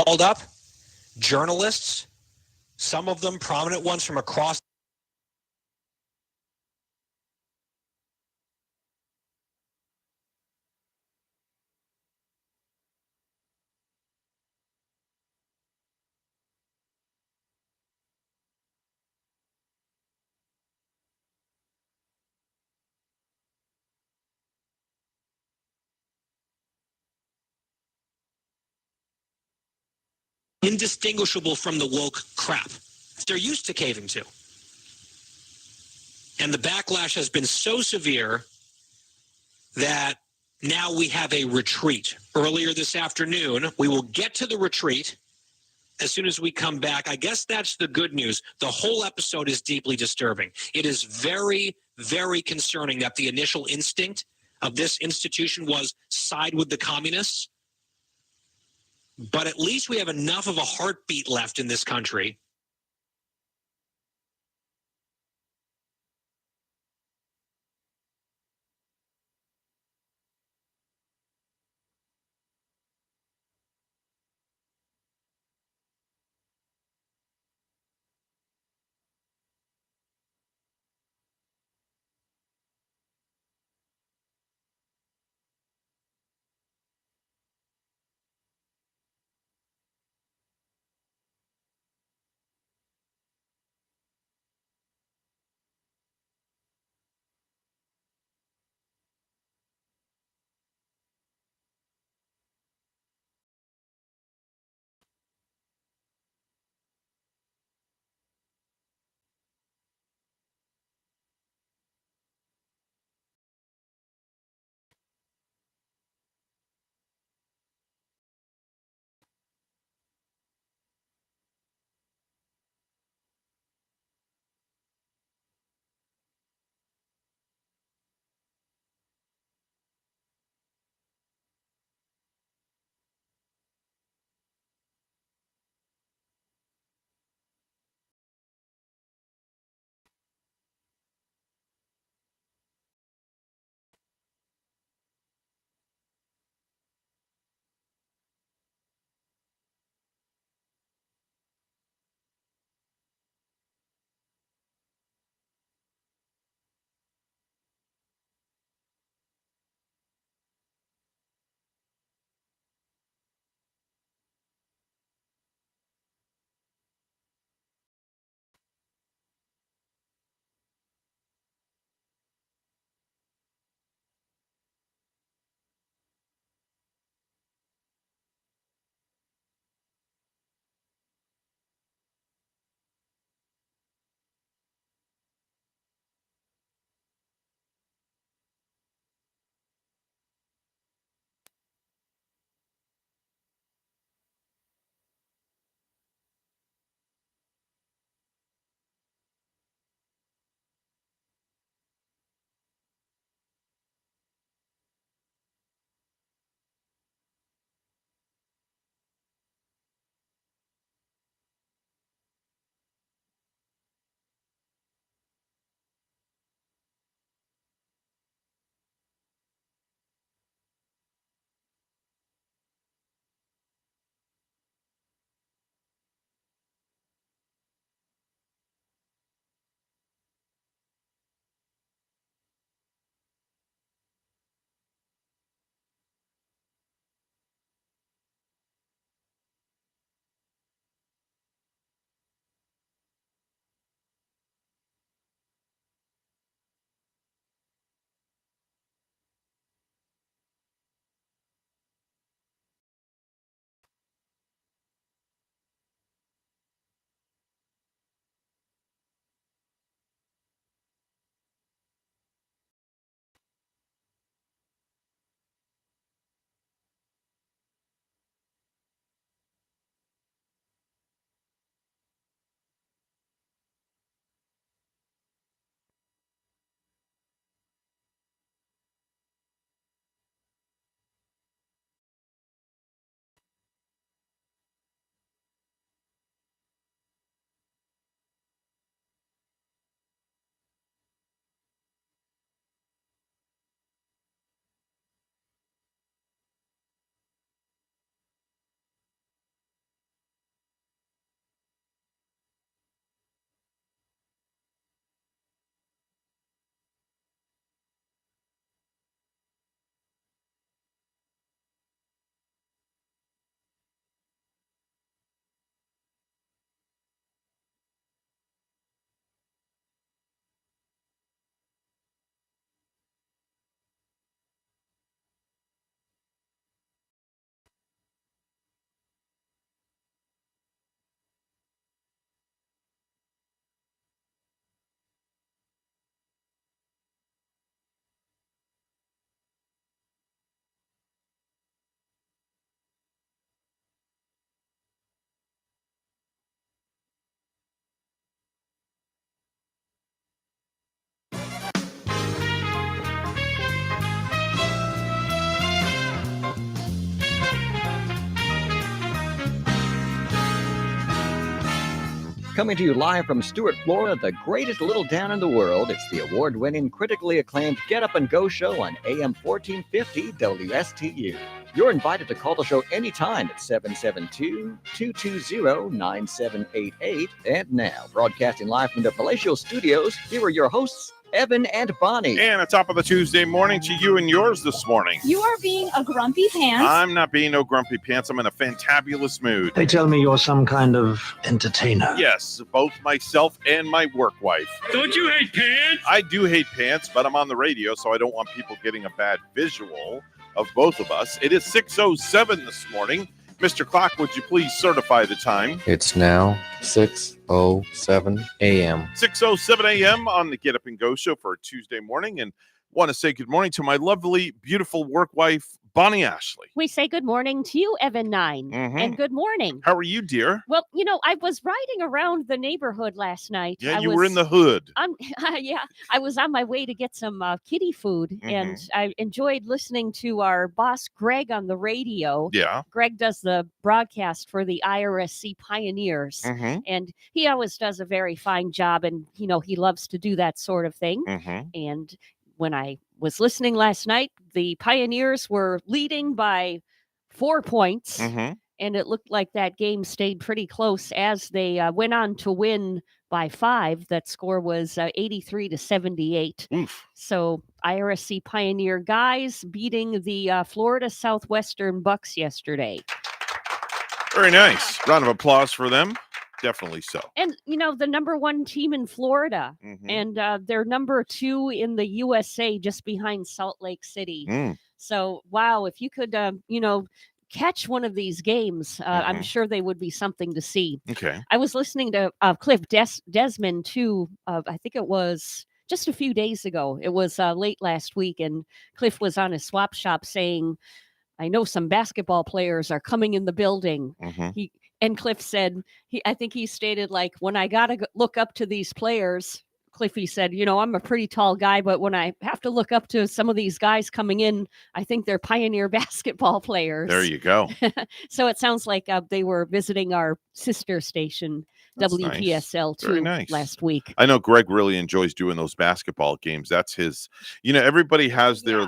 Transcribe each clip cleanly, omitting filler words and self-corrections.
called up journalists, some of them prominent ones from across indistinguishable from the woke crap they're used to caving to. And the backlash has been so severe that now we have a retreat. Earlier this afternoon, we will get to the retreat as soon as we come back. I guess that's the good news. The whole episode is deeply disturbing. It is very, very concerning that the initial instinct of this institution was side with the communists. But at least we have enough of a heartbeat left in this country. Coming to you live from Stuart, Florida, the greatest little town in the world, it's the award-winning, critically acclaimed Get Up and Go show on AM 1450 WSTU. You're invited to call the show anytime at 772-220-9788. And now, broadcasting live from the Palatial Studios, here are your hosts, Evan and Bonnie. And a top of the Tuesday morning to you and yours this morning. You are being a grumpy pants. I'm not being no grumpy pants. I'm in a fantabulous mood. They tell me you're some kind of entertainer. Yes, both myself and my work wife. Don't you hate pants? I do hate pants, but I'm on the radio, so I don't want people getting a bad visual of both of us. It is 6:07 this morning. Mr. Clock, would you please certify the time? It's now 6:07 a.m. 6:07 a.m. on the Get Up and Go show for a Tuesday morning, and want to say good morning to my lovely, beautiful work wife, Bonnie Ashley. We say good morning to you, Evan 9, and good morning. How are you, dear? Well, you know, I was riding around the neighborhood last night. Yeah, you were in the hood. Yeah, I was on my way to get some kitty food, and I enjoyed listening to our boss, Greg, on the radio. Yeah. Greg does the broadcast for the IRSC Pioneers, and he always does a very fine job, and, you know, he loves to do that sort of thing. And when I was listening last night, the Pioneers were leading by 4 points, and it looked like that game stayed pretty close as they went on to win by 5. That score was 83-78. So IRSC Pioneer guys beating the Florida Southwestern Bucks yesterday. Very nice. Round of applause for them. Definitely so. And, you know, the number 1 team in Florida, and they're number 2 in the USA, just behind Salt Lake City. So, wow, if you could, you know, catch one of these games, I'm sure they would be something to see. Okay. I was listening to Cliff Desmond, too. I think it was just a few days ago. It was late last week, and Cliff was on his swap shop saying, I know some basketball players are coming in the building. And Cliff said, I think he stated, like, when I got to look up to these players, Cliffy said, you know, I'm a pretty tall guy, but when I have to look up to some of these guys coming in, I think they're Pioneer basketball players. There you go. So it sounds like they were visiting our sister station, That's WPSL2, nice. last week. I know Greg really enjoys doing those basketball games. That's his, you know, everybody has their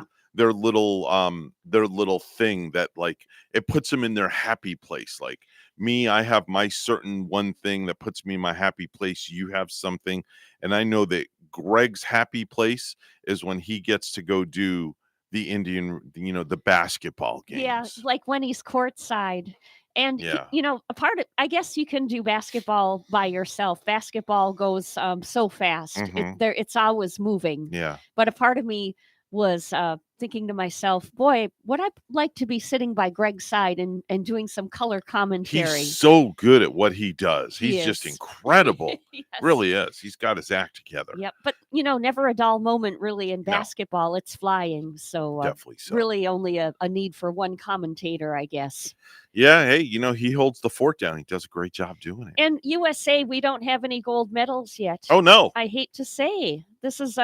little thing that, like, it puts them in their happy place. Like me, I have my certain one thing that puts me in my happy place. You have something. And I know that Greg's happy place is when he gets to go do the Indian, you know, the basketball games. Yeah, like when he's courtside. And, you know, a part of, I guess you can do basketball by yourself. Basketball goes so fast. It's always moving. Yeah. But a part of me was thinking to myself, boy, would I like to be sitting by Greg's side and doing some color commentary? He's so good at what he does. He's just incredible. Yes. Really is. He's got his act together. Yep. But, you know, never a dull moment really in basketball. No. It's flying. So, definitely so. Really only a need for one commentator, I guess. Yeah. Hey, you know, he holds the fort down. He does a great job doing it. And USA, we don't have any gold medals yet. Oh, no. I hate to say. This is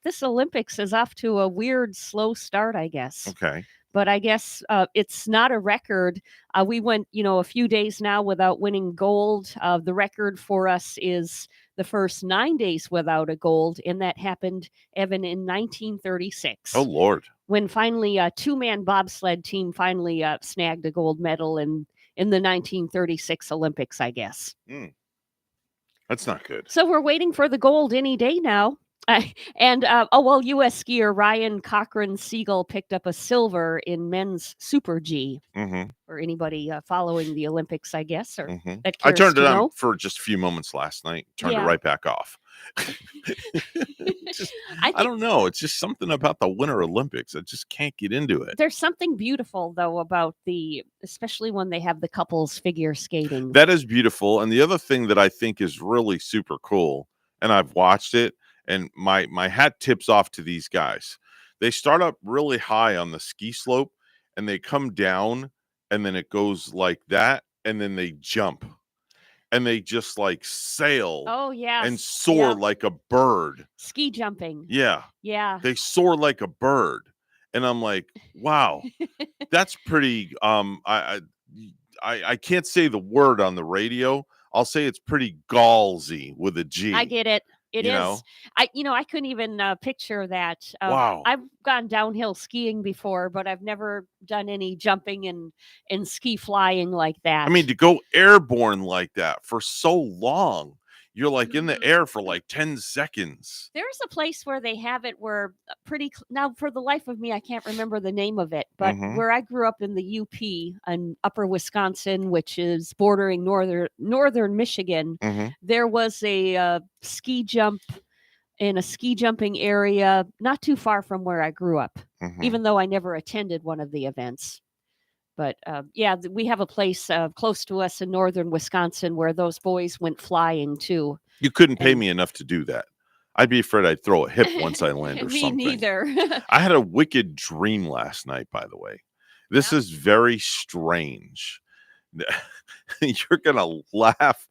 this Olympics is off to a weird, slow start, I guess. Okay. But I guess it's not a record. We went, you know, a few days now without winning gold. The record for us is the first 9 days without a gold, and that happened, Evan, in 1936. Oh, Lord. When finally a two-man bobsled team finally snagged a gold medal in the 1936 Olympics, I guess. That's not good. So we're waiting for the gold any day now. U.S. skier Ryan Cochran Siegel picked up a silver in men's Super G. For anybody following the Olympics, I guess. Or I turned it on for just a few moments last night. Turned it right back off. I don't know. It's just something about the Winter Olympics. I just can't get into it. There's something beautiful, though, about especially when they have the couples figure skating. That is beautiful. And the other thing that I think is really super cool, and I've watched it, and my hat tips off to these guys. They start up really high on the ski slope, and they come down, and then it goes like that, and then they jump. And they just like sail and soar like a bird. Ski jumping. Yeah. Yeah. They soar like a bird. And I'm like, wow, that's pretty I can't say the word on the radio. I'll say it's pretty gallsy with a G. I get it. It You is. know? I couldn't even picture that. Wow. I've gone downhill skiing before, but I've never done any jumping and ski flying like that. I mean, to go airborne like that for so long, you're like in the Mhm. air for like 10 seconds. There's a place where they have it where now for the life of me I can't remember the name of it, but Mhm. where I grew up in the UP in upper Wisconsin, which is bordering northern Michigan, Mhm. there was a ski jump in a ski jumping area not too far from where I grew up, Mhm. even though I never attended one of the events. But we have a place close to us in northern Wisconsin where those boys went flying too. You couldn't pay And me enough to do that. I'd be afraid I'd throw a hip once I land or me something. neither. I had a wicked dream last night, by the way. This Yeah. is very strange. You're going to laugh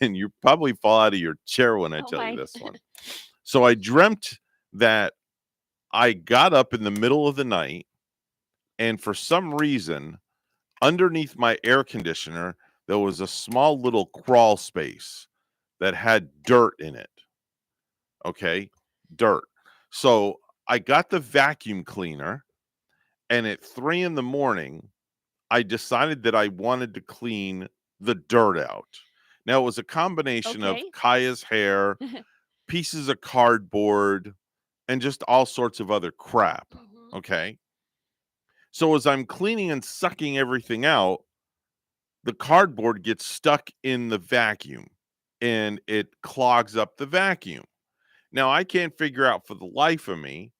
and you probably fall out of your chair when I Oh tell my. you this one. So I dreamt that I got up in the middle of the night, and for some reason, underneath my air conditioner, there was a small little crawl space that had dirt in it. Okay, dirt. So I got the vacuum cleaner, and at 3 in the morning, I decided that I wanted to clean the dirt out. Now, it was a combination of Okay. Kaya's hair, pieces of cardboard, and just all sorts of other crap. Mhm. Okay. So as I'm cleaning and sucking everything out, the cardboard gets stuck in the vacuum and it clogs up the vacuum. Now, I can't figure out for the life of me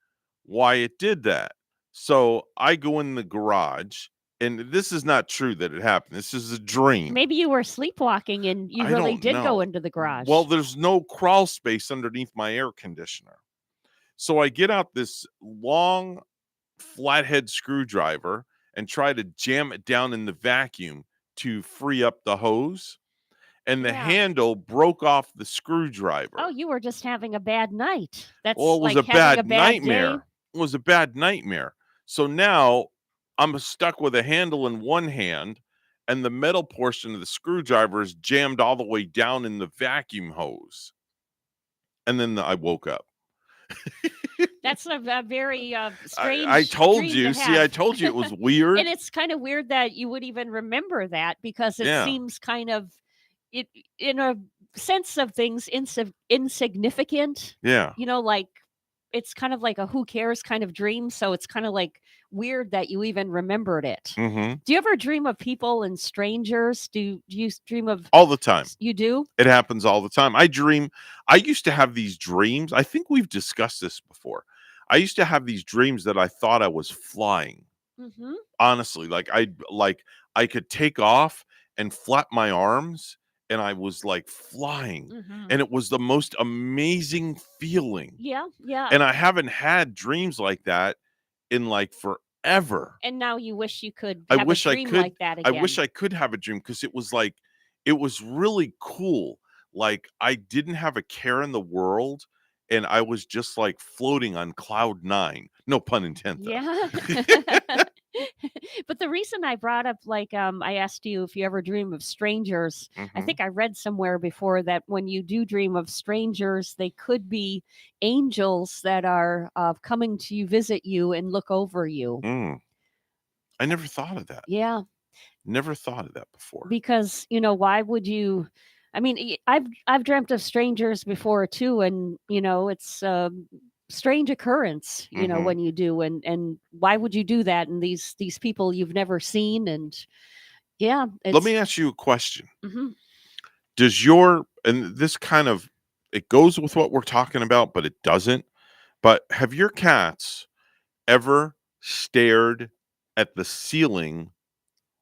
why it did that. So I go in the garage, and this is not true that it happened. This is a dream. Maybe you were sleepwalking and you I really don't did go know. into the garage. Well, there's no crawl space underneath my air conditioner. So I get out this long flathead screwdriver and try to jam it down in the vacuum to free up the hose. And the Yeah. handle broke off the screwdriver. Oh, you were just having a bad night. That's Well, it was like a having a bad bad day. nightmare. It was a bad nightmare. So now I'm stuck with a handle in one hand, and the metal portion of the screwdriver is jammed all the way down in the vacuum hose. And then I woke up. That's a very strange I told dream you. to See, I have. told you it was weird. And it's kind of weird that you would even remember that because it Yeah. seems kind of it in a sense of things insignificant. Yeah. Like it's kind of like a who cares kind of dream. So it's kind of like weird that you even remembered it. Mm-hmm. Do you ever dream of people and strangers? Do you dream of All the time. You do? It happens all the time. I used to have these dreams. I think we've discussed this before. I used to have these dreams that I thought I was flying. Mm-hmm. Honestly, I could take off and flap my arms and I was like flying. Mm-hmm. And it was the most amazing feeling. Yeah, yeah. And I haven't had dreams like that in like forever. And now you wish you could I have wish a I dream could. like that I again. wish I could have a dream because it was really cool. Like I didn't have a care in the world and I was just like floating on cloud 9. No pun intended. Yeah. But the reason I brought up, I asked you if you ever dream of strangers. I Mhm. think I read somewhere before that when you do dream of strangers, they could be angels that are coming to visit you and look over you. I never thought of that. Yeah. Never thought of that before. Because why would you? I mean, I've dreamt of strangers before too, and it's a strange occurrence. Mhm. When you do, and why would you do that? And these people you've never seen, and yeah, Let me ask you a question. Mhm. Does and this kind of it goes with what we're talking about, but it doesn't. But have your cats ever stared at the ceiling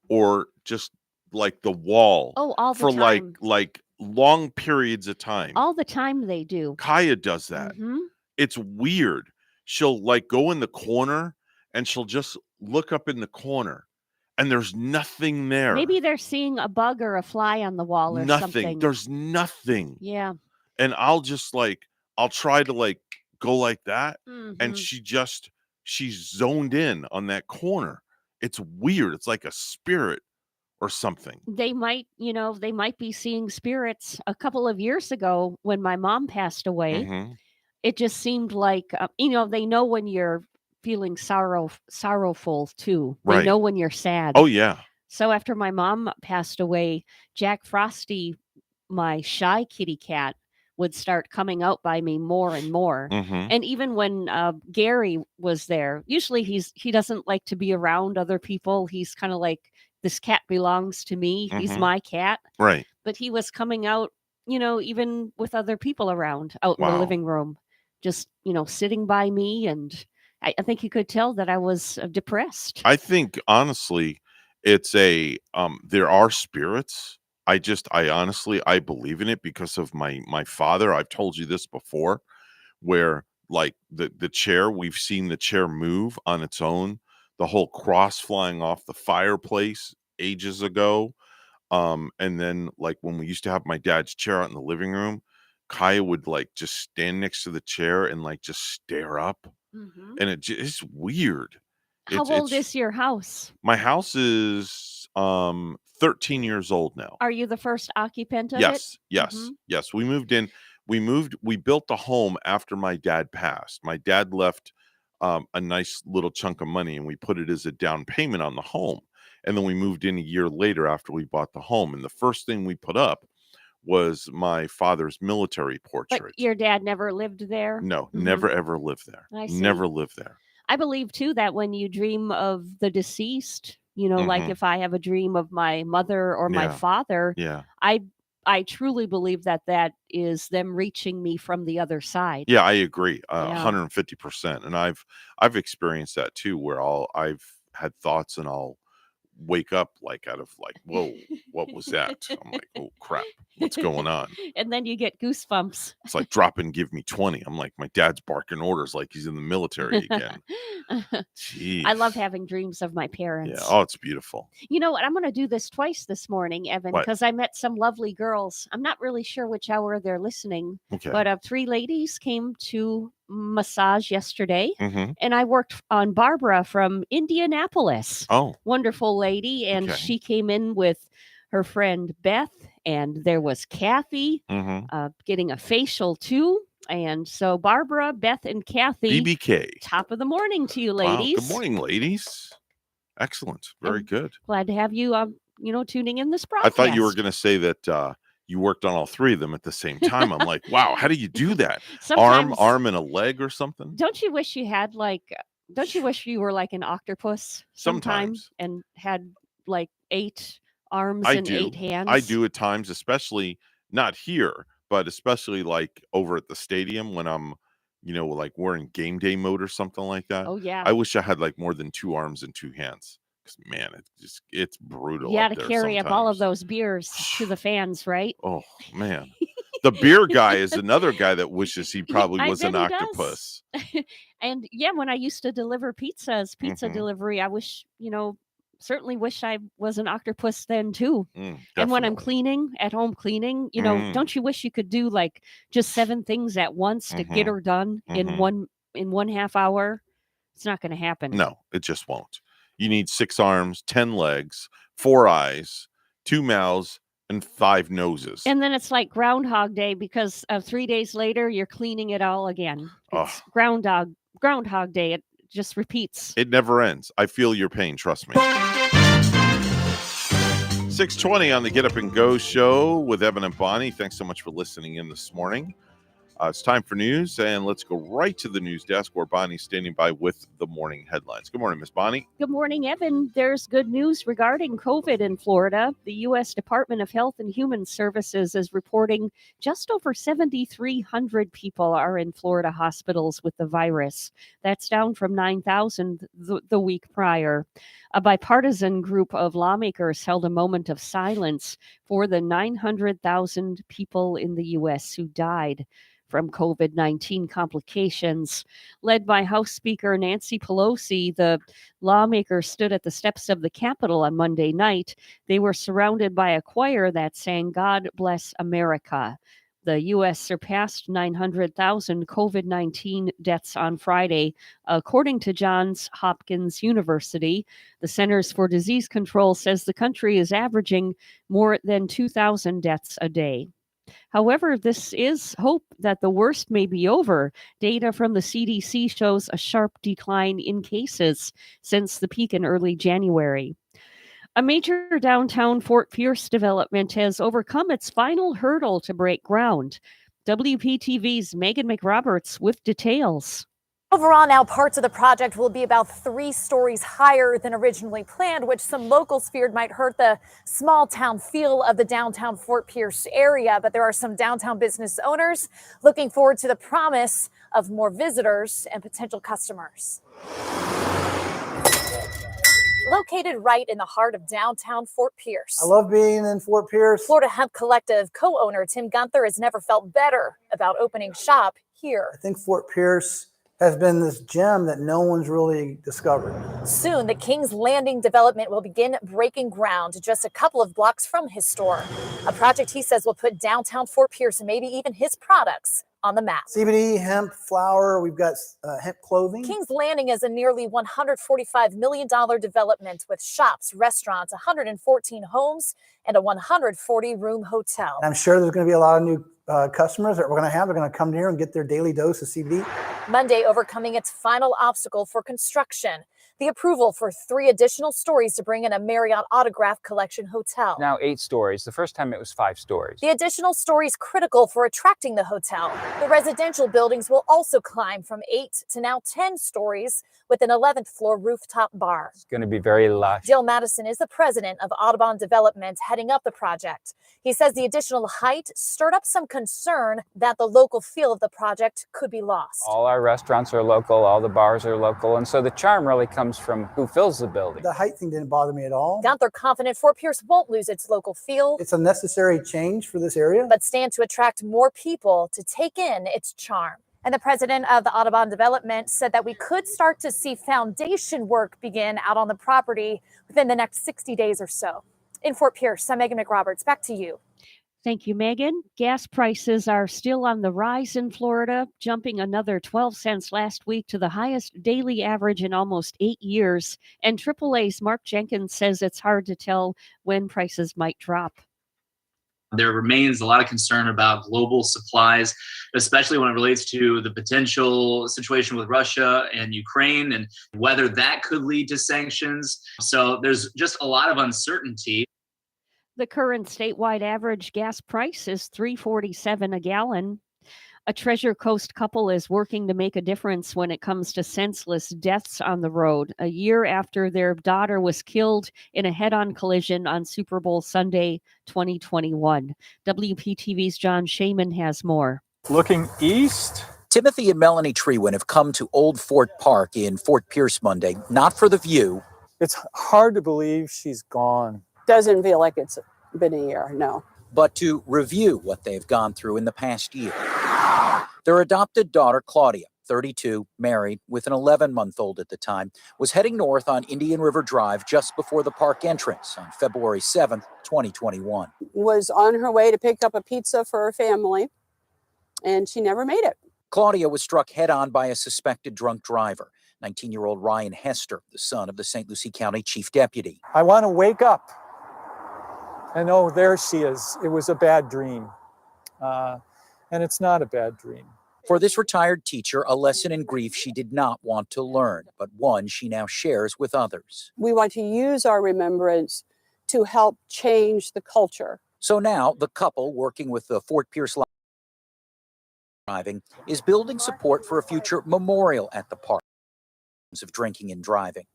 or just like the wall Oh, all the for time. like long periods of time? All the time they do. Kaya does that. Mhm. It's weird. She'll like go in the corner and she'll just look up in the corner and there's nothing there. Maybe they're seeing a bug or a fly on the wall or Nothing. something. There's nothing. Yeah. And I'll try to like go like that. And Mhm. she's zoned in on that corner. It's weird. It's like a spirit or something. They might, they might be seeing spirits. A couple of years ago when my mom passed away, Mhm. it just seemed like, they know when you're feeling sorrowful too. They Right. know when you're sad. Oh yeah. So after my mom passed away, Jack Frosty, my shy kitty cat, would start coming out by me more and more. Mhm. And even when Gary was there, usually he doesn't like to be around other people. He's kind of like, this cat belongs to me. He's Mhm. my cat. Right. But he was coming out, even with other people around out in the Wow. living room, just, sitting by me. And I think he could tell that I was depressed. I think honestly, it's there are spirits. I honestly I believe in it because of my father. I've told you this before, where like the chair, we've seen the chair move on its own, the whole cross flying off the fireplace ages ago. And then like when we used to have my dad's chair out in the living room, Kaya would like just stand next to the chair and like just stare up, Mhm. and it's weird. How old is your house? My house is 13 years old now. Are you the first occupant of it? Yes, yes, Mhm. yes. We moved in. We built the home after my dad passed. My dad left a nice little chunk of money, and we put it as a down payment on the home. And then we moved in a year later after we bought the home. And the first thing we put up was my father's military But portrait. your dad never lived there? No, Mhm. never ever lived there. I see. Never lived there. I believe too that when you dream of the deceased, like Mhm. if I have a dream of my mother or my Yeah. father, Yeah. I truly believe that is them reaching me from the other side. Yeah, I agree, Yeah. 150%, and I've experienced that too, where I've had thoughts and I'll wake up like out of like, "Whoa, what was that?" I'm like, "Oh crap, what's going on?" And then you get goosebumps. It's like, "Drop and give me 20." I'm like, "My dad's barking orders like he's in the military again." I love Jeez. having dreams of my Yeah, parents. oh, it's beautiful. You know what? I'm going to do this twice this morning, Evan, What? because I met some lovely girls. I'm not really sure which hour they're listening, Okay. but 3 ladies came to massage yesterday, Mhm. and I worked on Barbara from Indianapolis. Oh, Wonderful lady, and okay. she came in with her friend Beth, and there was Kathy Mhm. getting a facial too. And so Barbara, Beth, and Kathy, BBK. top of the morning to you, Wow, ladies. good morning, ladies. Excellent, very And good. glad to have you, tuning in this I broadcast. thought you were gonna say that, you worked on all 3 of them at the same time. I'm like, "Wow, how do you do that? Sometimes, Arm and a leg or something?" don't you wish you had don't you wish you were like an octopus sometime Sometimes. and had like 8 arms I and 8 do. hands? I do at times, especially not here, but especially, like, over at the stadium when I'm, like, we're in game day mode or something like that. Oh yeah. I wish I had, like, more than 2 arms and 2 hands. 'Cause, man, it's brutal Yeah, up to there carry up all of sometimes. those beers to the fans, right? Oh, man. The beer guy is another guy that wishes he probably I was an bet he does. octopus. And yeah, when I used to deliver pizza Mhm. delivery, I wish, certainly wish I was an octopus then too. Mm, And when I'm definitely. cleaning, at home cleaning, Mm, don't you wish you could do like just 7 things at once to get mhm, her done in mhm. one half hour? It's not going to happen. No, it just won't. You need 6 arms, 10 legs, 4 eyes, 2 mouths, and 5 noses. And then it's like Groundhog Day because 3 days later you're cleaning it all again. Ugh. It's Groundhog Day. It just repeats. It never ends. I feel your pain, trust me. 6:20 on the Get Up and Go show with Evan and Bonnie. Thanks so much for listening in this morning. It's time for news, and let's go right to the news desk where Bonnie's standing by with the morning headlines. Good morning, Miss Bonnie. Good morning, Evan. There's good news regarding COVID in Florida. The U.S. Department of Health and Human Services is reporting just over 7,300 people are in Florida hospitals with the virus. That's down from 9,000 the week prior. A bipartisan group of lawmakers held a moment of silence for the 900,000 people in the U.S. who died from COVID-19 complications. Led by House Speaker Nancy Pelosi, the lawmakers stood at the steps of the Capitol on Monday night. They were surrounded by a choir that sang "God Bless America." The U.S. surpassed 900,000 COVID-19 deaths on Friday, according to Johns Hopkins University. The Centers for Disease Control says the country is averaging more than 2,000 deaths a day. However, this is hope that the worst may be over. Data from the CDC shows a sharp decline in cases since the peak in early January. A major downtown Fort Pierce development has overcome its final hurdle to break ground. WPTV's Megan McRoberts with details. Overall, now parts of the project will be about 3 stories higher than originally planned, which some locals feared might hurt the small town feel of the downtown Fort Pierce area. But there are some downtown business owners looking forward to the promise of more visitors and potential customers. Located right in the heart of downtown Fort Pierce. I love being in Fort Pierce. Florida Hemp Collective co-owner Tim Gunther has never felt better about opening shop here. I think Fort Pierce has been this gem that no one's really discovered. Soon, the King's Landing development will begin breaking ground just a couple of blocks from his store. A project he says will put downtown Fort Pierce and maybe even his products on the map. CBD, hemp, flower, we've got hemp clothing. King's Landing is a nearly $145 million development with shops, restaurants, 114 homes, and a 140-room hotel. And I'm sure there's going to be a lot of new customers that we're going to have. They're going to come here and get their daily dose of CBD. Monday, overcoming its final obstacle for construction, the approval for 3 additional stories to bring in a Marriott Autograph Collection hotel. Now 8 stories. The first time it was 5 stories. The additional stories critical for attracting the hotel. The residential buildings will also climb from 8 to now 10 stories with an 11th floor rooftop bar. It's going to be very lush. Dale Madison is the president of Audubon Development heading up the project. He says the additional height stirred up some concern that the local feel of the project could be lost. All our restaurants are local, all the bars are local, and so the charm really comes from who fills the building. The height thing didn't bother me at all. Gunther confident Fort Pierce won't lose its local feel. It's a necessary change for this area, but stand to attract more people to take in its charm. And the president of the Audubon Development said that we could start to see foundation work begin out on the property within the next 60 days or so. In Fort Pierce, I'm Megan McRoberts. Back to you. Thank you, Megan. Gas prices are still on the rise in Florida, jumping another 12 cents last week to the highest daily average in almost 8 years. And AAA's Mark Jenkins says it's hard to tell when prices might drop. There remains a lot of concern about global supplies, especially when it relates to the potential situation with Russia and Ukraine and whether that could lead to sanctions. So there's just a lot of uncertainty. The current statewide average gas price is $3.47 a gallon. A Treasure Coast couple is working to make a difference when it comes to senseless deaths on the road. A year after their daughter was killed in a head-on collision on Super Bowl Sunday 2021. WPTV's John Shaman has more. Looking east. Timothy and Melanie Trewin have come to Old Fort Park in Fort Pierce Monday, not for the view. It's hard to believe she's gone. Doesn't feel like it's been a year, no. But to review what they've gone through in the past year. Their adopted daughter, Claudia, 32, married, with an 11-month-old at the time, was heading north on Indian River Drive just before the park entrance on February 7th, 2021. Was on her way to pick up a pizza for her family, and she never made it. Claudia was struck head-on by a suspected drunk driver, 19-year-old Ryan Hester, the son of the St. Lucie County Chief Deputy. I want to wake up. And oh, there she is. It was a bad dream. And it's not a bad dream. For this retired teacher, a lesson in grief she did not want to learn, but one she now shares with others. We want to use our remembrance to help change the culture. So now the couple, working with the Fort Pierce Driving, is building support for a future memorial at the park of drinking and driving.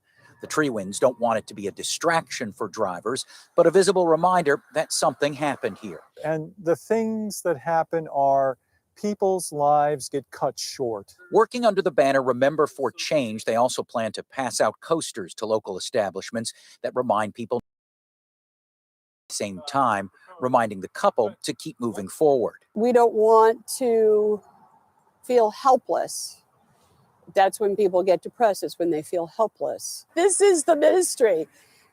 The Trewins don't want it to be a distraction for drivers, but a visible reminder that something happened here. And the things that happen are people's lives get cut short. Working under the banner Remember for Change, they also plan to pass out coasters to local establishments that remind people at the same time, reminding the couple to keep moving forward. We don't want to feel helpless. That's when people get depressed, is when they feel helpless. This is the ministry,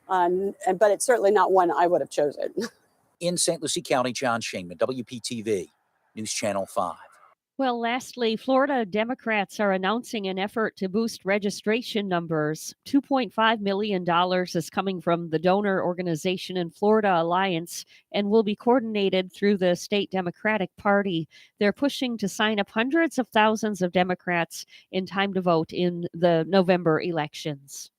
but it's certainly not one I would have chosen. In St. Lucie County, John Shaman, WPTV. News Channel 5. Well, lastly, Florida Democrats are announcing an effort to boost registration numbers. $2.5 million is coming from the donor organization and Florida Alliance and will be coordinated through the state Democratic Party. They're pushing to sign up hundreds of thousands of Democrats in time to vote in the November elections.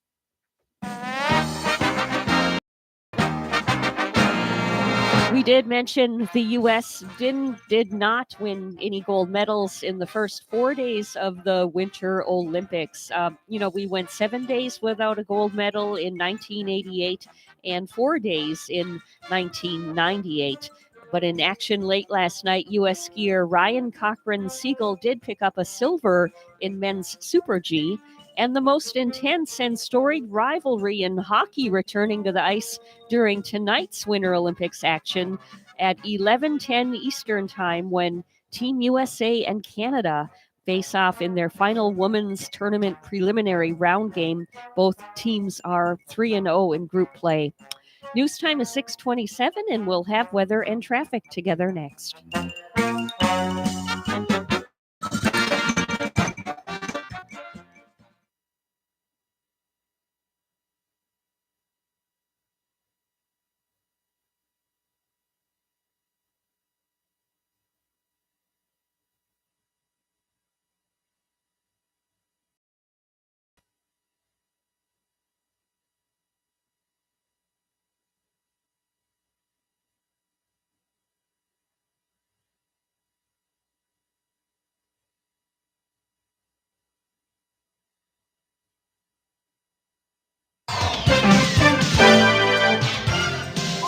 We did mention the U.S. did not win any gold medals in the first 4 days of the Winter Olympics. We went 7 days without a gold medal in 1988 and 4 days in 1998. But in action late last night, U.S. skier Ryan Cochran-Siegel did pick up a silver in men's Super G. And the most intense and storied rivalry in hockey returning to the ice during tonight's Winter Olympics action at 11:10 Eastern Time when Team USA and Canada face off in their final women's tournament preliminary round game. Both teams are 3-0 in group play. News time is 6:27, and we'll have weather and traffic together next.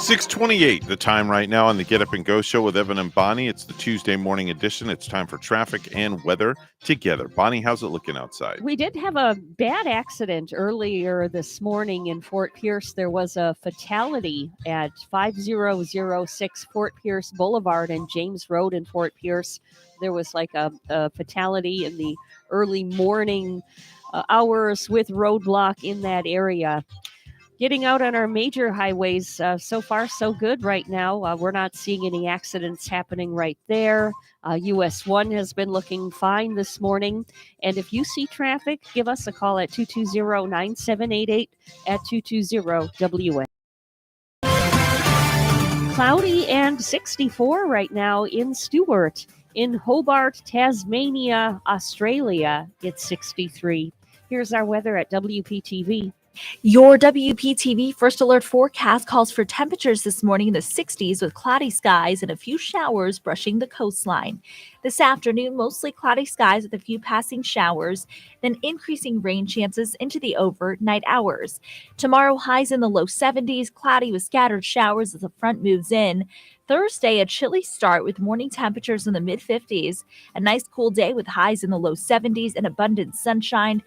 $6:28, the time right now on the Get Up and Go show with Evan and Bonnie. It's the Tuesday morning edition. It's time for traffic and weather together. Bonnie, how's it looking outside? We did have a bad accident earlier this morning in Fort Pierce. There was a fatality at 5006 Fort Pierce Boulevard and James Road in Fort Pierce. There was like a fatality in the early morning hours with roadblock in that area. Getting out on our major highways, so far so good right now. We're not seeing any accidents happening right there. US 1 has been looking fine this morning. And if you see traffic, give us a call at 220-9788 at 220-WN. Cloudy and 64 right now in Stewart. In Hobart, Tasmania, Australia, it's 63. Here's our weather at WPTV. Your WPTV First Alert forecast calls for temperatures this morning in the 60s with cloudy skies and a few showers brushing the coastline. This afternoon, mostly cloudy skies with a few passing showers, then increasing rain chances into the overnight hours. Tomorrow, highs in the low 70s, cloudy with scattered showers as the front moves in. Thursday, a chilly start with morning temperatures in the mid-50s. A nice cool day with highs in the low 70s and abundant sunshine.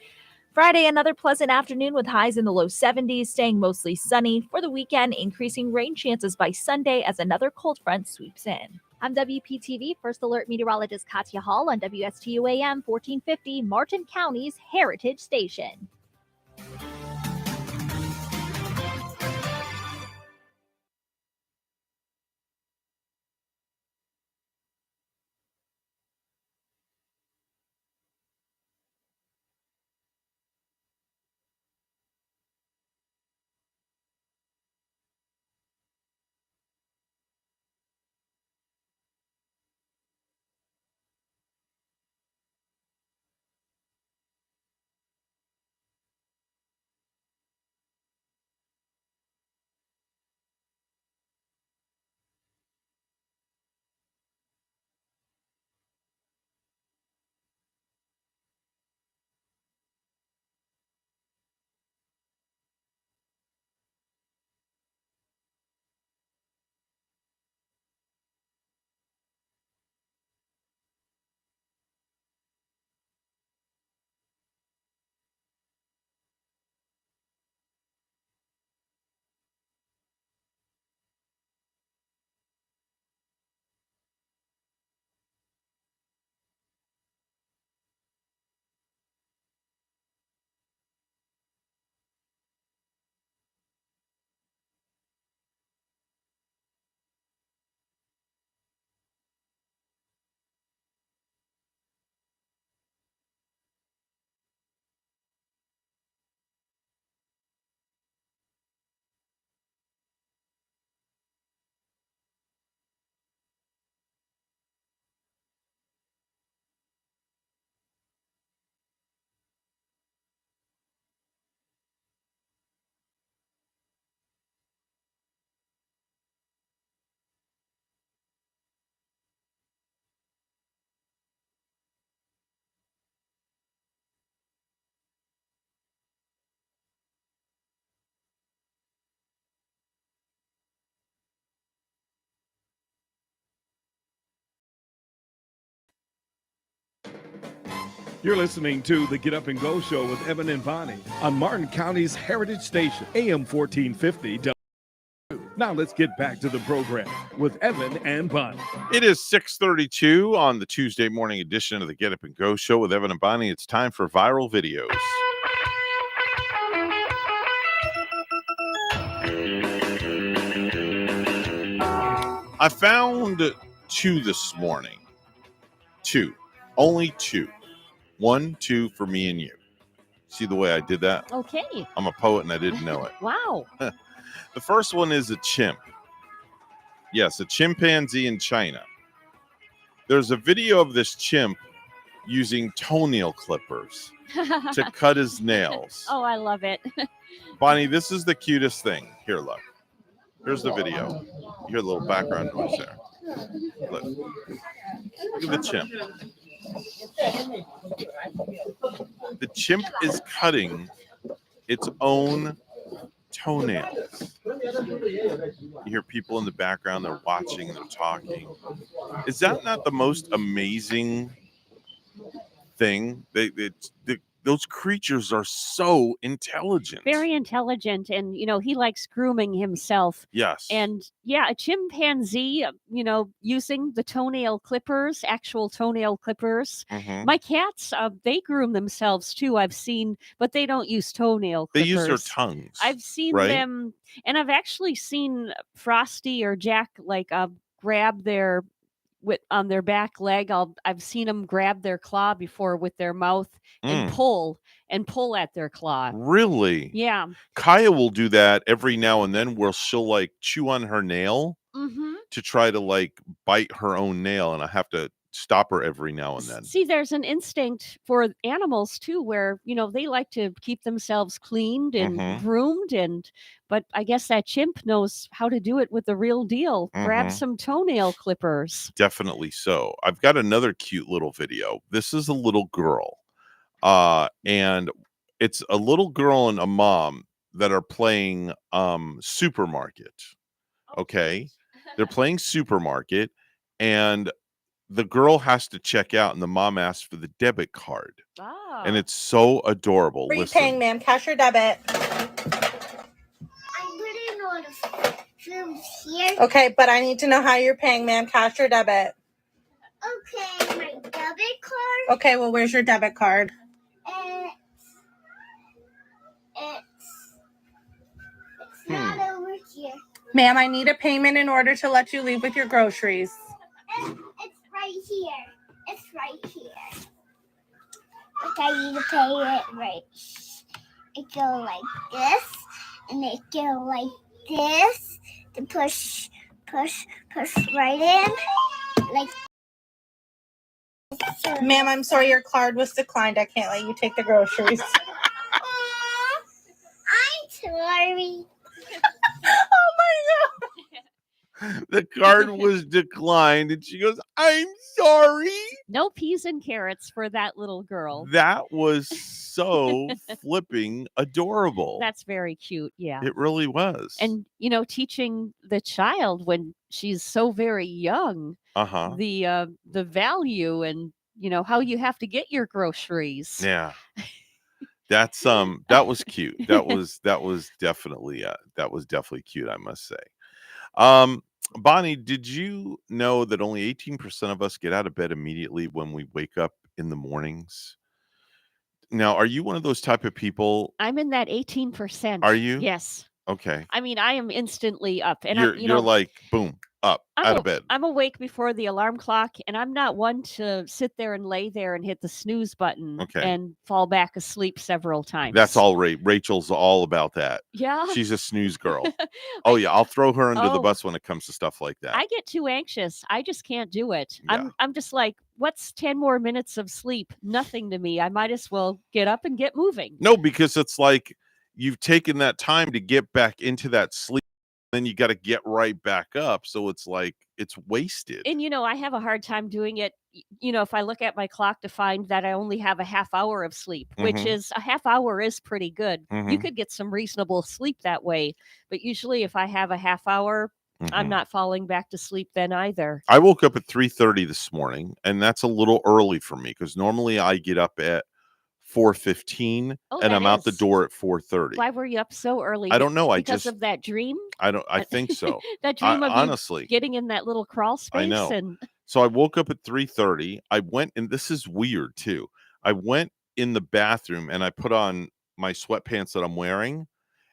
Friday, another pleasant afternoon with highs in the low 70s, staying mostly sunny. For the weekend, increasing rain chances by Sunday as another cold front sweeps in. I'm WPTV First Alert meteorologist Katya Hall on WSTU AM 1450, Martin County's Heritage Station. You're listening to the Get Up and Go Show with Evan and Bonnie on Martin County's Heritage Station, AM 1450. Now let's get back to the program with Evan and Bonnie. It is 6:32 on the Tuesday morning edition of the Get Up and Go Show with Evan and Bonnie. It's time for viral videos. I found 2 this morning. 2. Only 2. 1, 2 for me and you. See the way I did that? Okay. I'm a poet and I didn't know it. Wow. The first one is a chimp. Yes, a chimpanzee in China. There's a video of this chimp using toenail clippers to cut his nails. Oh, I love it. Bonnie, this is the cutest thing. Here, look. Here's the video. You hear a little background noise there. Look. Look at the chimp. The chimp is cutting its own toenails. You hear people in the background, they're watching, they're talking. Is that not the most amazing thing? Those creatures are so intelligent. Very intelligent. And, he likes grooming himself. Yes. And yeah, a chimpanzee, using the toenail clippers, actual toenail clippers. Mhm. My cats, they groom themselves too. I've seen, but they don't use toenail They clippers. use their tongues. I've seen right? them, and I've actually seen Frosty or Jack grab their on their back leg. I've seen them grab their claw before with their mouth and pull at their claw. Really? Yeah. Kaya will do that every now and then where she'll like chew on her nail Mm-hmm. to try to like bite her own nail, and I have to stop her every now and then. See, there's an instinct for animals too, where they like to keep themselves cleaned and Mhm. groomed, but I guess that chimp knows how to do it with the real deal. Grab Mhm. some toenail clippers. Definitely so. I've got another cute little video. This is a little girl. And it's a little girl and a mom that are playing supermarket. Okay. They're playing supermarket, and the girl has to check out, and the mom asks for the debit card. And it's so adorable. Where are you Listen. paying, ma'am? Cash or debit? I'm putting on the films here. Okay, but I need to know how you're paying, ma'am. Cash or debit? Okay, my debit card. Okay, well, where's your debit card? It's not over here. Ma'am, I need a payment in order to let you leave with your groceries. It's right here. It's right here. Okay, I need to pay it right. It go like this, and it go like this to push right in. Like. Ma'am, I'm sorry, your card was declined. I can't let you take the groceries. I'm sorry. Oh my God. The card was declined, and she goes, "I'm sorry." No peas and carrots for that little girl. That was so flipping adorable. That's very cute. Yeah. It really was. And teaching the child when she's so very young Uh-huh. the value and how you have to get your groceries. Yeah. That's that was cute. That was definitely cute, I must say. Bonnie, did you know that only 18% of us get out of bed immediately when we wake up in the mornings? Now, are you one of those type of people? I'm in that 18%. Are you? Yes. Okay. I mean, I am instantly up, and You're like boom, up, out of bed. I'm awake before the alarm clock, and I'm not one to sit there and lay there and hit the snooze button and fall back asleep several times. That's all Rachel's all about that. Yeah. She's a snooze girl. Oh yeah, I'll throw her under the bus when it comes to stuff like that. I get too anxious. I just can't do it. Yeah. I'm just like, what's 10 more minutes of sleep? Nothing to me. I might as well get up and get moving. No, because it's like you've taken that time to get back into that sleep, then you got to get right back up. So it's like it's wasted. And I have a hard time doing it. If I look at my clock to find that I only have a half hour of sleep, which Mhm. is a half hour is pretty good. You Mhm. could get some reasonable sleep that way. But usually if I have a half hour, I'm not falling back to sleep then either. I woke up at 3:30 this morning, and that's a little early for me because normally I get up at 4:15 Oh, and that I'm out the is. door at 4:30. Why were you up so early? I don't know. Because of that dream? I think so. That dream of honestly, you getting in that little crawl space? I know. And So I woke up at 3:30. I went, and this is weird too. I went in the bathroom and I put on my sweatpants that I'm wearing,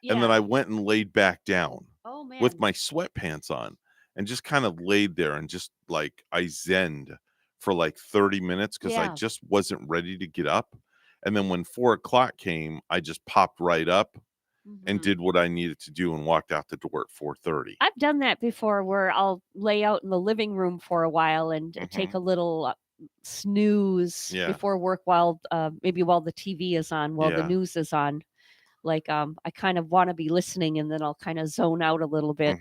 and then Yeah. I went and laid back down Oh, man. with my sweatpants on and just kind of laid there and just like I zenned for like 30 minutes because I Yeah. just wasn't ready to get up. And then when 4 o'clock came, I just popped right up and Mhm. did what I needed to do and walked out the door at 4:30. I've done that before where I'll lay out in the living room for a while and take a little snooze Yeah. before work while maybe while the TV is on, while the Yeah. news is on. Like I kind of want to be listening and then I'll kind of zone out a little bit.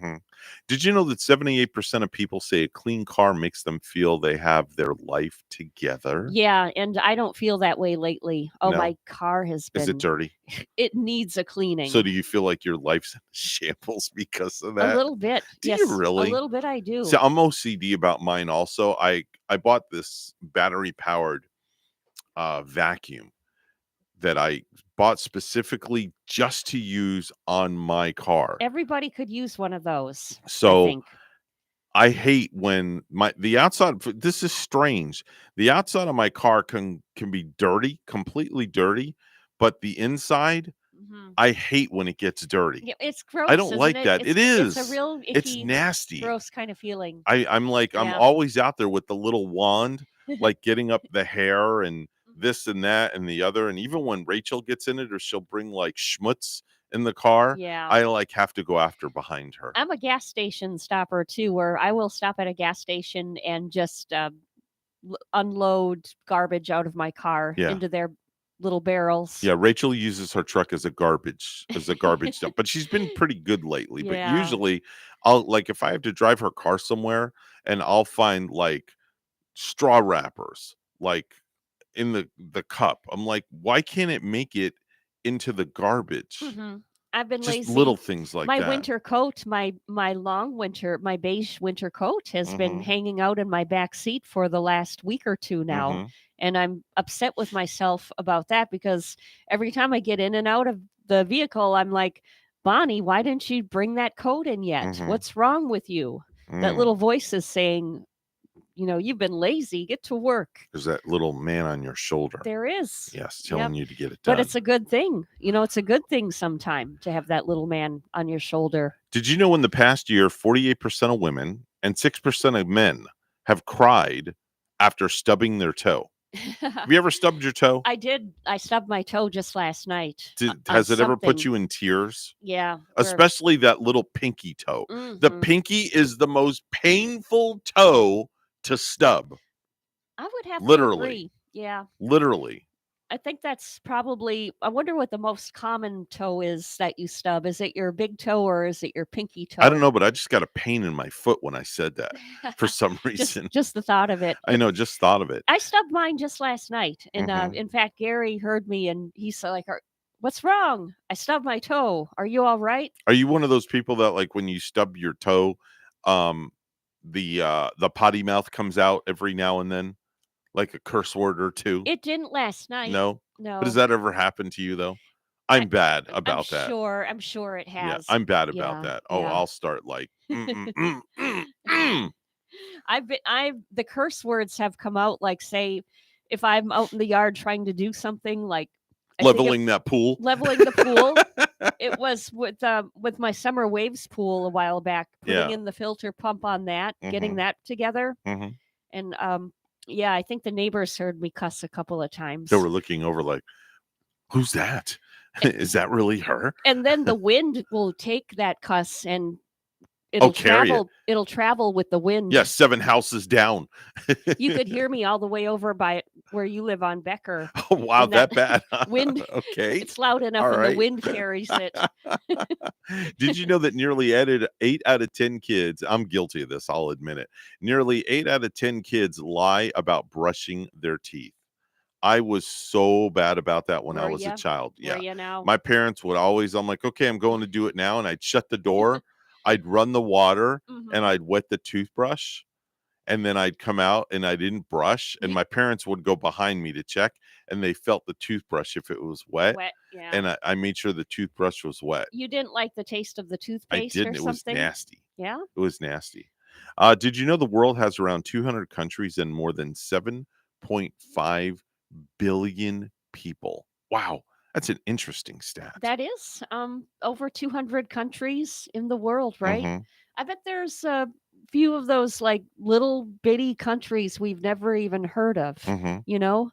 Did you know that 78% of people say a clean car makes them feel they have their life together? Yeah, and I don't feel that way lately. Oh, No? my car has been Is it dirty? It needs a cleaning. So do you feel like your life's in shambles because of A that? little bit. Do Yes. you really? A little bit I do. So I'm OCD about mine also. I bought this battery powered vacuum that I bought specifically just to use on my car. Everybody could use one of those, I So think. I hate when the outside, this is strange. The outside of my car can be dirty, completely dirty, but the inside, I hate when it gets dirty. Yeah, it's gross. I don't isn't like it? that. It is. It's a real It's icky, nasty. gross kind of feeling. I'm like, I'm Yeah. always out there with the little wand, like getting up the hair and this and that and the other. And even when Rachel gets in it, or she'll bring like schmutz in the car, Yeah. I like have to go after behind her. I'm a gas station stopper too, where I will stop at a gas station and just unload garbage out of my car Yeah. into their little barrels. Yeah, Rachel uses her truck as a garbage dump, but she's been pretty good lately. Yeah. But usually I'll like if I have to drive her car somewhere and I'll find like straw wrappers like in the cup. I'm like, why can't it make it into the garbage? I've been Just lazy. little things like my that. winter coat, my beige winter coat has been hanging out in my back seat for the last week or two now. And I'm upset with myself about that because every time I get in and out of the vehicle, I'm like, Bonnie, why didn't you bring that coat in yet? What's wrong with you? That little voice is saying, you've been lazy. Get to work. There's that little man on your shoulder. There is. Yes, telling you to get it done. But it's a good thing. It's a good thing sometime to have that little man on your shoulder. Did you know in the past year, 48% of women and 6% of men have cried after stubbing their toe? Have you ever stubbed your toe? I did. I stubbed my toe just last night. Has it ever put you in tears? Yeah. Especially that little pinky toe. The Mhm. pinky is the most painful toe to stub. I would have Literally. to agree. Yeah. Literally. I think that's probably, I wonder what the most common toe is that you stub. Is it your big toe or is it your pinky toe? I don't know, but I just got a pain in my foot when I said that for some reason. Just the thought of it. I know, just thought of it. I stubbed mine just last night. And in fact, Gary heard me and he's like, what's wrong? I stubbed my toe. Are you all right? Are you one of those people that like when you stub your toe, the potty mouth comes out every now and then? Like a curse word or two? It didn't last night. No? No. But does that ever happen to you though? I'm bad about that. I'm sure it has. Yeah, I'm bad about that. Oh, yeah. I'll start like the curse words have come out like, say, if I'm out in the yard trying to do something like leveling that pool. Leveling the pool. It was with my summer waves pool a while back, putting in the filter pump on that, getting that together. And yeah, I think the neighbors heard me cuss a couple of times. They were looking over like, who's that? Is that really her? And then the wind will take that cuss and it'll travel. It'll travel with the wind. Yes, 7 houses down. You could hear me all the way over by where you live on Becker. Oh wow, that bad. Wind. Okay. It's loud enough All and right. the wind carries it. Did you know that nearly 8 out of 10 kids, I'm guilty of this, I'll admit it. Nearly 8 out of 10 kids lie about brushing their teeth. I was so bad about that when I was a child. Yeah. Were you now? My parents would always, I'm like, okay, I'm going to do it now. And I'd shut the door. I'd run the water Mhm. and I'd wet the toothbrush, and then I'd come out and I didn't brush, and my parents would go behind me to check, and they felt the toothbrush if it was wet, yeah. and I made sure the toothbrush was wet. You didn't like the taste of the I toothpaste or didn't. It was something? nasty. Yeah? It was nasty. Did you know the world has around 200 countries and more than 7.5 billion people? Wow, that's an interesting stat. That is over 200 countries in the world, right? Mhm. I bet there's a few of those like little bitty countries we've never even heard of, Mhm. you know?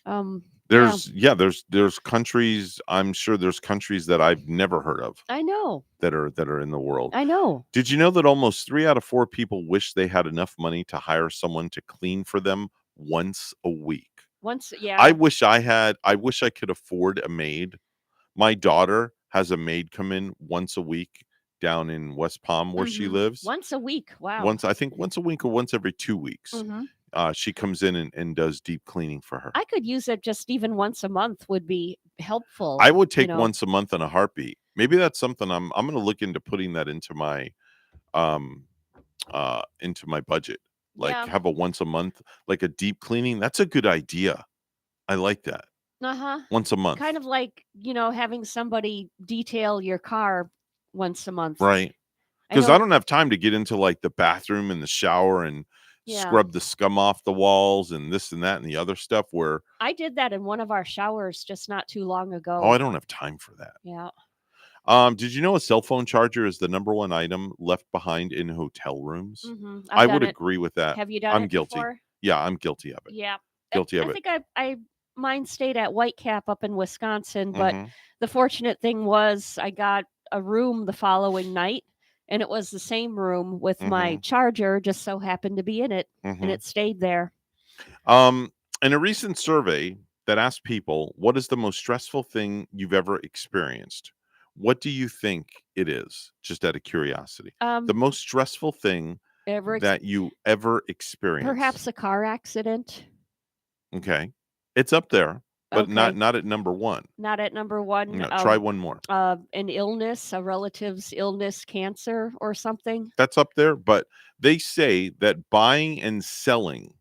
Yeah. There's countries, I'm sure there's countries that I've never heard of I know. that are in the world. I know. Did you know that almost 3 out of 4 people wish they had enough money to hire someone to clean for them once a week? Once I yeah. wish I could afford a maid. My daughter has a maid come in once a week down in West Palm where she lives. Once a week. Wow. Once, I think once a week or once every 2 weeks. Mhm. She comes in and does deep cleaning for her. I could use it just even once a month would be helpful. I would you take know. once a month in a heartbeat. Maybe that's something I'm gonna look into putting that into my budget. Like Yeah. have a once a month, like a deep cleaning. That's a good idea. I like that. Uh-huh. Once a month. Kind of like, having somebody detail your car once a month. Right. I Because I know. don't have time to get into like the bathroom and the shower and Yeah. scrub the scum off the walls and this and that and the other stuff where, I did that in one of our showers just not too long ago. oh, I don't have time for that. Yeah. Did you know a cell phone charger is the number one item left behind in hotel rooms? I've I done would it. agree with that. Have you done I'm it guilty. before? Yeah, I'm guilty of it. Yeah. Guilty of I it. think mine stayed at Whitecap up in Wisconsin, but Mhm. the fortunate thing was I got a room the following night, and it was the same room with my Mhm. charger just so happened to be in it, and Mhm. it stayed there. In a recent survey that asked people, what is the most stressful thing you've ever experienced? What do you think it is? Just out of curiosity. The most stressful thing Ever that you ever experienced. perhaps a car accident? Okay. It's up there, but Okay. not at number 1. Not at number 1. No, try one more. An illness, a relative's illness, cancer or something. That's up there, but they say that buying and selling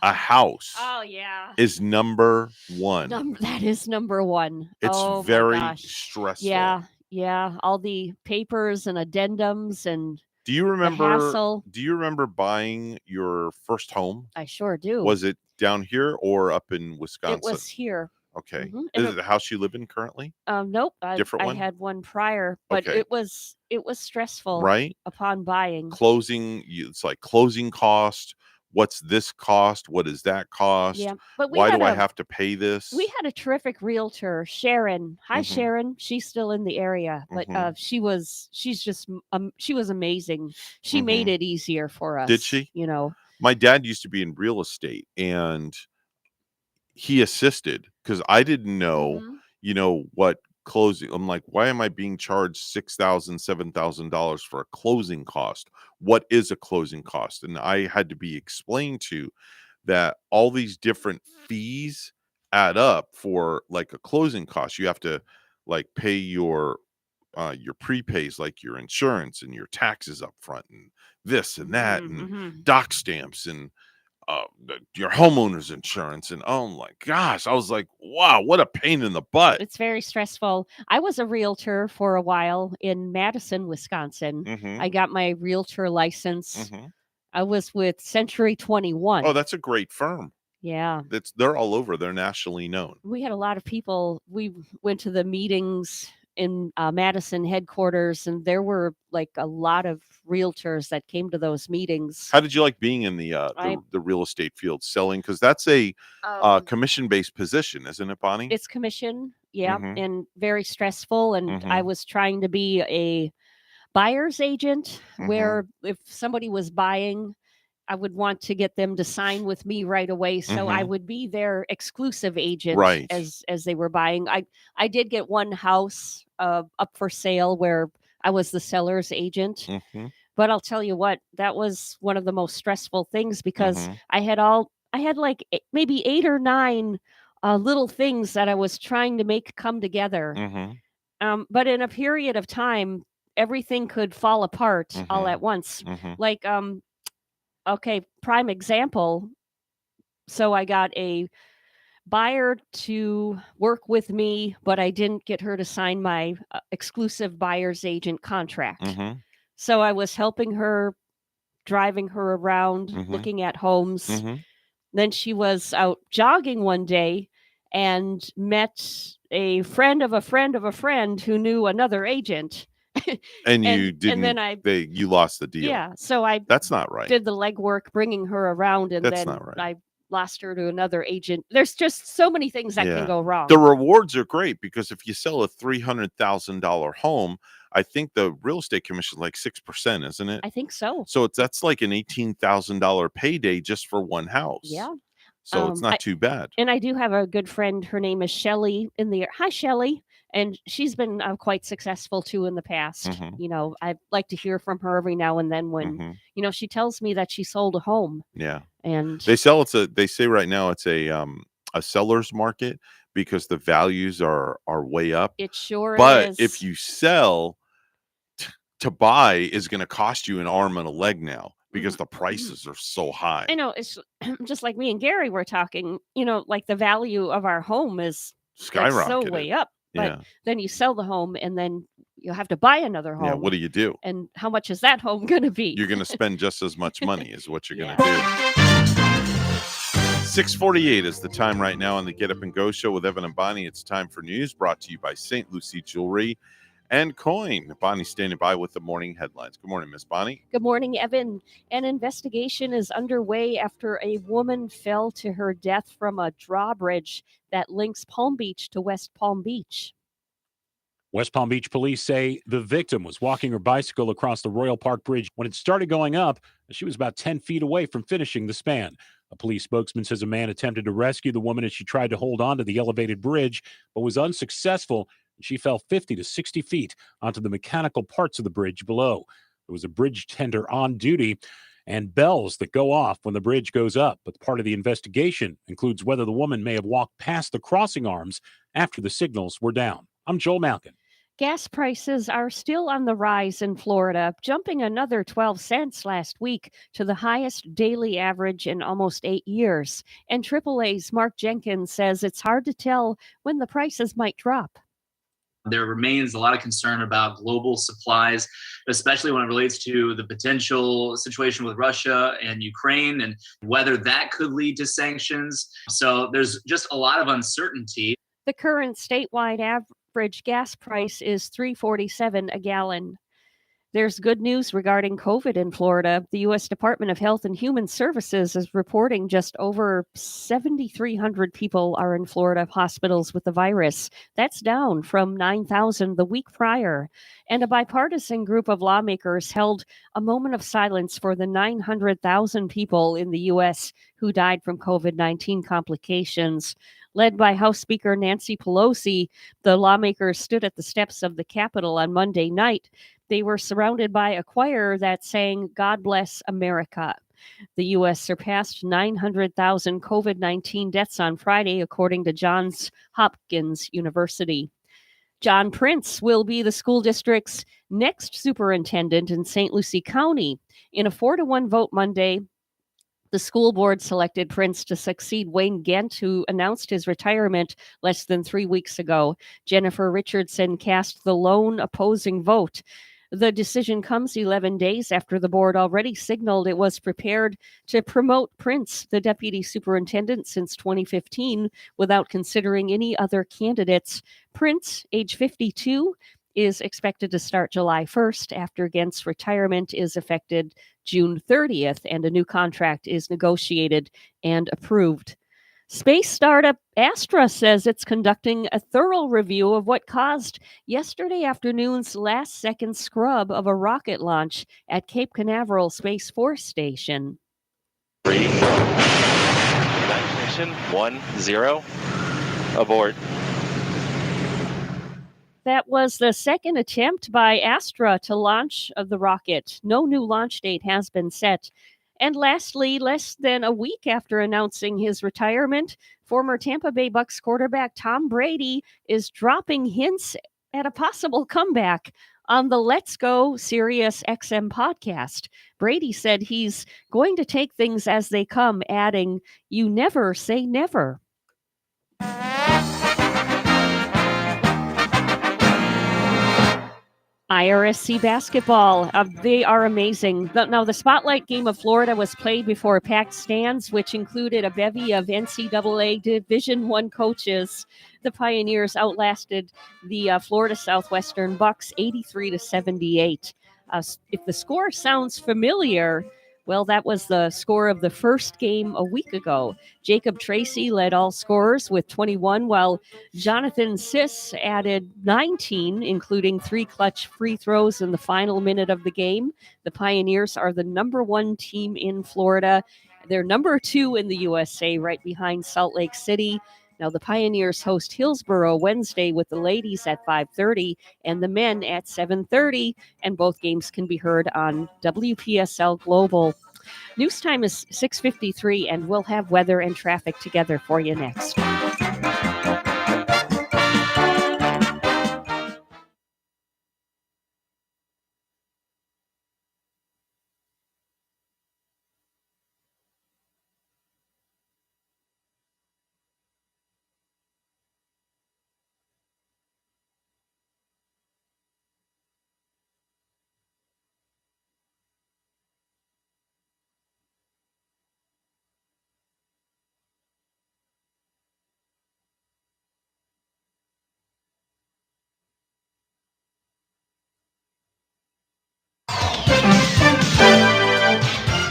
a house Oh yeah. is number 1. That is number 1. It's Oh very my gosh. stressful. Yeah. All the papers and addendums and Do you the remember hassle. buying your first home? I sure do. Was it down here or up in Wisconsin? It was here. Okay. Mhm. Is And it the house you live in currently? Nope. Different I one? had one prior, but Okay. it was stressful Right? upon buying. It's like closing cost. What's this cost? What does that cost? Yeah, but Why do I have to pay this? we had a terrific realtor, Sharon. Hi, Mhm. Sharon. She's still in the area, but Mhm. she was amazing. She made Mhm. it easier for us. Did she? My dad used to be in real estate and he assisted because I didn't know, what closing. I'm like, why am I being charged $6,000, $7,000 for a closing cost? What is a closing cost? And I had to be explained to that all these different fees add up for like a closing cost. You have to like pay your prepays, like your insurance and your taxes up front and this and that and doc stamps and your homeowner's insurance. And oh my gosh, I was like, wow, what a pain in the butt. It's very stressful. I was a realtor for a while in Madison, Wisconsin. Mhm. I got my realtor license. Mhm. I was with Century 21. Oh, that's a great firm. Yeah. They're all over. They're nationally known. We had a lot of people. We went to the meetings in Madison headquarters, and there were like a lot of realtors that came to those meetings. How did you like being in the real estate field selling? Because that's a commission-based position, isn't it, Bonnie? It's commission, yeah, Mhm. and very stressful. And I Mhm. was trying to be a buyer's agent, Mhm. where if somebody was buying, I would want to get them to sign with me right away, so I Mhm. would be their exclusive agent Right. as they were buying. I did get one house up for sale where I was the seller's agent, Mhm. but I'll tell you what, that was one of the most stressful things because Mhm. I had like maybe 8 or 9 little things that I was trying to make come together. Mhm. But in a period of time, everything could fall apart all at once. Like, okay, prime example. So I got a buyer to work with me, but I didn't get her to sign my exclusive buyer's agent contract. So I was helping her, driving her around, looking at homes. Then she was out jogging one day and met a friend of a friend of a friend who knew another agent. And you didn't. And then you lost the deal. Yeah, so that's not right. Did the legwork, bringing her around, and That's then not right. I lost her to another agent. There's just so many things that can go wrong. The rewards are great because if you sell a $300,000 home, I think the real estate commission is like 6%, isn't it? I think so. So that's like an $18,000 payday just for one house. Yeah. So it's not too bad. And I do have a good friend. Her name is Shelly Hi, Shelly. And she's been quite successful too in the past. You know, I like to hear from her every now and then when, you know, she tells me that she sold a home. Yeah. And they say right now it's a seller's market because the values are way up. It sure is. But if you sell, to buy is going to cost you an arm and a leg now because the prices are so high. I know, it's just like me and Gary were talking, you know, like the value of our home is skyrocketed. So way up. But then you sell the home and then you'll have to buy another home. Yeah, what do you do? And how much is that home going to be? You're going to spend just as much money is what you're going to do. 6:48 is the time right now on the Get Up and Go show with Evan and Bonnie. It's time for news brought to you by St. Lucie Jewelry and Coin. Bonnie standing by with the morning headlines. Good morning, Miss Bonnie. Good morning, Evan. An investigation is underway after a woman fell to her death from a drawbridge that links Palm Beach to West Palm Beach. West Palm Beach police say the victim was walking her bicycle across the Royal Park Bridge when it started going up. She was about 10 feet away from finishing the span. A police spokesman says a man attempted to rescue the woman as she tried to hold on to the elevated bridge, but was unsuccessful. She fell 50 to 60 feet onto the mechanical parts of the bridge below. There was a bridge tender on duty and bells that go off when the bridge goes up. But part of the investigation includes whether the woman may have walked past the crossing arms after the signals were down. I'm Joel Malkin. Gas prices are still on the rise in Florida, jumping another 12 cents last week to the highest daily average in almost 8 years. And AAA's Mark Jenkins says it's hard to tell when the prices might drop. There remains a lot of concern about global supplies, especially when it relates to the potential situation with Russia and Ukraine and whether that could lead to sanctions. So there's just a lot of uncertainty. The current statewide average gas price is $3.47 a gallon. There's good news regarding COVID in Florida. The U.S. Department of Health and Human Services is reporting just over 7,300 people are in Florida hospitals with the virus. That's down from 9,000 the week prior. And a bipartisan group of lawmakers held a moment of silence for the 900,000 people in the U.S. who died from COVID-19 complications. Led by House Speaker Nancy Pelosi, the lawmakers stood at the steps of the Capitol on Monday night. They were surrounded by a choir that sang, "God Bless America." The U.S. surpassed 900,000 COVID-19 deaths on Friday, according to Johns Hopkins University. John Prince will be the school district's next superintendent in St. Lucie County. In a 4-1 vote Monday, the school board selected Prince to succeed Wayne Gent, who announced his retirement less than 3 weeks ago. Jennifer Richardson cast the lone opposing vote. The decision comes 11 days after the board already signaled it was prepared to promote Prince, the deputy superintendent, since 2015 without considering any other candidates. Prince, age 52, is expected to start July 1st after Gent's retirement is effected June 30th and a new contract is negotiated and approved. Space startup Astra says it's conducting a thorough review of what caused yesterday afternoon's last-second scrub of a rocket launch at Cape Canaveral Space Force Station. 3, ignition, 1, 0, abort. That was the second attempt by Astra to launch the rocket. No new launch date has been set. And lastly, less than a week after announcing his retirement, former Tampa Bay Bucs quarterback Tom Brady is dropping hints at a possible comeback. on the Let's Go Sirius XM podcast. Brady said he's going to take things as they come, adding, "You never say never." IRSC basketball, they are amazing. Now, the Spotlight game of Florida was played before packed stands, which included a bevy of NCAA Division I coaches. The Pioneers outlasted the Florida Southwestern Bucks 83-78. If the score sounds familiar, well, that was the score of the first game a week ago. Jacob Tracy led all scorers with 21, while Jonathan Siss added 19, including 3 clutch free throws in the final minute of the game. The Pioneers are the number 1 team in Florida. They're number 2 in the USA, right behind Salt Lake City. Now, the Pioneers host Hillsborough Wednesday with the ladies at 5:30 and the men at 7:30, and both games can be heard on WPSL Global. News time is 6:53, and we'll have weather and traffic together for you next.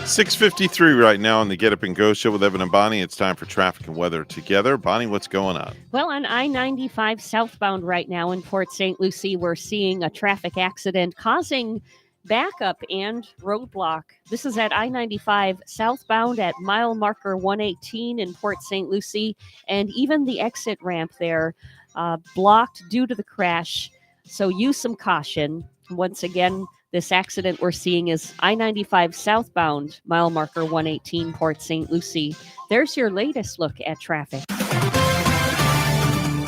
$6:53 right now on the Get Up and Go show with Evan and Bonnie. It's time for traffic and weather together. Bonnie, what's going on? Well, on I-95 southbound right now in Port St. Lucie, we're seeing a traffic accident causing backup and roadblock. This is at I-95 southbound at mile marker 118 in Port St. Lucie, and even the exit ramp there blocked due to the crash. So use some caution. Once again, this accident we're seeing is I-95 southbound, mile marker 118, Port St. Lucie. There's your latest look at traffic.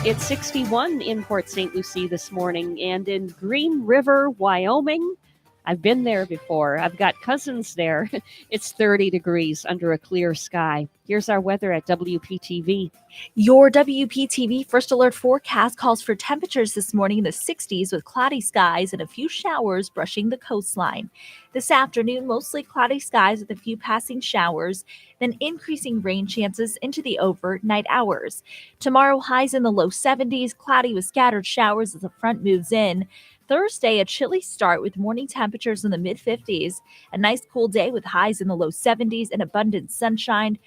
It's 61 in Port St. Lucie this morning, and in Green River, Wyoming, I've been there before. I've got cousins there. It's 30 degrees under a clear sky. Here's our weather at WPTV. Your WPTV First Alert forecast calls for temperatures this morning in the 60s with cloudy skies and a few showers brushing the coastline. This afternoon, mostly cloudy skies with a few passing showers, then increasing rain chances into the overnight hours. Tomorrow, highs in the low 70s, cloudy with scattered showers as the front moves in. Thursday, a chilly start with morning temperatures in the mid-50s. A nice cool day with highs in the low 70s and abundant sunshine.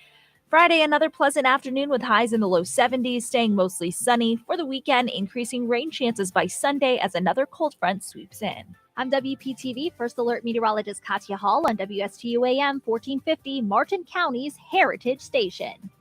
Friday, another pleasant afternoon with highs in the low 70s, staying mostly sunny. For the weekend, increasing rain chances by Sunday as another cold front sweeps in. I'm WPTV First Alert meteorologist Katya Hall on WSTU AM 1450, Martin County's Heritage Station.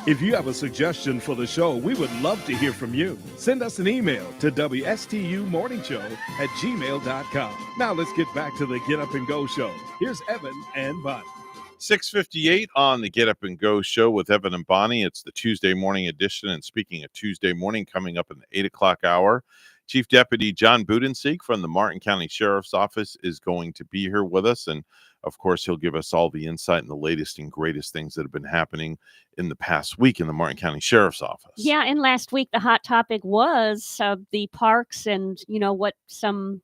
If you have a suggestion for the show, we would love to hear from you. Send us an email to WSTUmorningshow@gmail.com. Now let's get back to the Get Up and Go show. Here's Evan and Bonnie. 6:58 on the Get Up and Go show with Evan and Bonnie. It's the Tuesday morning edition. And speaking of Tuesday morning, coming up in the 8 o'clock hour, Chief Deputy John Budensiek from the Martin County Sheriff's Office is going to be here with us. And of course, he'll give us all the insight and the latest and greatest things that have been happening in the past week in the Martin County Sheriff's Office. Yeah, and last week the hot topic was the parks and, what some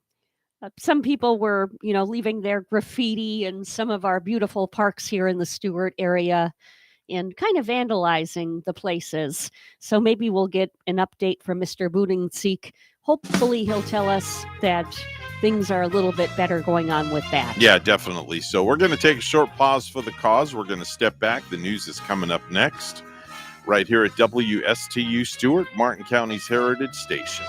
people were, leaving their graffiti in some of our beautiful parks here in the Stewart area and kind of vandalizing the places. So maybe we'll get an update from Mr. Budensiek. Hopefully he'll tell us that things are a little bit better going on with that. Yeah, definitely. So we're going to take a short pause for the cause. We're going to step back. The news is coming up next, right here at WSTU Stewart, Martin County's Heritage Station.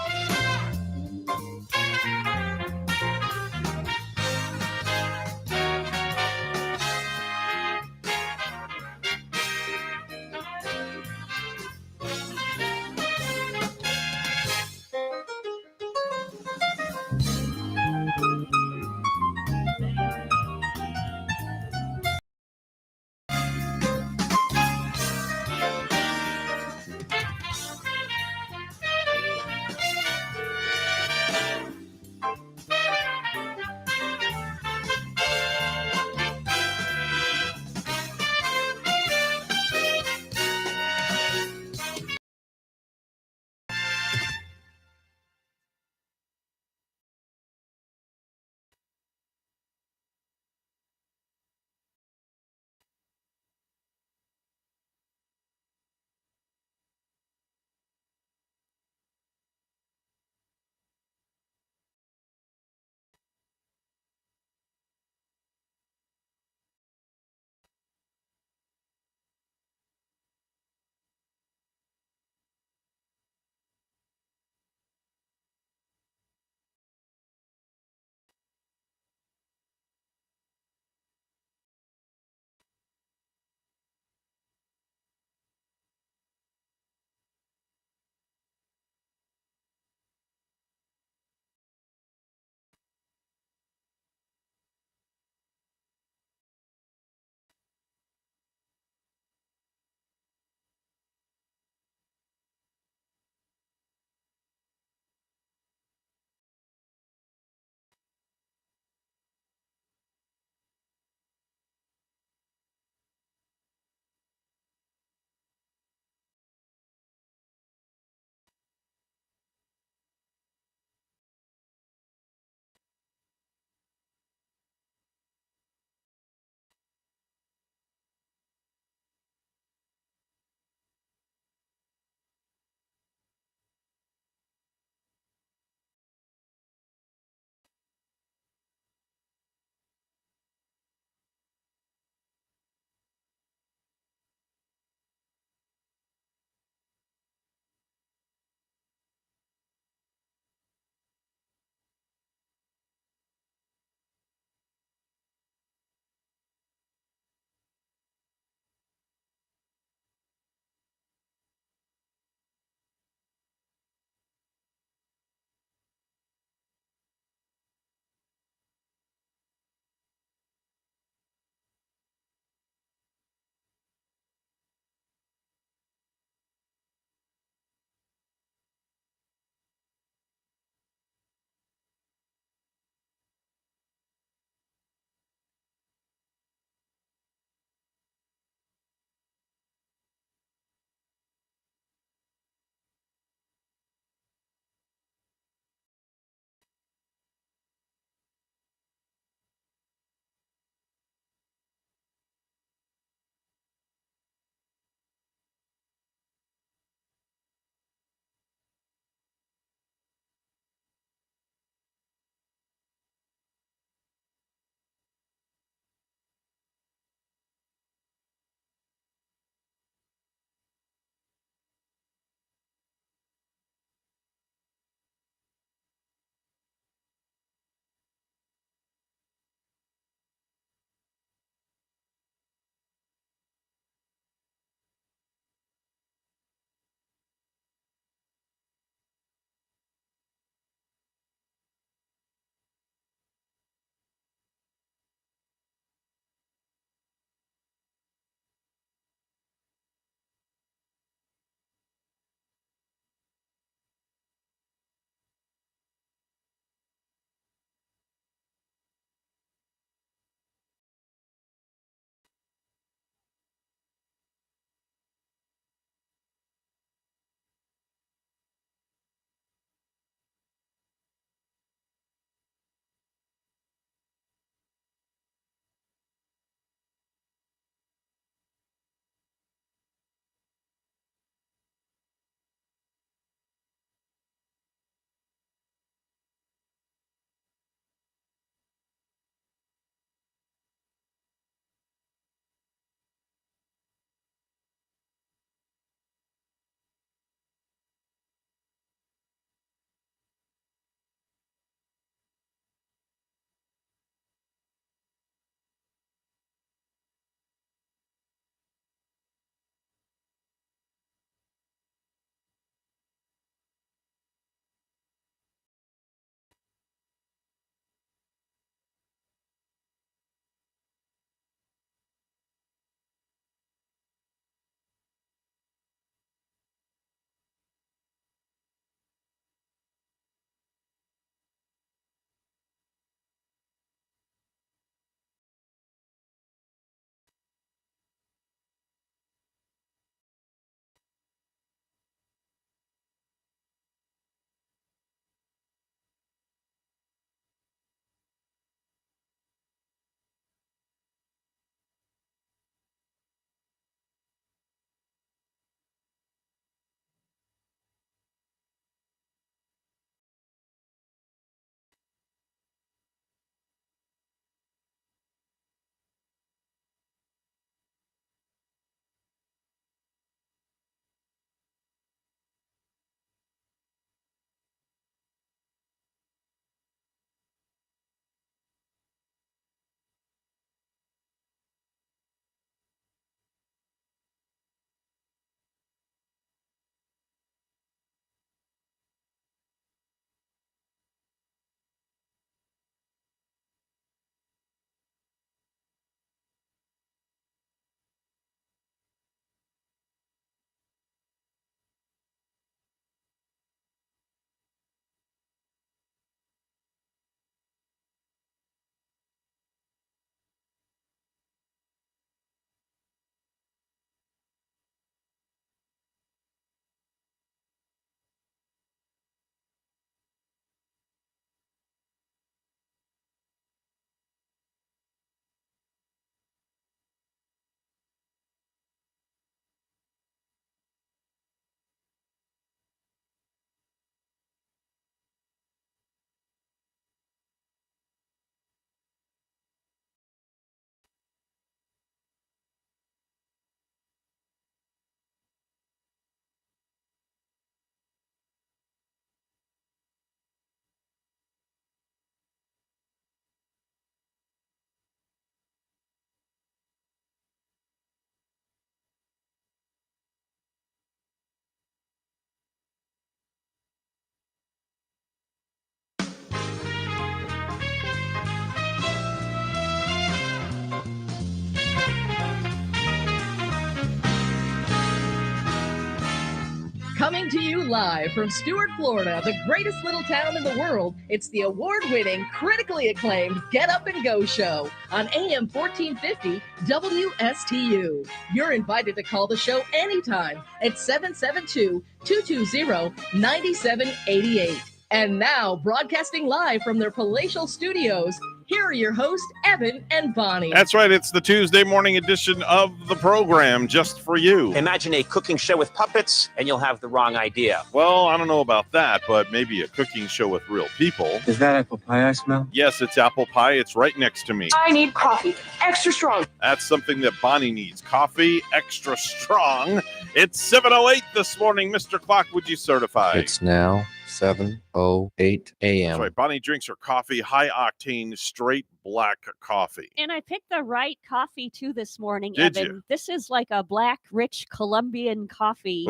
Coming to you live from Stuart, Florida, the greatest little town in the world, it's the award-winning, critically acclaimed Get Up and Go show on AM 1450 WSTU. You're invited to call the show anytime at 772-220-9788. And now, broadcasting live from their palatial studios, here are your hosts, Evan and Bonnie. That's right. It's the Tuesday morning edition of the program just for you. Imagine a cooking show with puppets, and you'll have the wrong idea. Well, I don't know about that, but maybe a cooking show with real people. Is that apple pie I smell? Yes, it's apple pie. It's right next to me. I need coffee, extra strong. That's something that Bonnie needs. Coffee, extra strong. It's 7:08 this morning. Mr. Clock, would you certify? It's now 7:08 a.m. That's right. Bonnie drinks her coffee, high-octane, straight black coffee. And I picked the right coffee too this morning, Did Evan. you? This is like a black, rich Colombian coffee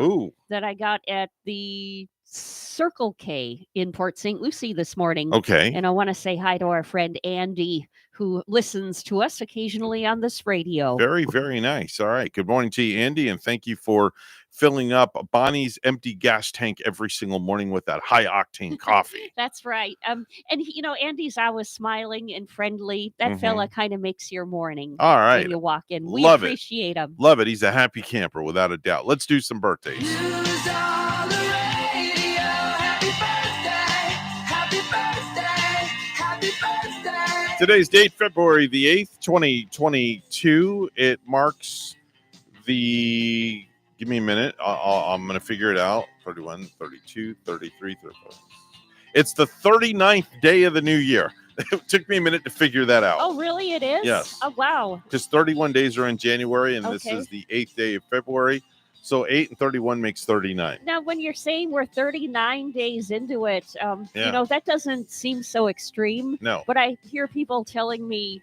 that I got at the Circle K in Port St. Lucie this morning. Okay. And I want to say hi to our friend Andy, who listens to us occasionally on this radio. Very, very nice. All right. Good morning to you, Andy, and thank you for filling up Bonnie's empty gas tank every single morning with that high-octane coffee. That's right. And Andy's always smiling and friendly. That fella kind of makes your morning. All right. When you walk in. We Love it. appreciate him. Love it. He's a happy camper, without a doubt. Let's do some birthdays. Today's date, February the 8th, 2022. It marks the... Give me a minute. I'm going to figure it out. 31, 32, 33, 34. It's the 39th day of the new year. It took me a minute to figure that out. Oh, really? It is? Yes. Oh, wow. Because 31 days are in January, and this Okay. is the 8th day of February. So 8 and 31 makes 39. Now, when you're saying we're 39 days into it, Yeah. that doesn't seem so extreme. No. But I hear people telling me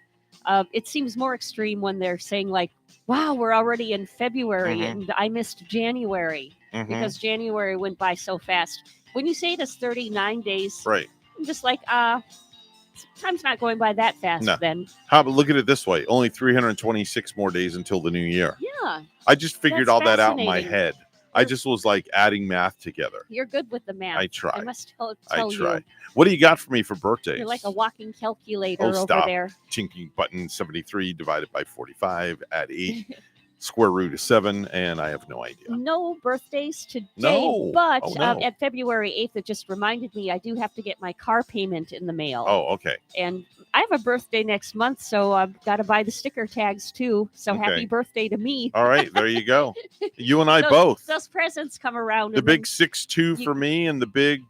it seems more extreme when they're saying, like, wow, we're already in February and I missed January because January went by so fast. When you say it is 39 days, Right. I'm just like, time's not going by that fast No. then. How about look at it this way? Only 326 more days until the new year. Yeah. I just figured That's all that out in my fascinating. head. I just was like adding math together. You're good with the math. I try. I must tell I you. try. What do you got for me for birthdays? You're like a walking calculator Oh, over stop. there. Chinking button 73 divided by 45, add 8, square root of 7, and I have no idea. No birthdays today, No. but Oh, no. at February 8th, it just reminded me I do have to get my car payment in the mail. Oh, okay. And I have a birthday next month, so I've got to buy the sticker tags too. So Okay. happy birthday to me. All right, there you go. You and I Those- both. Those presents come around. The and big then 6'2" you- for me and the big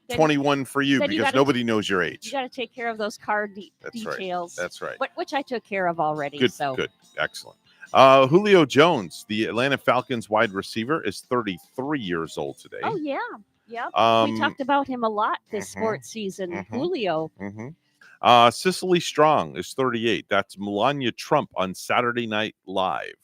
then- 21 for you then you because gotta- nobody knows your age. You got to take care of those car That's right. details. That's right. Which I took care of already. Good, so. good. Excellent. Julio Jones, the Atlanta Falcons wide receiver, is 33 years old today. Oh yeah, yeah. Um, We talked about him a lot this sports season. Julio. Cicely Strong is 38. That's Melania Trump on Saturday Night Live.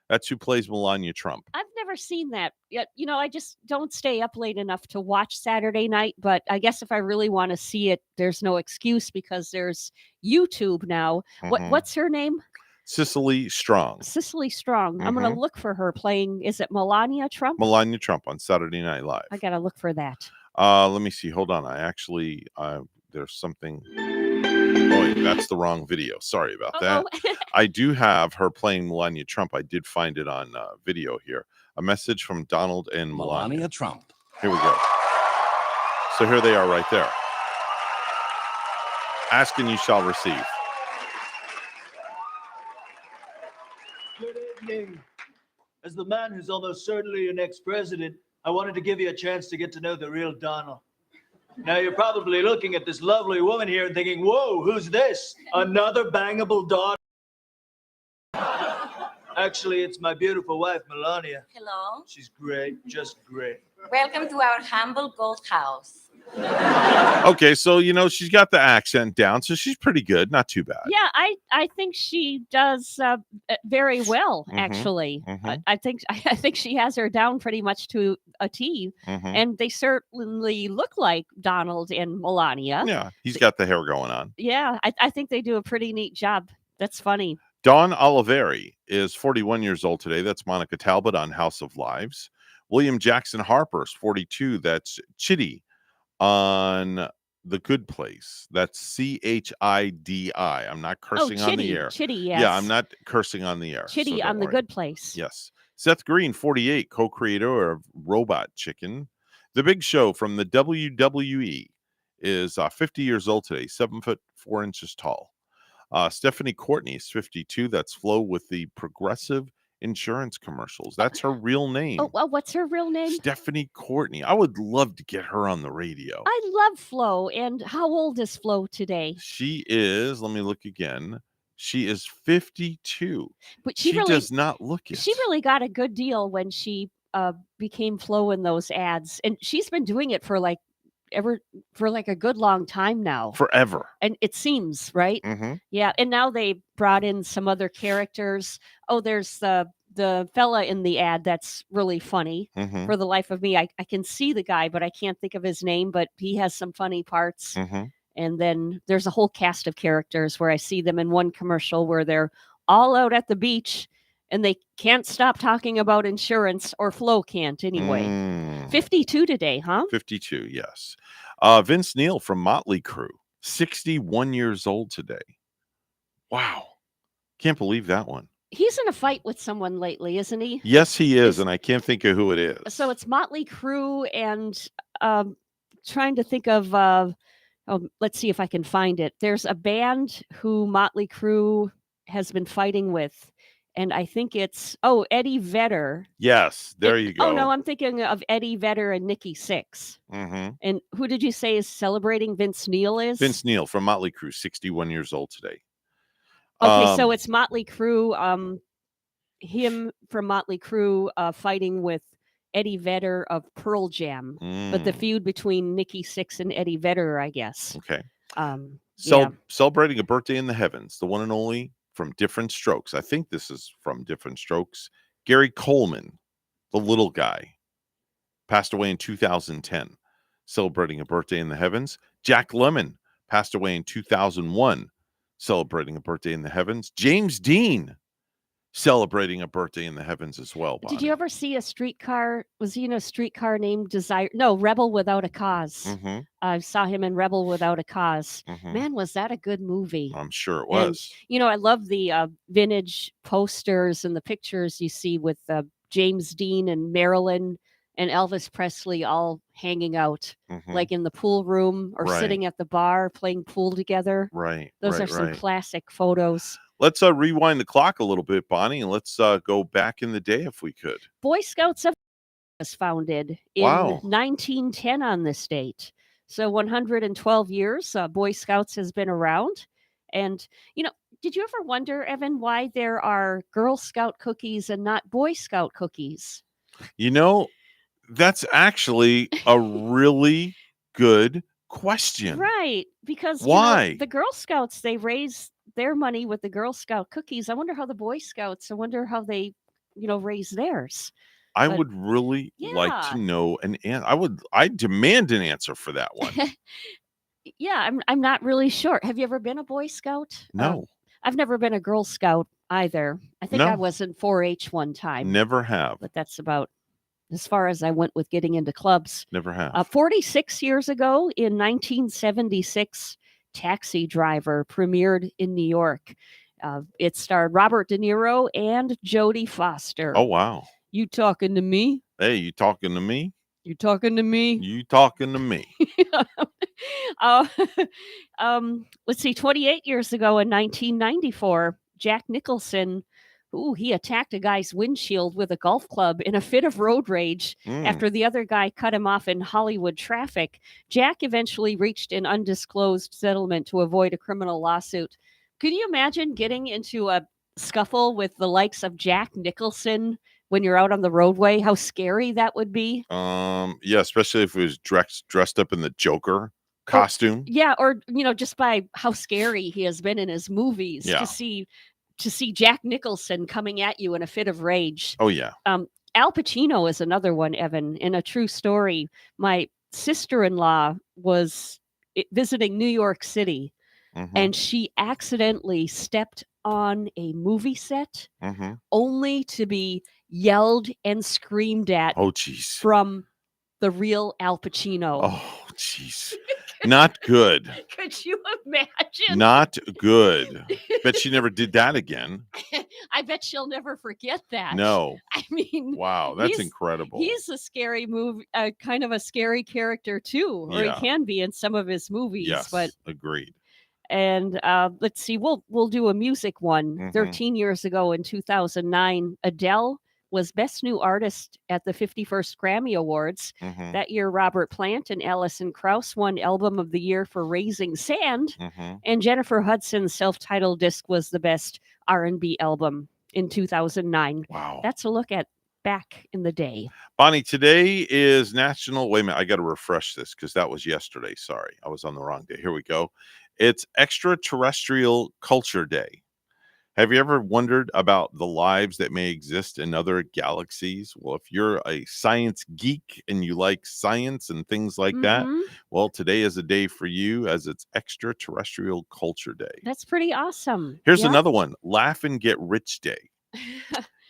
That's who plays Melania Trump. I've never seen that yet. I just don't stay up late enough to watch Saturday night. But I guess if I really want to see it, there's no excuse because there's YouTube now. What's her name? Cicely Strong. Cicely Strong. I'm going to look for her playing. Is it Melania Trump? Melania Trump on Saturday Night Live. I got to look for that. Let me see. Hold on. I actually, there's something. Oh, wait, that's the wrong video. Sorry about that. I do have her playing Melania Trump. I did find it on video here. A message from Donald and Melania Trump. Here we go. So here they are right there. Ask and you shall receive. Good evening. As the man who's almost certainly your next president, I wanted to give you a chance to get to know the real Donald. Now, you're probably looking at this lovely woman here and thinking, whoa, who's this? Another bangable daughter? Actually, it's my beautiful wife, Melania. Hello. She's great, just great. Welcome to our humble gold house. Okay, so she's got the accent down, so she's pretty good, not too bad. Yeah, I think she does very well. Actually, I think she has her down pretty much to a T, and they certainly look like Donald and Melania. Yeah, he's got the hair going on. Yeah, I think they do a pretty neat job. That's funny. Dawn Oliveri is 41 years old today. That's Monica Talbot on House of Lives. William Jackson Harper's 42. That's Chitty on The Good Place. That's Chidi. I'm not cursing on the air. Chitty, yes. Yeah, I'm not cursing on the air. Chitty so on The worry. Good Place. Yes. Seth Green, 48, co-creator of Robot Chicken. The Big Show from the WWE is 50 years old today, 7 foot 4 inches tall. Stephanie Courtney is 52. That's Flo with the Progressive Insurance commercials. That's her real name. Oh, well, what's her real name? Stephanie Courtney. I would love to get her on the radio. I love Flo. And how old is Flo today? She is, let me look again. She is 52. But she really does not look it. She really got a good deal when she became Flo in those ads. And she's been doing it for like a good long time now. Forever. And it seems, right? Mm-hmm. Yeah. And now they brought in some other characters. Oh, there's the fella in the ad that's really funny. Mm-hmm. For the life of me, I can see the guy, but I can't think of his name, but he has some funny parts. Mm-hmm. And then there's a whole cast of characters where I see them in one commercial where they're all out at the beach and they can't stop talking about insurance, or Flo can't anyway. 52 today, huh? 52, yes. Vince Neil from Motley Crue, 61 years old today. Wow. Can't believe that one. He's in a fight with someone lately, isn't he? Yes, he is, and I can't think of who it is. So it's Motley Crue, and trying to think of let's see if I can find it. There's a band who Motley Crue has been fighting with, and I think it's Eddie Vedder. Yes, there you go. Oh no, I'm thinking of Eddie Vedder and Nikki Sixx. Mm-hmm. And who did you say is celebrating? Vince Neil is? Vince Neil from Motley Crue, 61 years old today. Okay, so it's Motley Crue. Him from Motley Crue fighting with Eddie Vedder of Pearl Jam, but the feud between Nikki Sixx and Eddie Vedder, I guess. Okay. Yeah. Celebrating a birthday in the heavens, the one and only from Different Strokes. I think this is from Different Strokes. Gary Coleman, the little guy, passed away in 2010. Celebrating a birthday in the heavens. Jack Lemmon passed away in 2001. Celebrating a birthday in the heavens. James Dean, celebrating a birthday in the heavens as well. Bonnie. Did you ever see a streetcar? Was he in a streetcar named Desire? No, Rebel Without a Cause. Mm-hmm. I saw him in Rebel Without a Cause. Mm-hmm. Man, was that a good movie? I'm sure it was. And, I love the vintage posters and the pictures you see with James Dean and Marilyn and Elvis Presley all hanging out, like in the pool room or sitting at the bar playing pool together. Right. Those are some classic photos. Let's rewind the clock a little bit, Bonnie, and let's go back in the day if we could. Boy Scouts of was founded in 1910 on this date. So 112 years, Boy Scouts has been around. And, did you ever wonder, Evan, why there are Girl Scout cookies and not Boy Scout cookies? That's actually a really good question. Right. Because why? The Girl Scouts, they raise their money with the Girl Scout cookies. I wonder how the Boy Scouts, I wonder how they, raise theirs. I would really like to know an answer. I demand an answer for that one. Yeah, I'm not really sure. Have you ever been a Boy Scout? No. I've never been a Girl Scout either. I think I was in 4-H one time. Never have. But that's about as far as I went with getting into clubs. Never have. 46 years ago, in 1976, Taxi Driver premiered in New York. It starred Robert De Niro and Jodie Foster. Oh, wow. You talking to me? Hey, you talking to me? You talking to me? You talking to me? Let's see, 28 years ago in 1994, Jack Nicholson, he attacked a guy's windshield with a golf club in a fit of road rage after the other guy cut him off in Hollywood traffic. Jack eventually reached an undisclosed settlement to avoid a criminal lawsuit. Could you imagine getting into a scuffle with the likes of Jack Nicholson when you're out on the roadway? How scary that would be. Yeah, especially if it was dressed up in the Joker costume. Or just by how scary he has been in his movies to see Jack Nicholson coming at you in a fit of rage. Oh yeah. Al Pacino is another one, Evan. In a true story, my sister-in-law was visiting New York City, and she accidentally stepped on a movie set only to be yelled and screamed at Oh, jeez. from the real Al Pacino. Oh, jeez. Not good. Could you imagine? Not good. Bet she never did that again. I bet she'll never forget that. No. I mean, Wow, that's incredible. He's a scary kind of a scary character too, or Yeah. he can be in some of his movies. Yes, But agreed. and let's see, we'll do a music one. 13 years ago in 2009, Adele was Best New Artist at the 51st Grammy Awards. That year, Robert Plant and Alison Krauss won Album of the Year for Raising Sand, and Jennifer Hudson's self-titled disc was the Best R&B album in 2009. Wow. That's a look at back in the day. Bonnie, today is National... Wait a minute, I got to refresh this because that was yesterday. Sorry, I was on the wrong day. Here we go. It's Extraterrestrial Culture Day. Have you ever wondered about the lives that may exist in other galaxies? Well, if you're a science geek and you like science and things like that, well, today is a day for you as it's Extraterrestrial Culture Day. That's pretty awesome. Here's another one. Laugh and Get Rich Day.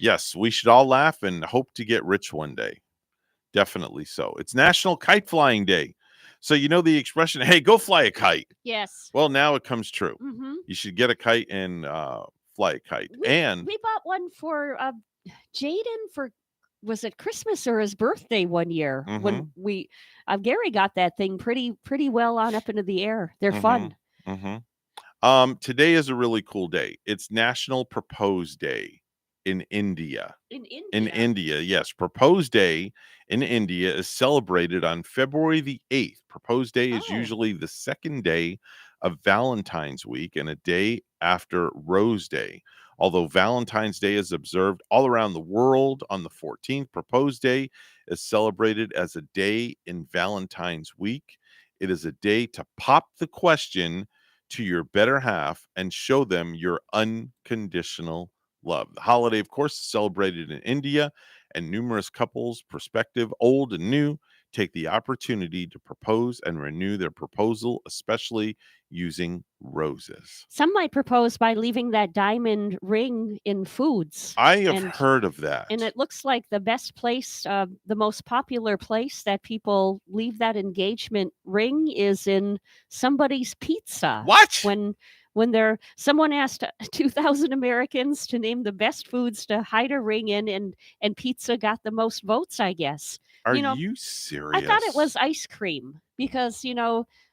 Yes, we should all laugh and hope to get rich one day. Definitely so. It's National Kite Flying Day. So you know the expression, hey, go fly a kite. Yes. Well, now it comes true. You should get a kite and fly a kite. We bought one for Jaden for, was it Christmas or his birthday one year? When we Gary got that thing pretty well on up into the air. They're fun. Today is a really cool day. It's National Propose Day in India. In India, yes. Propose Day in India is celebrated on February the 8th. Propose Day is usually the second day of Valentine's Week and a day after Rose Day. Although Valentine's Day is observed all around the world on the 14th, Propose Day is celebrated as a day in Valentine's Week. It is a day to pop the question to your better half and show them your unconditional love. The holiday, of course, is celebrated in India, and numerous couples, prospective, old and new, take the opportunity to propose and renew their proposal, especially using roses. Some might propose by leaving that diamond ring in foods. I have heard of that. And it looks like the best place, the most popular place that people leave that engagement ring is in somebody's pizza. What? When someone asked 2,000 Americans to name the best foods to hide a ring in, and pizza got the most votes, I guess. Are you serious? I thought it was ice cream because,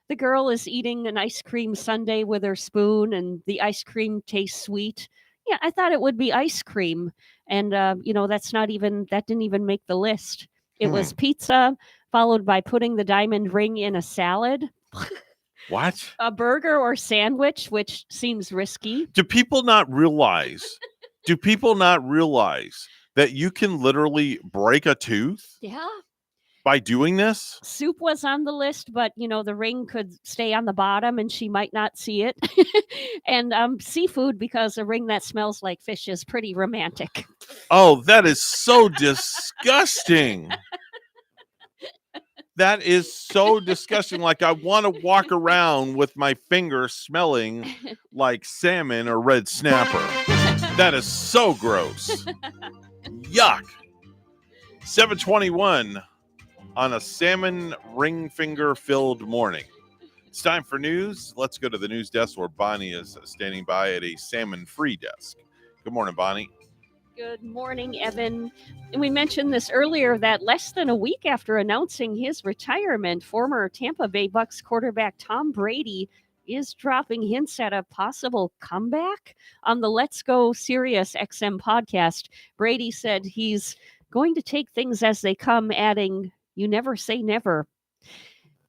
the girl is eating an ice cream sundae with her spoon and the ice cream tastes sweet. Yeah, I thought it would be ice cream. And, that didn't even make the list. It was pizza, followed by putting the diamond ring in a salad. What? A burger or sandwich, which seems risky. Do people not realize that you can literally break a tooth? Yeah. By doing this? Soup was on the list, but the ring could stay on the bottom and she might not see it. And seafood, because a ring that smells like fish is pretty romantic. Oh, that is so disgusting. That is so disgusting. Like I want to walk around with my finger smelling like salmon or red snapper. That is so gross. Yuck. 7:21 on a salmon ring finger filled morning. It's time for news. Let's go to the news desk where Bonnie is standing by at a salmon free desk. Good morning, Bonnie. Good morning, Evan. And we mentioned this earlier that less than a week after announcing his retirement, former Tampa Bay Bucks quarterback Tom Brady is dropping hints at a possible comeback. On the Let's Go Sirius XM podcast, Brady said he's going to take things as they come, adding, "You never say never."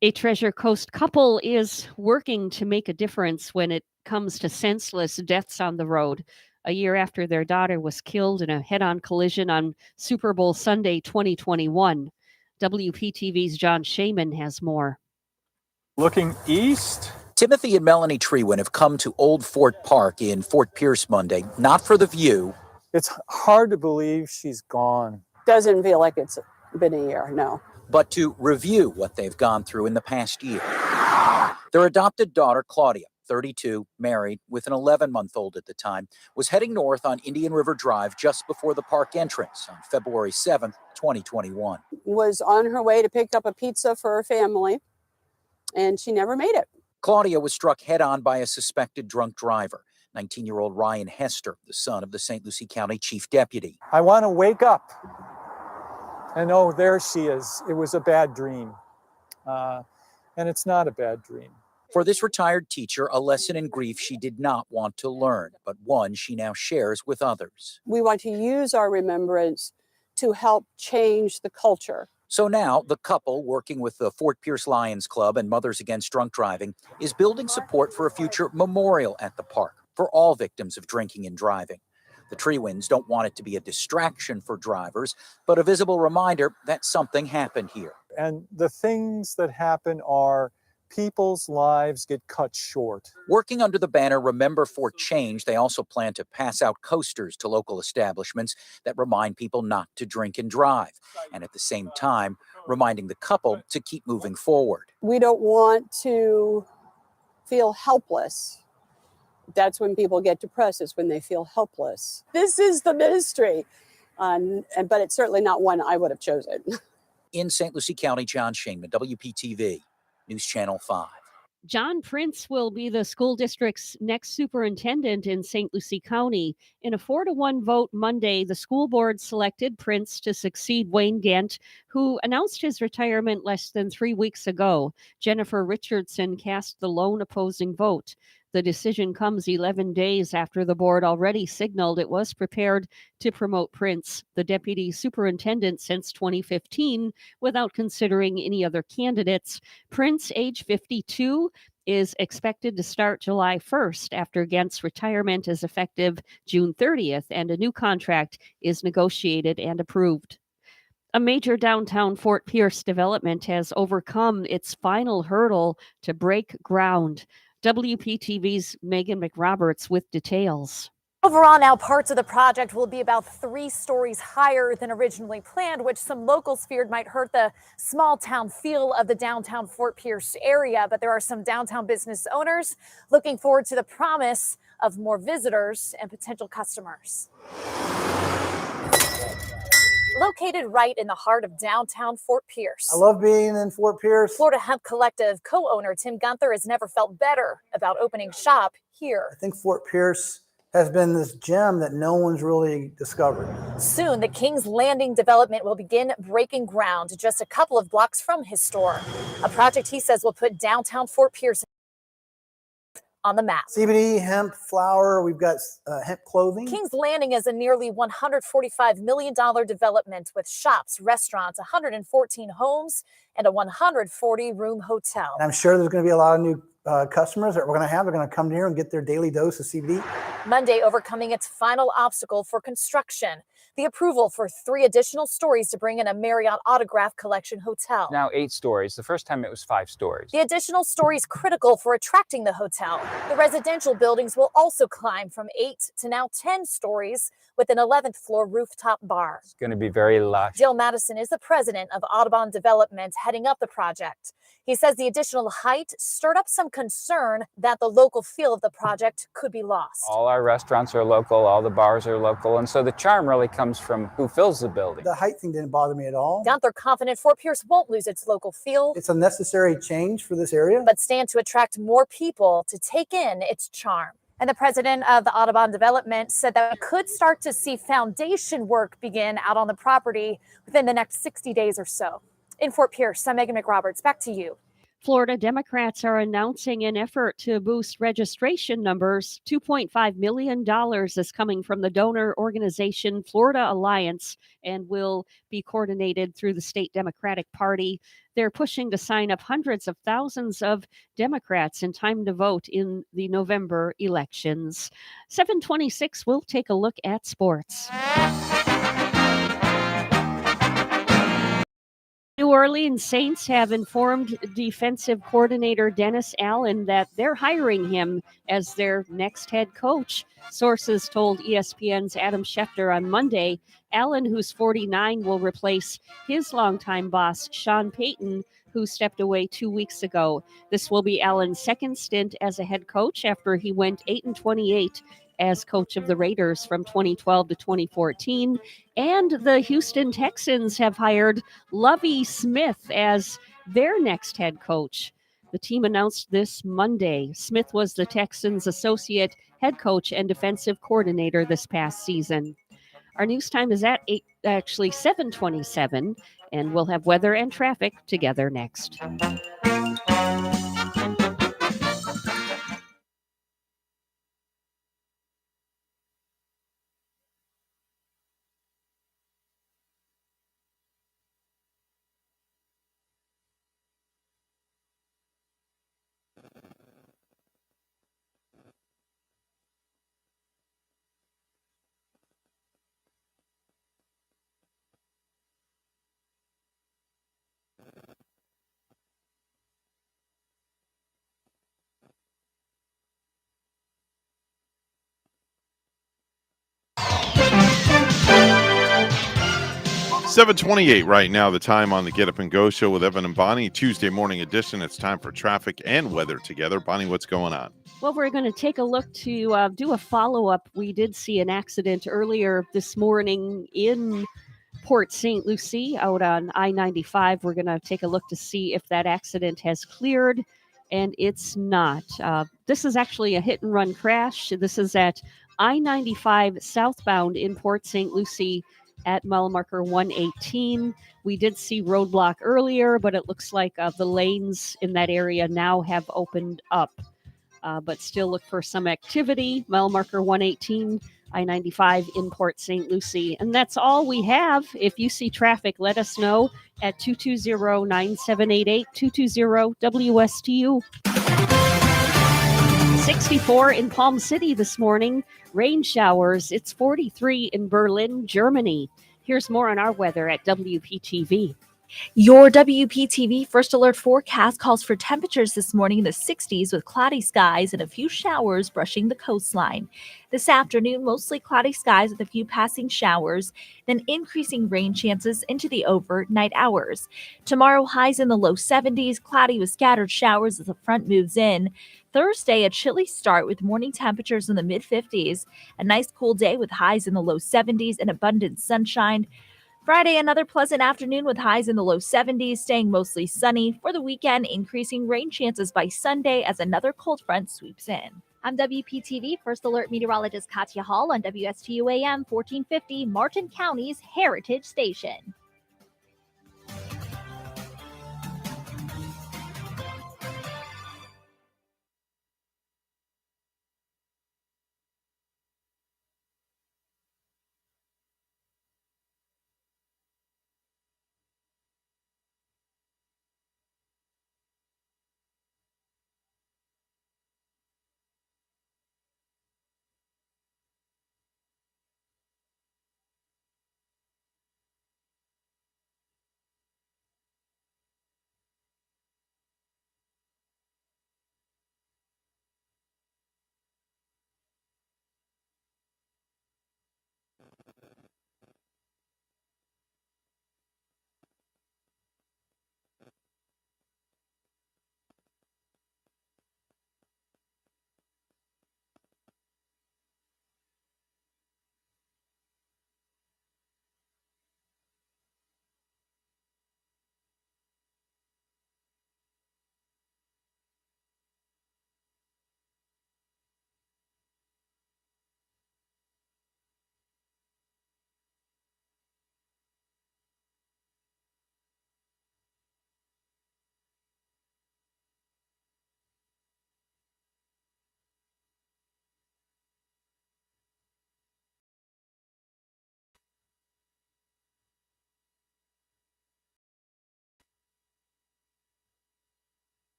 A Treasure Coast couple is working to make a difference when it comes to senseless deaths on the road. A year after their daughter was killed in a head-on collision on Super Bowl Sunday 2021. WPTV's John Shaman has more. Looking east. Timothy and Melanie Trewin have come to Old Fort Park in Fort Pierce Monday, not for the view. It's hard to believe she's gone. Doesn't feel like it's been a year, no. But to review what they've gone through in the past year. Their adopted daughter, Claudia, 32, married, with an 11-month-old at the time, was heading north on Indian River Drive just before the park entrance on February 7th, 2021. Was on her way to pick up a pizza for her family, and she never made it. Claudia was struck head-on by a suspected drunk driver, 19-year-old Ryan Hester, the son of the St. Lucie County Chief Deputy. I want to wake up and, oh, there she is. It was a bad dream. And it's not a bad dream. For this retired teacher, a lesson in grief she did not want to learn, but one she now shares with others. We want to use our remembrance to help change the culture. So now, the couple, working with the Fort Pierce Lions Club and Mothers Against Drunk Driving, is building support for a future memorial at the park for all victims of drinking and driving. The Treewinds don't want it to be a distraction for drivers, but a visible reminder that something happened here. And the things that happen are people's lives get cut short. Working under the banner Remember for Change, they also plan to pass out coasters to local establishments that remind people not to drink and drive, and at the same time, reminding the couple to keep moving forward. We don't want to feel helpless. That's when people get depressed, is when they feel helpless. This is the ministry, but it's certainly not one I would have chosen. In St. Lucie County, John Shainman, WPTV, News Channel 5. John Prince will be the school district's next superintendent in St. Lucie County. In a 4-1 vote Monday, the school board selected Prince to succeed Wayne Gant, who announced his retirement less than 3 weeks ago. Jennifer Richardson cast the lone opposing vote. The decision comes 11 days after the board already signaled it was prepared to promote Prince, the deputy superintendent since 2015, without considering any other candidates. Prince, age 52, is expected to start July 1st after Gant's retirement is effective June 30th, and a new contract is negotiated and approved. A major downtown Fort Pierce development has overcome its final hurdle to break ground. WPTV's Megan McRoberts with details. Overall, now parts of the project will be about 3 stories higher than originally planned, which some locals feared might hurt the small town feel of the downtown Fort Pierce area. But there are some downtown business owners looking forward to the promise of more visitors and potential customers. Located right in the heart of downtown Fort Pierce. I love being in Fort Pierce. Florida Hemp Collective co-owner Tim Gunther has never felt better about opening shop here. I think Fort Pierce has been this gem that no one's really discovered. Soon, the King's Landing development will begin breaking ground just a couple of blocks from his store. A project he says will put downtown Fort Pierce on the map. CBD, hemp, flower, we've got hemp clothing. King's Landing is a nearly $145 million development with shops, restaurants, 114 homes, and a 140-room hotel. And I'm sure there's going to be a lot of new customers that we're going to have. They're going to come here and get their daily dose of CBD. Monday, overcoming its final obstacle for construction, the approval for 3 additional stories to bring in a Marriott Autograph Collection hotel. Now 8 stories. The first time it was 5 stories. The additional stories critical for attracting the hotel. The residential buildings will also climb from 8 to now 10 stories with an 11th floor rooftop bar. It's going to be very lush. Jill Madison is the president of Audubon Development heading up the project. He says the additional height stirred up some concern that the local feel of the project could be lost. All our restaurants are local, all the bars are local, and so the charm really comes from who fills the building. The height thing didn't bother me at all. Gunther confident Fort Pierce won't lose its local feel. It's a necessary change for this area, but stand to attract more people to take in its charm. And the president of the Audubon Development said that we could start to see foundation work begin out on the property within the next 60 days or so. In Fort Pierce, I'm Megan McRoberts. Back to you. Florida Democrats are announcing an effort to boost registration numbers. $2.5 million is coming from the donor organization Florida Alliance and will be coordinated through the state Democratic Party. They're pushing to sign up hundreds of thousands of Democrats in time to vote in the November elections. 7:26, we'll take a look at sports. New New Orleans Saints have informed defensive coordinator Dennis Allen that they're hiring him as their next head coach. Sources told ESPN's Adam Schefter on Monday Allen, who's 49, will replace his longtime boss, Sean Payton, who stepped away 2 weeks ago. This will be Allen's second stint as a head coach after he went 8-28 as coach of the Raiders from 2012 to 2014. And the Houston Texans have hired Lovie Smith as their next head coach. The team announced this Monday. Smith was the Texans' associate head coach and defensive coordinator this past season. Our news time is at 7:27, and we'll have weather and traffic together next. $7:28 right now, the time on the Get Up and Go show with Evan and Bonnie, Tuesday morning edition. It's time for traffic and weather together. Bonnie, what's going on? Well, we're going to take a look to do a follow-up. We did see an accident earlier this morning in Port St. Lucie out on I-95. We're going to take a look to see if that accident has cleared, and it's not. This is actually a hit-and-run crash. This is at I-95 southbound in Port St. Lucie at mile marker 118. We did see roadblock earlier, but it looks like the lanes in that area now have opened up. But still look for some activity. Mile marker 118, I-95 in Port St. Lucie. And that's all we have. If you see traffic, let us know at 220-9788, 220-WSTU. 64 in Palm City this morning. Rain showers. It's 43 in Berlin, Germany. Here's more on our weather at WPTV. Your WPTV First Alert forecast calls for temperatures this morning in the 60s with cloudy skies and a few showers brushing the coastline. This afternoon, mostly cloudy skies with a few passing showers, then increasing rain chances into the overnight hours. Tomorrow, highs in the low 70s, cloudy with scattered showers as the front moves in. Thursday, a chilly start with morning temperatures in the mid-50s. A nice cool day with highs in the low 70s and abundant sunshine. Friday, another pleasant afternoon with highs in the low 70s, staying mostly sunny. For the weekend, increasing rain chances by Sunday as another cold front sweeps in. I'm WPTV First Alert meteorologist Katya Hall on WSTU AM 1450, Martin County's Heritage Station.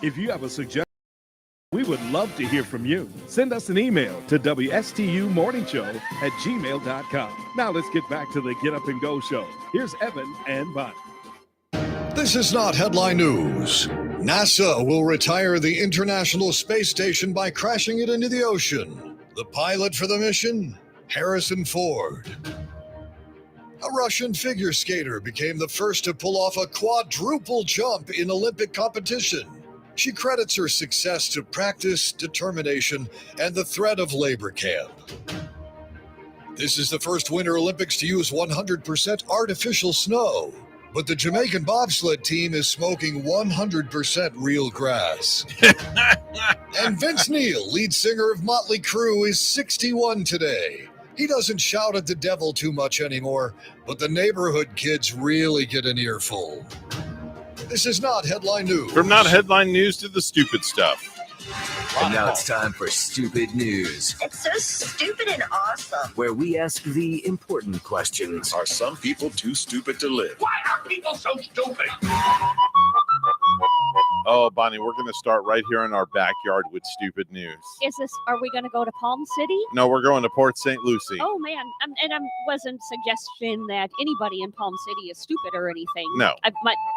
If you have a suggestion, we would love to hear from you. Send us an email to WSTUmorningshow@gmail.com. Now let's get back to the Get Up and Go show. Here's Evan and Bonnie. This is not headline news. NASA will retire the International Space Station by crashing it into the ocean. The pilot for the mission? Harrison Ford. A Russian figure skater became the first to pull off a quadruple jump in Olympic competition. She credits her success to practice, determination, and the threat of labor camp. This is the first Winter Olympics to use 100% artificial snow, but the Jamaican bobsled team is smoking 100% real grass. And Vince Neil, lead singer of Motley Crue, is 61 today. He doesn't shout at the devil too much anymore, but the neighborhood kids really get an earful. This is not headline news. From not headline news to the stupid stuff. And now it's time for Stupid News. It's so stupid and awesome. Where we ask the important questions. Are some people too stupid to live? Why are people so stupid? Oh, Bonnie, we're going to start right here in our backyard with stupid news. Are we going to go to Palm City? No, we're going to Port St. Lucie. Oh, man. I wasn't suggesting that anybody in Palm City is stupid or anything. No.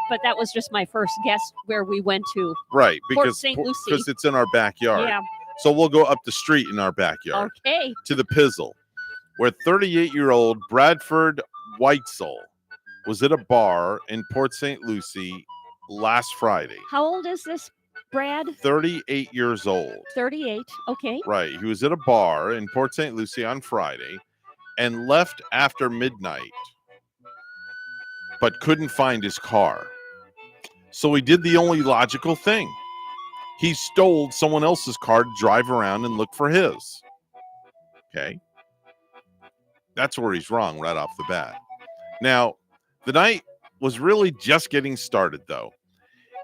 But that was just my first guess where we went to. Right, Port St. Lucie. because it's in our backyard. Yeah. So we'll go up the street in our backyard. Okay. To the Pizzle, where 38-year-old Bradford Weitzel was at a bar in Port St. Lucie last Friday. How old is this, Brad? 38 years old. 38. Okay. Right. He was at a bar in Port St. Lucie on Friday and left after midnight, but couldn't find his car. So he did the only logical thing. He stole someone else's car to drive around and look for his. Okay. That's where he's wrong right off the bat. Now, the night was really just getting started, though.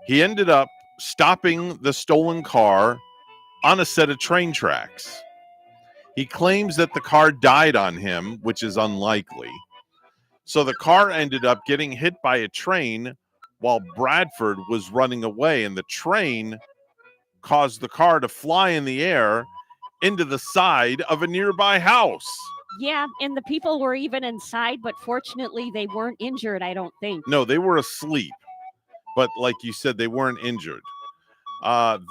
He ended up stopping the stolen car on a set of train tracks. He claims that the car died on him, which is unlikely. So the car ended up getting hit by a train while Bradford was running away, and the train caused the car to fly in the air into the side of a nearby house. Yeah, and the people were even inside, but fortunately they weren't injured, I don't think. No, they were asleep. But like you said, they weren't injured.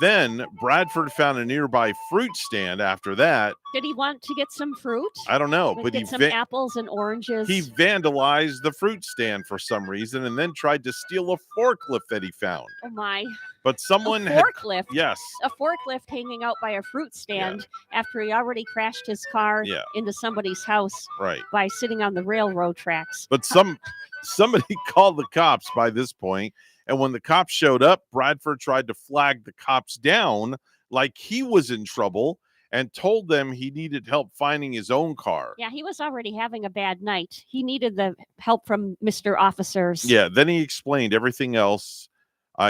Then Bradford found a nearby fruit stand after that. Did he want to get some fruit? I don't know, Like but get some apples and oranges. he vandalized the fruit stand for some reason and then tried to steal a forklift that he found. Oh my. But someone a had forklift. Yes. A forklift hanging out by a fruit stand after he already crashed his car into somebody's house Right. by sitting on the railroad tracks. But somebody called the cops by this point, and when the cops showed up, Bradford tried to flag the cops down like he was in trouble and told them he needed help finding his own car. Yeah, he was already having a bad night. He needed the help from Mr. Officers. Yeah, then he explained everything else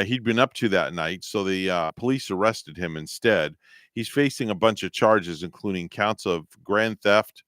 he'd been up to that night, so the police arrested him instead. He's facing a bunch of charges, including counts of grand theft,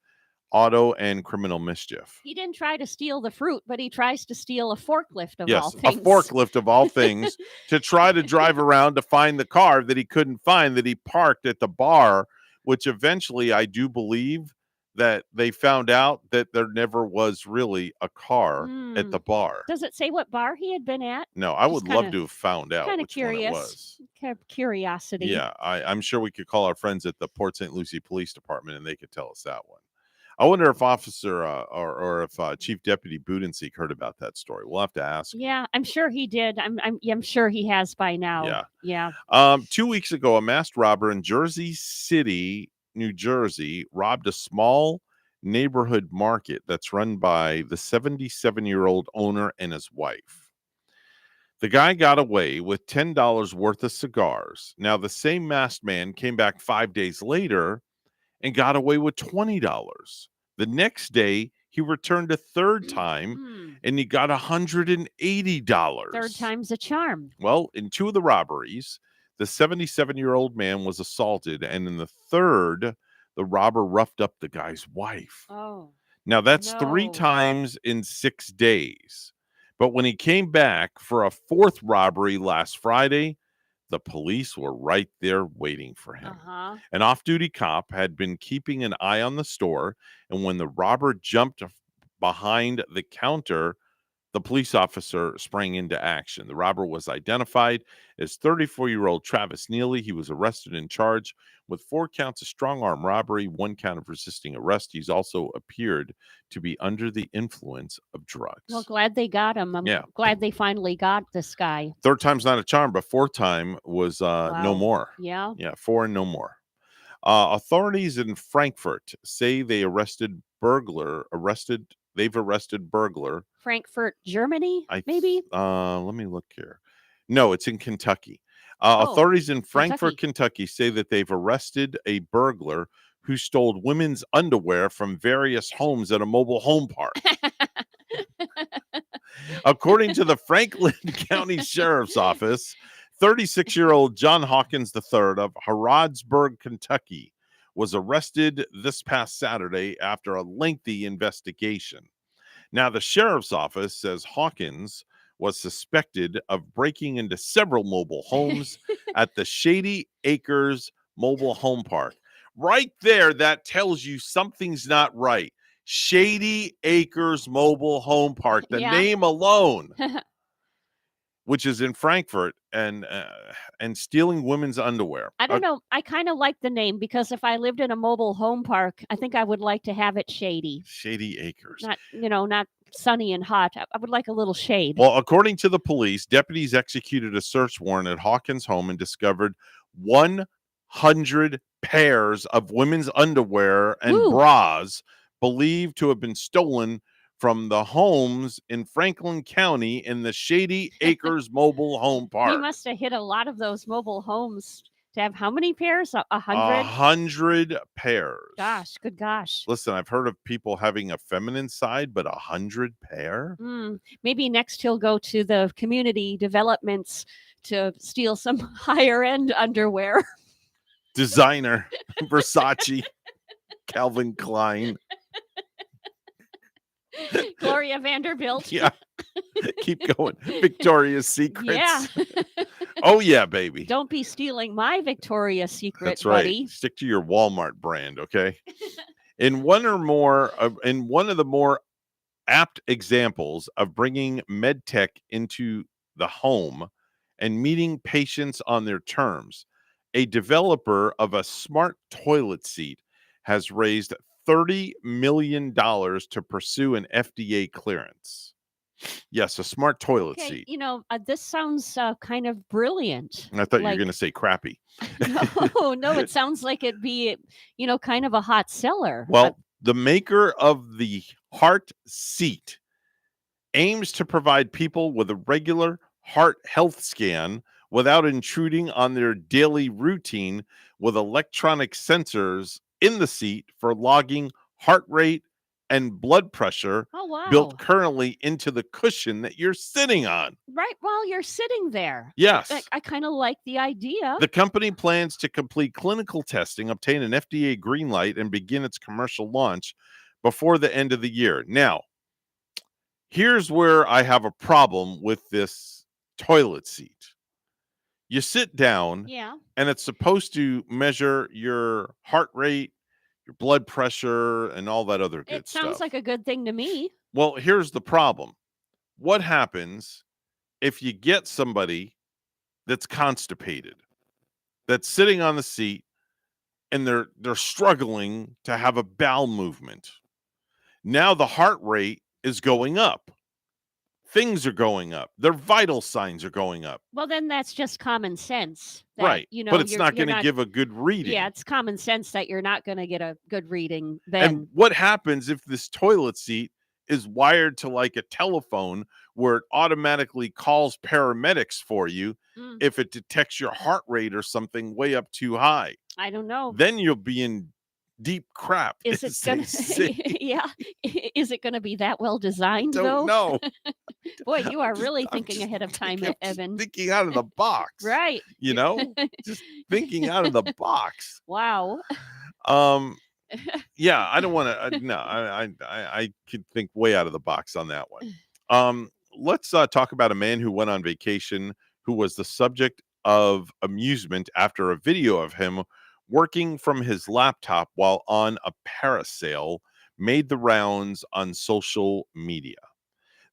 auto, and criminal mischief. He didn't try to steal the fruit, but he tries to steal a forklift of all Yes, a things. forklift of all things to try to drive around to find the car that he couldn't find that he parked at the bar, which eventually I do believe that they found out that there never was really a car at the bar. Does it say what bar he had been at? No, I would love to have found out Kind of which one it curious. was. Kind of curiosity. Yeah, I'm sure we could call our friends at the Port St. Lucie Police Department and they could tell us that one. I wonder if Officer or if Chief Deputy Budenseek heard about that story. We'll have to ask. Yeah, I'm sure he did. I'm sure he has by now. Yeah. Yeah. 2 weeks ago, a masked robber in Jersey City, New Jersey, robbed a small neighborhood market that's run by the 77-year-old owner and his wife. The guy got away with $10 worth of cigars. Now, the same masked man came back 5 days later and got away with $20. The next day, he returned a third time and he got $180. Third time's a charm. Well, in two of the robberies, the 77-year-old man was assaulted, and in the third, the robber roughed up the guy's wife. Oh. Now, that's 3 times in 6 days. But when he came back for a fourth robbery last Friday, the police were right there waiting for him. Uh-huh. An off-duty cop had been keeping an eye on the store, and when the robber jumped behind the counter, the police officer sprang into action. The robber was identified as 34-year-old Travis Neely. He was arrested and charged with 4 counts of strong-arm robbery, 1 count of resisting arrest. He's also appeared to be under the influence of drugs. Well, glad they got him. I'm glad they finally got this guy. 3rd time's not a charm, but 4th time was no more. Yeah. Yeah, 4 and no more. Authorities in Frankfurt say they've arrested burglar. Frankfurt, Germany, maybe? Let me look here. No, it's in Kentucky. Authorities in Frankfurt, Kentucky say that they've arrested a burglar who stole women's underwear from various homes at a mobile home park. According to the Franklin County Sheriff's Office, 36-year-old John Hawkins III of Harrodsburg, Kentucky, was arrested this past Saturday after a lengthy investigation. Now, the sheriff's office says Hawkins was suspected of breaking into several mobile homes at the Shady Acres Mobile Home Park. Right there, that tells you something's not right. Shady Acres Mobile Home Park, the name alone, which is in Frankfurt, and stealing women's underwear. I don't know. I kind of like the name because if I lived in a mobile home park, I think I would like to have it shady. Shady Acres. Not sunny and hot. I would like a little shade. Well, according to the police, deputies executed a search warrant at Hawkins' home and discovered 100 pairs of women's underwear and bras believed to have been stolen from the homes in Franklin County in the Shady Acres Mobile Home Park. He must have hit a lot of those mobile homes to have how many pairs? 100? 100 pairs. Gosh, good gosh. Listen, I've heard of people having a feminine side, but 100 pair? Maybe next he'll go to the community developments to steal some higher end underwear. Designer, Versace, Calvin Klein. Gloria Vanderbilt. Yeah. Keep going. Victoria's Secrets. Yeah. Oh, yeah, baby. Don't be stealing my Victoria's Secret, That's right. buddy. Stick to your Walmart brand, okay? In one of the more apt examples of bringing medtech into the home and meeting patients on their terms, a developer of a smart toilet seat has raised $30 million to pursue an FDA clearance. Yes, a smart toilet seat. This sounds kind of brilliant. I thought you were going to say crappy. No, it sounds like it'd be, kind of a hot seller. Well, the maker of the heart seat aims to provide people with a regular heart health scan without intruding on their daily routine with electronic sensors in the seat for logging heart rate and blood pressure built currently into the cushion that you're sitting on. Right while you're sitting there. Yes. I kind of like the idea. The company plans to complete clinical testing, obtain an FDA green light, and begin its commercial launch before the end of the year. Now, here's where I have a problem with this toilet seat. You sit down, and it's supposed to measure your heart rate, your blood pressure, and all that other good stuff. It sounds like a good thing to me. Well, here's the problem. What happens if you get somebody that's constipated, that's sitting on the seat, and they're struggling to have a bowel movement? Now the heart rate is going up. Things are going up. Their vital signs are going up. Well, then that's just common sense. Right. But it's not going to give a good reading. Yeah, it's common sense that you're not going to get a good reading then. And what happens if this toilet seat is wired to like a telephone where it automatically calls paramedics for you if it detects your heart rate or something way up too high? I don't know. Then you'll be in deep crap. Is it going to Is it going to be that well designed though? No. Boy, you are really thinking ahead of time, Evan. Thinking out of the box. Right. Just thinking out of the box. Wow. Yeah, I don't want to no, I could think way out of the box on that one. Let's talk about a man who went on vacation who was the subject of amusement after a video of him working from his laptop while on a parasail made the rounds on social media.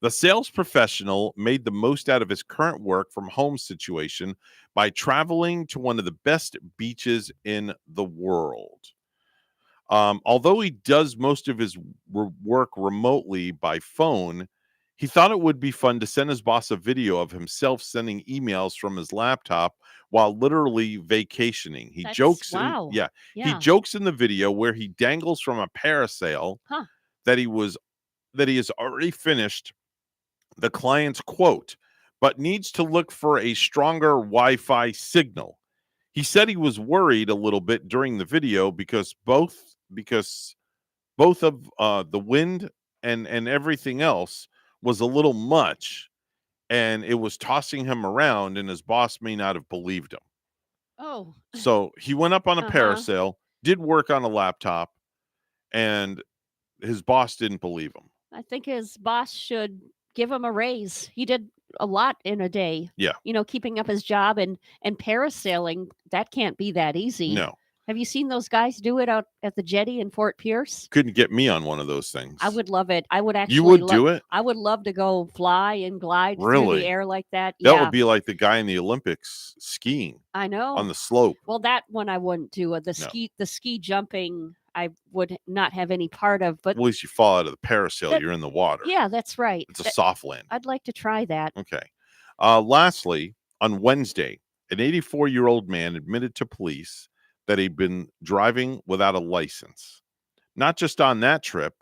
The sales professional made the most out of his current work from home situation by traveling to one of the best beaches in the world. Although he does most of his work remotely by phone, he thought it would be fun to send his boss a video of himself sending emails from his laptop while literally vacationing. He jokes, wow. He jokes in the video where he dangles from a parasail Huh. that he has already finished the client's quote, but needs to look for a stronger Wi-Fi signal. He said he was worried a little bit during the video because both of the wind and everything else was a little much, and it was tossing him around, and his boss may not have believed him. Oh. So he went up on a parasail, did work on a laptop, and his boss didn't believe him. I think his boss should give him a raise. He did a lot in a day. Yeah. Keeping up his job and parasailing, that can't be that easy. No. Have you seen those guys do it out at the jetty in Fort Pierce? Couldn't get me on one of those things. I would love it. I would actually. You would do it? I would love to go fly and glide through Really? the air like that. That Yeah. would be like the guy in the Olympics skiing I know. on the slope. Well, that one I wouldn't do. The ski jumping, I would not have any part of. But At least you fall out of the parasail, you're in the water. yeah, that's right. It's a soft land. I'd like to try that. Okay. Lastly, on Wednesday, an 84-year-old man admitted to police that he'd been driving without a license. Not just on that trip,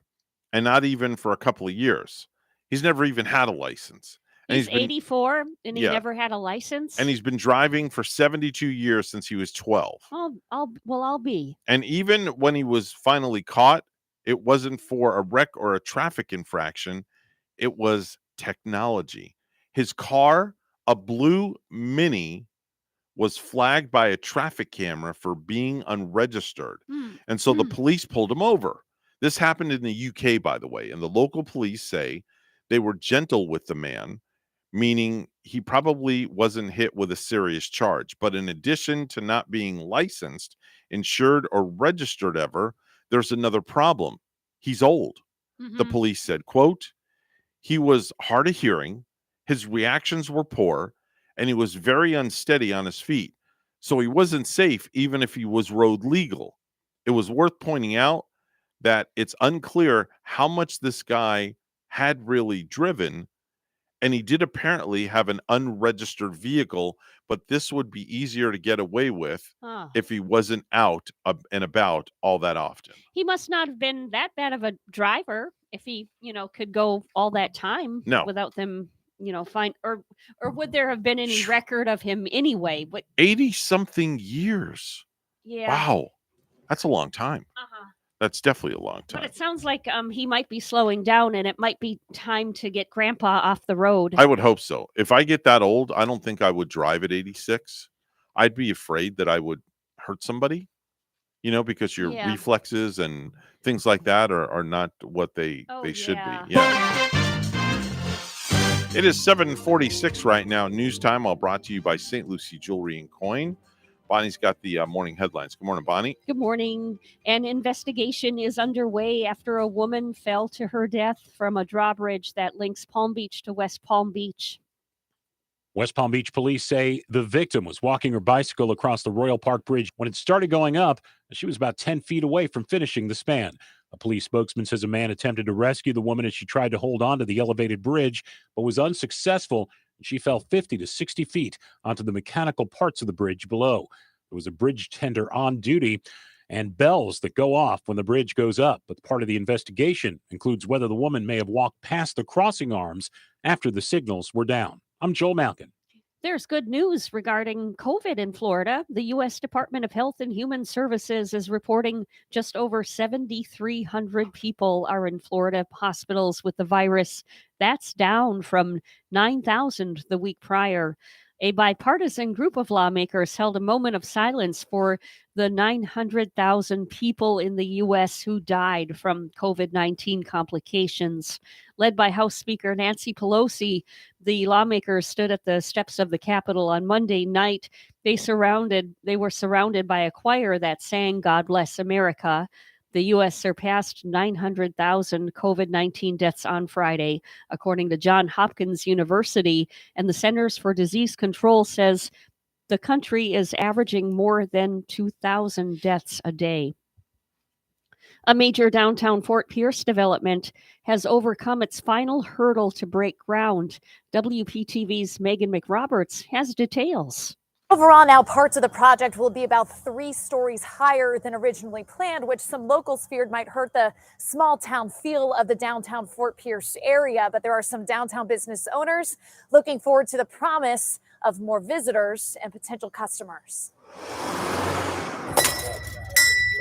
and not even for a couple of years. He's never even had a license. And He's been 84 and he Yeah. never had a license. And he's been driving for 72 years since he was 12. I'll be. And even when he was finally caught, it wasn't for a wreck or a traffic infraction. It was technology. His car, a blue Mini, was flagged by a traffic camera for being unregistered. And so the police pulled him over. This happened in the UK, by the way. And the local police say they were gentle with the man, meaning he probably wasn't hit with a serious charge. But in addition to not being licensed, insured, or registered ever, there's another problem. He's old. The police said, quote, he was hard of hearing, his reactions were poor, and he was very unsteady on his feet. So he wasn't safe even if he was road legal. It was worth pointing out that it's unclear how much this guy had really driven, and he did apparently have an unregistered vehicle, but this would be easier to get away with if he wasn't out and about all that often. He must not have been that bad of a driver if he, could go all that time without them, find or would there have been any record of him anyway? But 80-something years. Yeah. Wow. That's a long time. That's definitely a long time. But it sounds like he might be slowing down and it might be time to get grandpa off the road. I would hope so. If I get that old, I don't think I would drive at 86. I'd be afraid that I would hurt somebody, because your reflexes and things like that are not what they should be. Yeah. It is 7:46 right now. News time, all brought to you by St. Lucie Jewelry and Coin. Bonnie's got the morning headlines. Good morning, Bonnie. Good morning. An investigation is underway after a woman fell to her death from a drawbridge that links Palm Beach to West Palm Beach. West Palm Beach police say the victim was walking her bicycle across the Royal Park Bridge when it started going up. She was about 10 feet away from finishing the span. A police spokesman says a man attempted to rescue the woman as she tried to hold on to the elevated bridge, but was unsuccessful. She fell 50 to 60 feet onto the mechanical parts of the bridge below. There was a bridge tender on duty and bells that go off when the bridge goes up. But part of the investigation includes whether the woman may have walked past the crossing arms after the signals were down. I'm Joel Malkin. There's good news regarding COVID in Florida. The U.S. Department of Health and Human Services is reporting just over 7,300 people are in Florida hospitals with the virus. That's down from 9,000 the week prior. A bipartisan group of lawmakers held a moment of silence for the 900,000 people in the U.S. who died from COVID-19 complications. Led by House Speaker Nancy Pelosi, the lawmakers stood at the steps of the Capitol on Monday night. They were surrounded by a choir that sang "God Bless America." The U.S. surpassed 900,000 COVID-19 deaths on Friday, according to Johns Hopkins University, and the Centers for Disease Control says the country is averaging more than 2,000 deaths a day. A major downtown Fort Pierce development has overcome its final hurdle to break ground. WPTV's Megan McRoberts has details. Overall, now parts of the project will be about 3 stories higher than originally planned, which some locals feared might hurt the small town feel of the downtown Fort Pierce area. But there are some downtown business owners looking forward to the promise of more visitors and potential customers.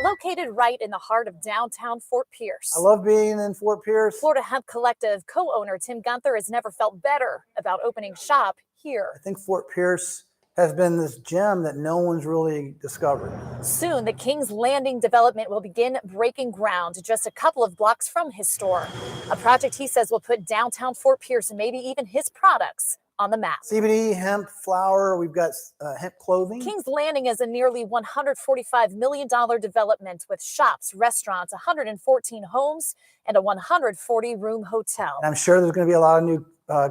Located right in the heart of downtown Fort Pierce. I love being in Fort Pierce. Florida Hemp Collective co-owner Tim Gunther has never felt better about opening shop here. I think Fort Pierce has been this gem that no one's really discovered. Soon, the King's Landing development will begin breaking ground just a couple of blocks from his store. A project he says will put downtown Fort Pierce and maybe even his products on the map. CBD, hemp, flower, we've got hemp clothing. King's Landing is a nearly $145 million development with shops, restaurants, 114 homes, and a 140-room hotel. And I'm sure there's going to be a lot of new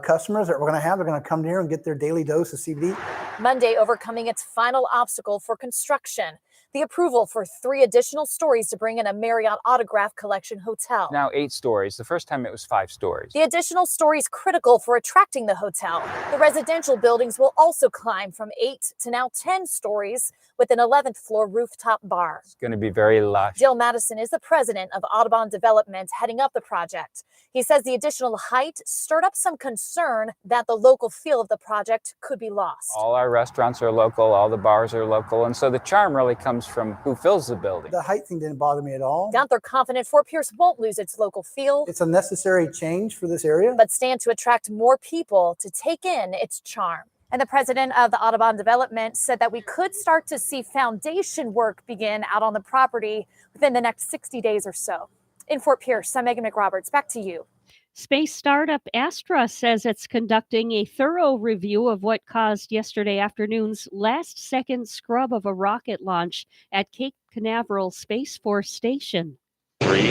customers that we're going to have. They're going to come here and get their daily dose of CBD. Monday, overcoming its final obstacle for construction, the approval for 3 additional stories to bring in a Marriott Autograph Collection hotel. Now 8 stories. The first time it was 5 stories. The additional stories critical for attracting the hotel. The residential buildings will also climb from 8 to now 10 stories with an 11th floor rooftop bar. It's going to be very lush. Jill Madison is the president of Audubon Development heading up the project. He says the additional height stirred up some concern that the local feel of the project could be lost. All our restaurants are local, all the bars are local, and so the charm really comes from who fills the building. The height thing didn't bother me at all. Gunther confident Fort Pierce won't lose its local feel. It's a necessary change for this area, but stand to attract more people to take in its charm. And the president of the Audubon Development said that we could start to see foundation work begin out on the property within the next 60 days or so. In Fort Pierce, I'm Megan McRoberts. Back to you. Space startup Astra says it's conducting a thorough review of what caused yesterday afternoon's last-second scrub of a rocket launch at Cape Canaveral Space Force Station. 3,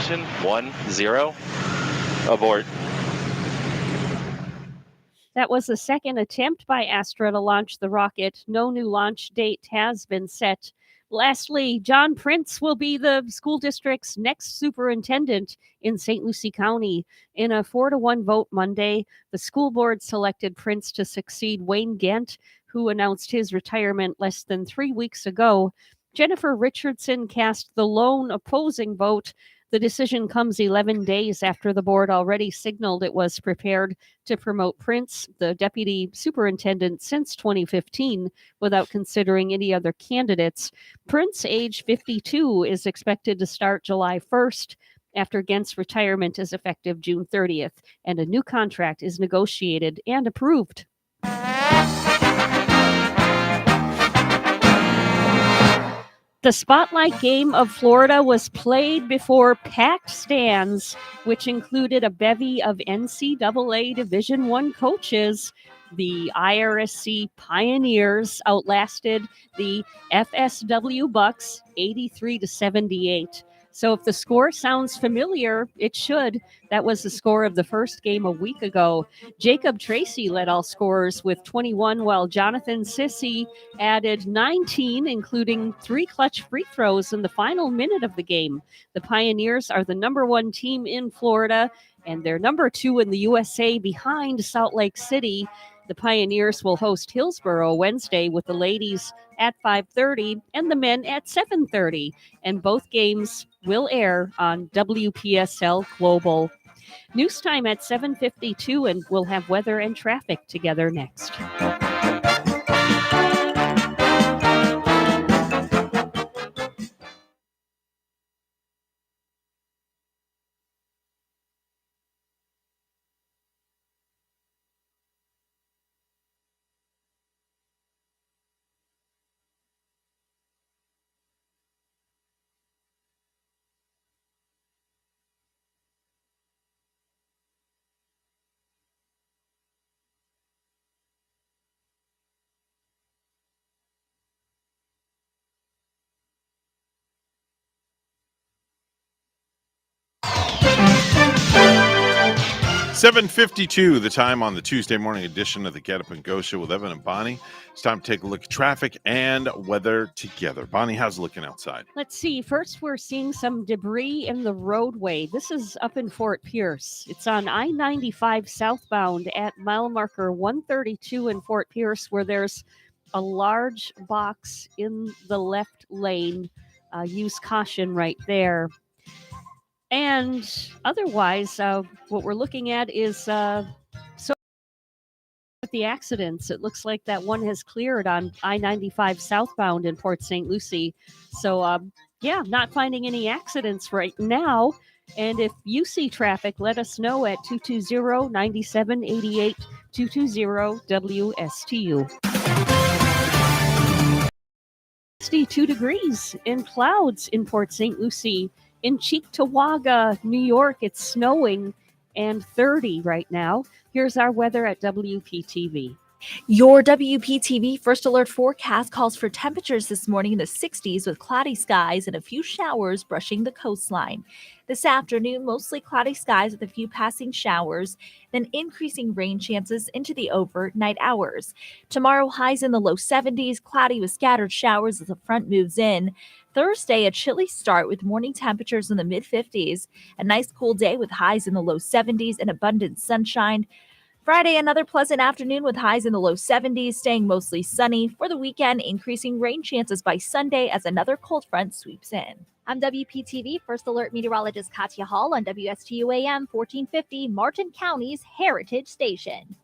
ignition, 1, 0, abort. That was the second attempt by Astra to launch the rocket. No new launch date has been set. Lastly, John Prince will be the school district's next superintendent in St. Lucie County. In a 4-1 vote Monday, the school board selected Prince to succeed Wayne Gent, who announced his retirement less than 3 weeks ago. Jennifer Richardson cast the lone opposing vote. The decision comes 11 days after the board already signaled it was prepared to promote Prince, the deputy superintendent since 2015, without considering any other candidates. Prince, age 52, is expected to start July 1st, after Gent's retirement is effective June 30th, and a new contract is negotiated and approved. The Spotlight Game of Florida was played before packed stands, which included a bevy of NCAA Division I coaches. The IRSC Pioneers outlasted the FSW Bucks 83-78. So if the score sounds familiar, it should. That was the score of the first game a week ago. Jacob Tracy led all scorers with 21, while Jonathan Sissy added 19, including 3 clutch free throws in the final minute of the game. The Pioneers are the number 1 team in Florida, and they're number 2 in the USA behind Salt Lake City. The Pioneers will host Hillsborough Wednesday with the ladies at 5:30 and the men at 7:30. And both games will air on WPSL Global. News time at 7:52, and we'll have weather and traffic together next. 7:52, the time on the Tuesday morning edition of the Get Up and Go Show with Evan and Bonnie. It's time to take a look at traffic and weather together. Bonnie, how's it looking outside? Let's see. First, we're seeing some debris in the roadway. This is up in Fort Pierce. It's on I-95 southbound at mile marker 132 in Fort Pierce, where there's a large box in the left lane. Use caution right there. And otherwise, what we're looking at is with the accidents. It looks like that one has cleared on I-95 southbound in Port St. Lucie. So, not finding any accidents right now. And if you see traffic, let us know at 220-9788, 220-WSTU. 62 degrees in clouds in Port St. Lucie. In Cheektowaga, New York, it's snowing and 30 right now. Here's our weather at WPTV. Your WPTV First Alert forecast calls for temperatures this morning in the 60s with cloudy skies and a few showers brushing the coastline. This afternoon, mostly cloudy skies with a few passing showers, then increasing rain chances into the overnight hours. Tomorrow, highs in the low 70s, cloudy with scattered showers as the front moves in. Thursday, a chilly start with morning temperatures in the mid-50s. A nice cool day with highs in the low 70s and abundant sunshine. Friday, another pleasant afternoon with highs in the low 70s, staying mostly sunny. For the weekend, increasing rain chances by Sunday as another cold front sweeps in. I'm WPTV First Alert meteorologist Katya Hall on WSTU AM 1450, Martin County's Heritage Station.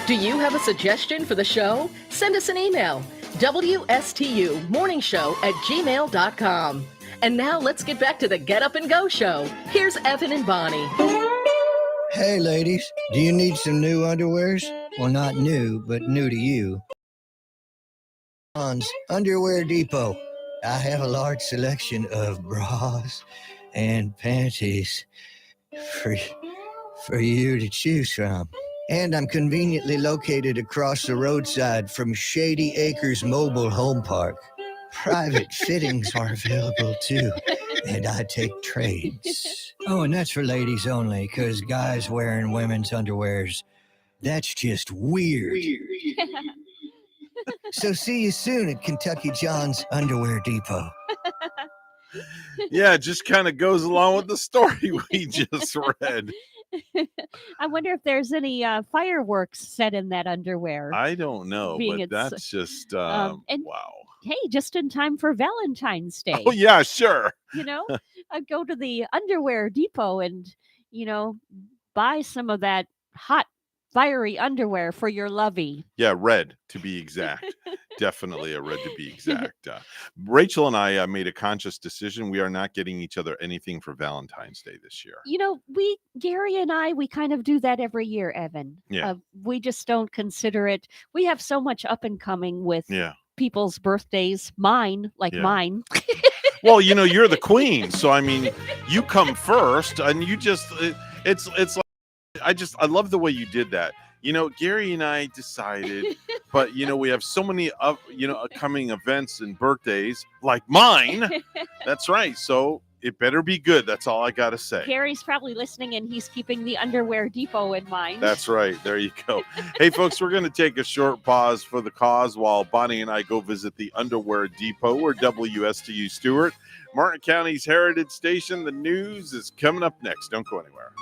Do you have a suggestion for the show? Send us an email, WSTUmorningshow@gmail.com. And now let's get back to the Get Up and Go show. Here's Evan and Bonnie. Hey, ladies, do you need some new underwears? Well, not new, but new to you. Underwear Depot. I have a large selection of bras and panties for you to choose from. And I'm conveniently located across the roadside from Shady Acres Mobile Home Park. Private fittings are available too, and I take trades. Oh, and that's for ladies only, because guys wearing women's underwears, that's just weird. So see you soon at Kentucky John's Underwear Depot. Yeah, it just kind of goes along with the story we just read. I wonder if there's any fireworks set in that underwear. I don't know, Being but it's, that's just and wow. Hey, just in time for Valentine's Day. Oh yeah, sure. You know, go to the underwear depot and, buy some of that hot, fiery underwear for your lovey. Yeah, red to be exact. Definitely a red to be exact. Rachel and I made a conscious decision. We are not getting each other anything for Valentine's Day this year. Gary and I, we kind of do that every year, Evan. Yeah. We just don't consider it. We have so much up and coming with people's birthdays. Mine. Well, you're the queen, so I mean, you come first, and you just it's like I love the way you did that. Gary and I decided, but we have so many upcoming events and birthdays like mine. That's right. So it better be good. That's all I got to say. Gary's probably listening and he's keeping the underwear depot in mind. That's right. There you go. Hey, folks, we're going to take a short pause for the cause while Bonnie and I go visit the underwear depot. We're WSTU Stewart, Martin County's Heritage Station. The news is coming up next. Don't go anywhere.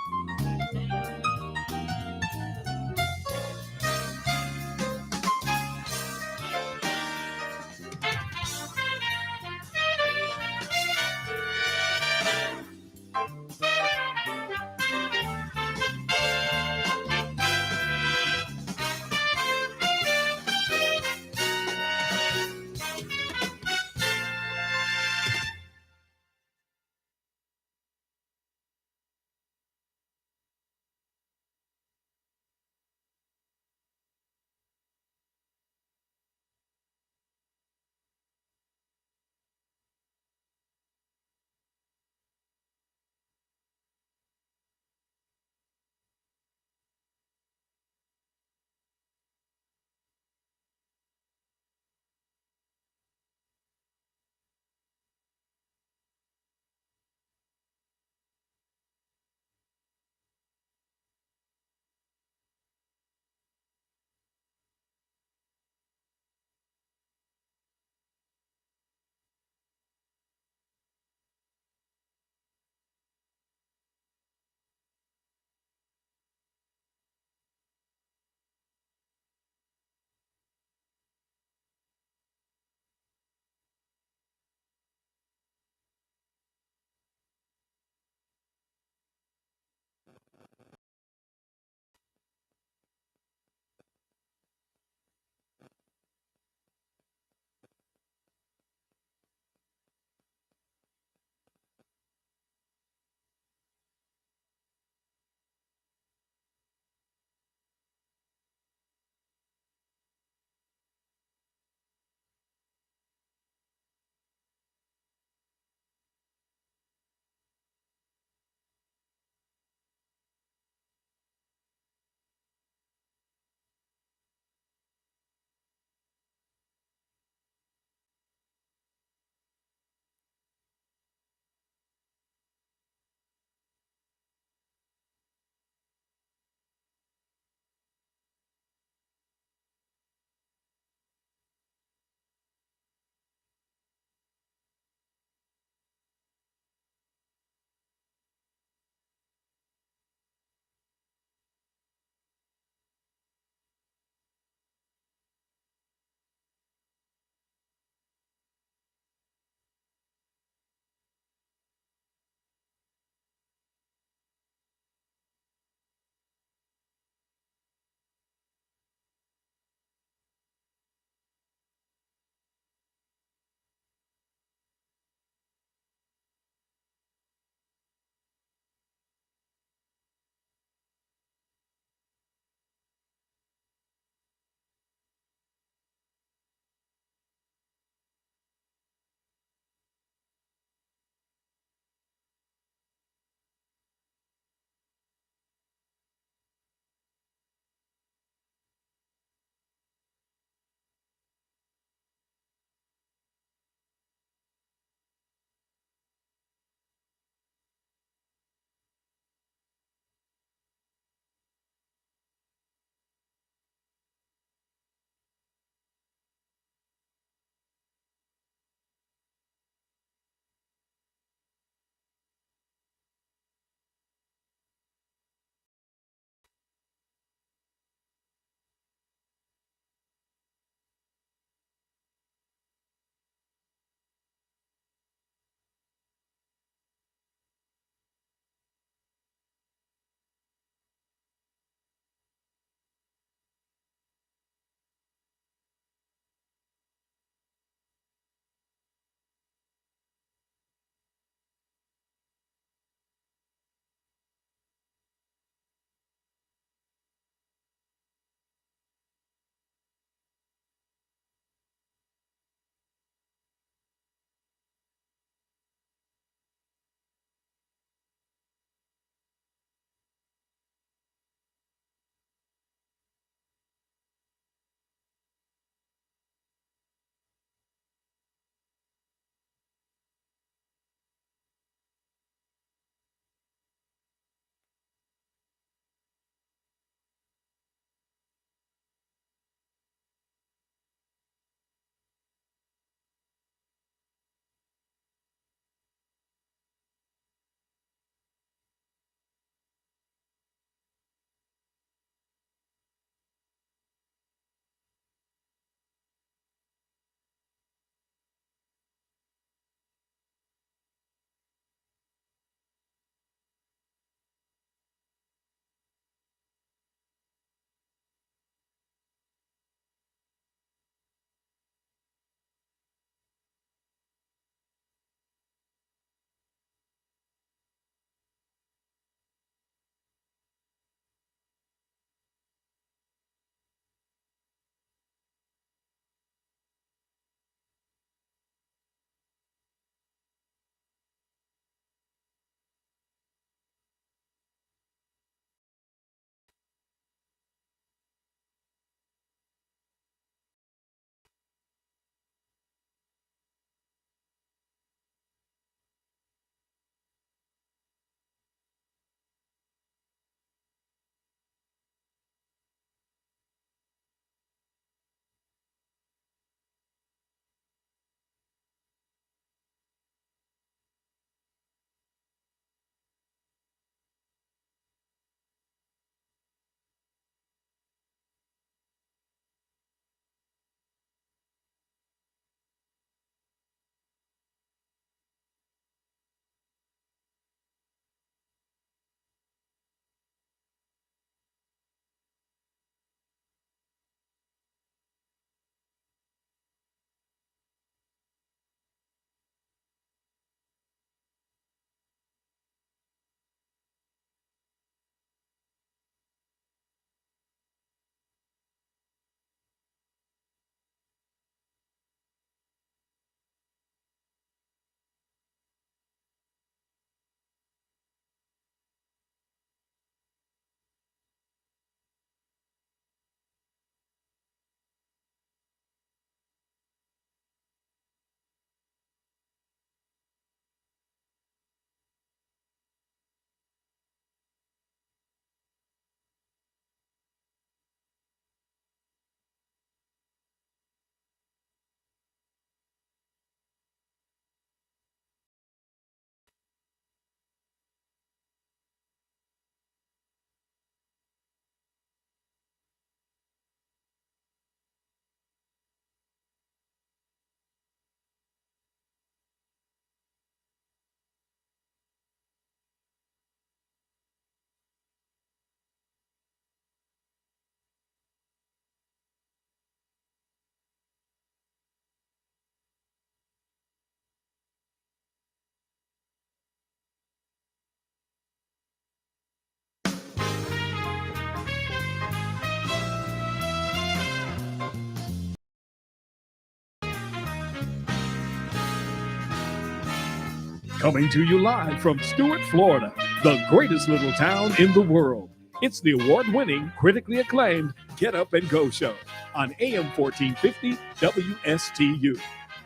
Coming to you live from Stuart, Florida, the greatest little town in the world. It's the award-winning, critically acclaimed Get Up and Go show on AM 1450 WSTU.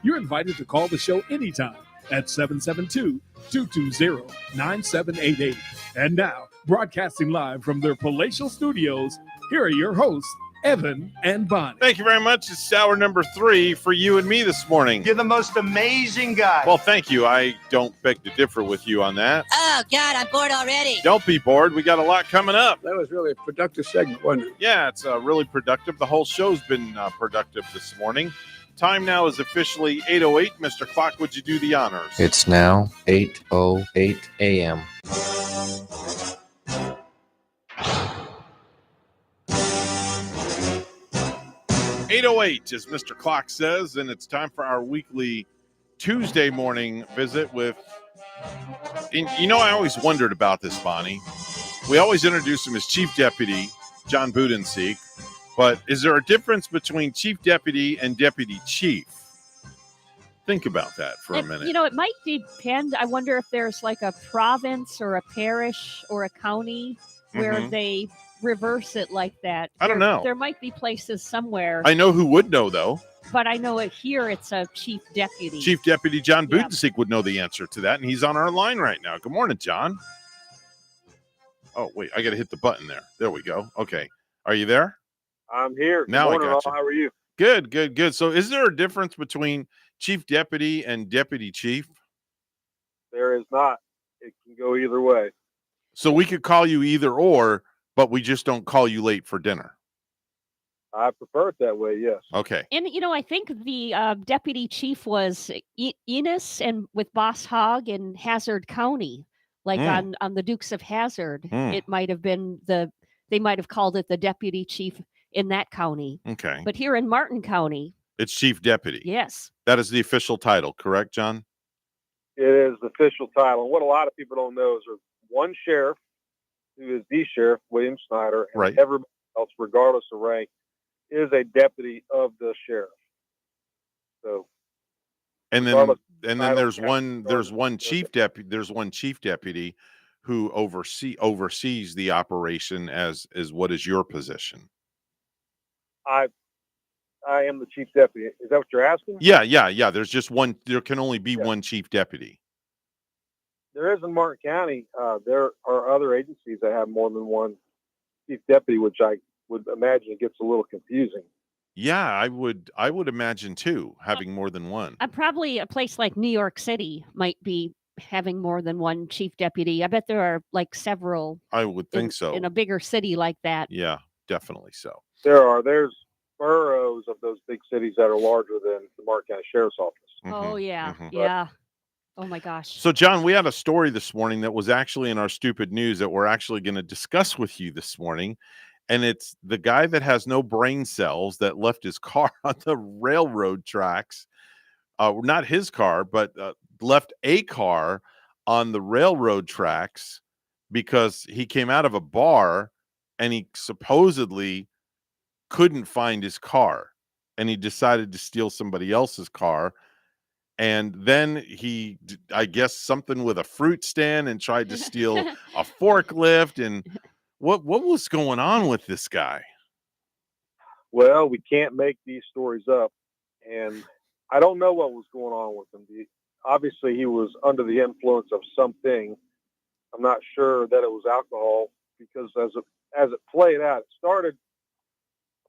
You're invited to call the show anytime at 772-220-9788. And now, broadcasting live from their palatial studios, here are your hosts, Evan and Bonnie. Thank you very much. It's hour number 3 for you and me this morning. You're the most amazing guy. Well, thank you. I don't beg to differ with you on that. Oh, God, I'm bored already. Don't be bored. We got a lot coming up. That was really a productive segment, wasn't it? Yeah, it's really productive. The whole show's been productive this morning. Time now is officially 8:08. Mr. Clock, would you do the honors? It's now 8:08 a.m. 8:08, as Mr. Clock says, and it's time for our weekly Tuesday morning visit with, and I always wondered about this, Bonnie. We always introduce him as Chief Deputy John Budenseek, but is there a difference between Chief Deputy and Deputy Chief? Think about that for a minute. It might depend. I wonder if there's like a province or a parish or a county where they reverse it like that. I don't know. There might be places somewhere. I know who would know, though. But I know here it's a chief deputy. Chief Deputy John Budenseek would know the answer to that, and he's on our line right now. Good morning, John. Oh, wait, I got to hit the button there. There we go. Okay. Are you there? I'm here. Good now morning, I got you. How are you? Good, good, good. So is there a difference between Chief Deputy and Deputy Chief? There is not. It can go either way. So we could call you either or, but we just don't call you late for dinner. I prefer it that way, yes. Okay. And, I think the deputy chief was Enos and with Boss Hogg in Hazard County, like on the Dukes of Hazzard. It might have been they might have called it the deputy chief in that county. Okay. But here in Martin County. It's Chief Deputy. Yes. That is the official title, correct, John? It is the official title. And what a lot of people don't know is there's one sheriff, who is the sheriff, William Snyder, and everybody else, regardless of rank, is a deputy of the sheriff. So, and then there's one chief deputy who oversees the operation as what is your position? I am the chief deputy. Is that what you're asking? Yeah. There's just one. There can only be one chief deputy. There is in Martin County. There are other agencies that have more than one chief deputy, which I would imagine it gets a little confusing. Yeah, I would imagine too, having more than one. Probably a place like New York City might be having more than one chief deputy. I bet there are like several. I would think so. In a bigger city like that. Yeah, definitely so. There's boroughs of those big cities that are larger than the Martin County Sheriff's Office. Oh, yeah. Yeah. Oh, my gosh. So, John, we had a story this morning that was actually in our stupid news that we're actually going to discuss with you this morning. And it's the guy that has no brain cells that left his car on the railroad tracks. Not his car, but left a car on the railroad tracks because he came out of a bar and he supposedly couldn't find his car. And he decided to steal somebody else's car. And then he, I guess, something with a fruit stand and tried to steal a forklift. And what was going on with this guy? Well, we can't make these stories up. And I don't know what was going on with him. Obviously, he was under the influence of something. I'm not sure that it was alcohol because as it played out, it started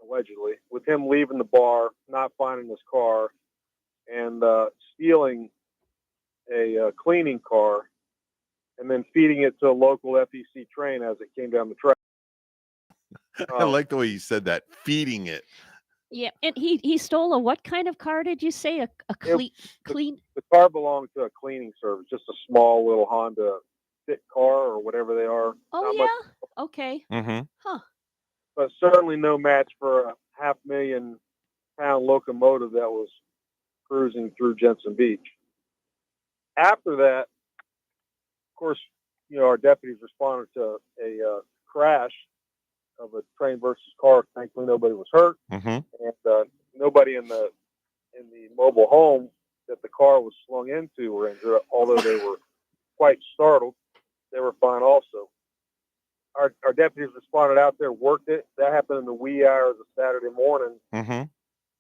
allegedly with him leaving the bar, not finding his car, and stealing a cleaning car, and then feeding it to a local FEC train as it came down the track. I like the way you said that, feeding it. Yeah, and he stole a what kind of car did you say? A clean? The car belonged to a cleaning service, just a small little Honda Fit car or whatever they are. Oh, yeah? Okay. Mm-hmm. Huh. But certainly no match for a $500,000 locomotive that was cruising through Jensen Beach. After that, of course, our deputies responded to a crash of a train versus car. Thankfully, nobody was hurt, and nobody in the mobile home that the car was slung into were injured, although they were quite startled. They were fine also. Our deputies responded out there, worked it. That happened in the wee hours of Saturday morning. Mm-hmm.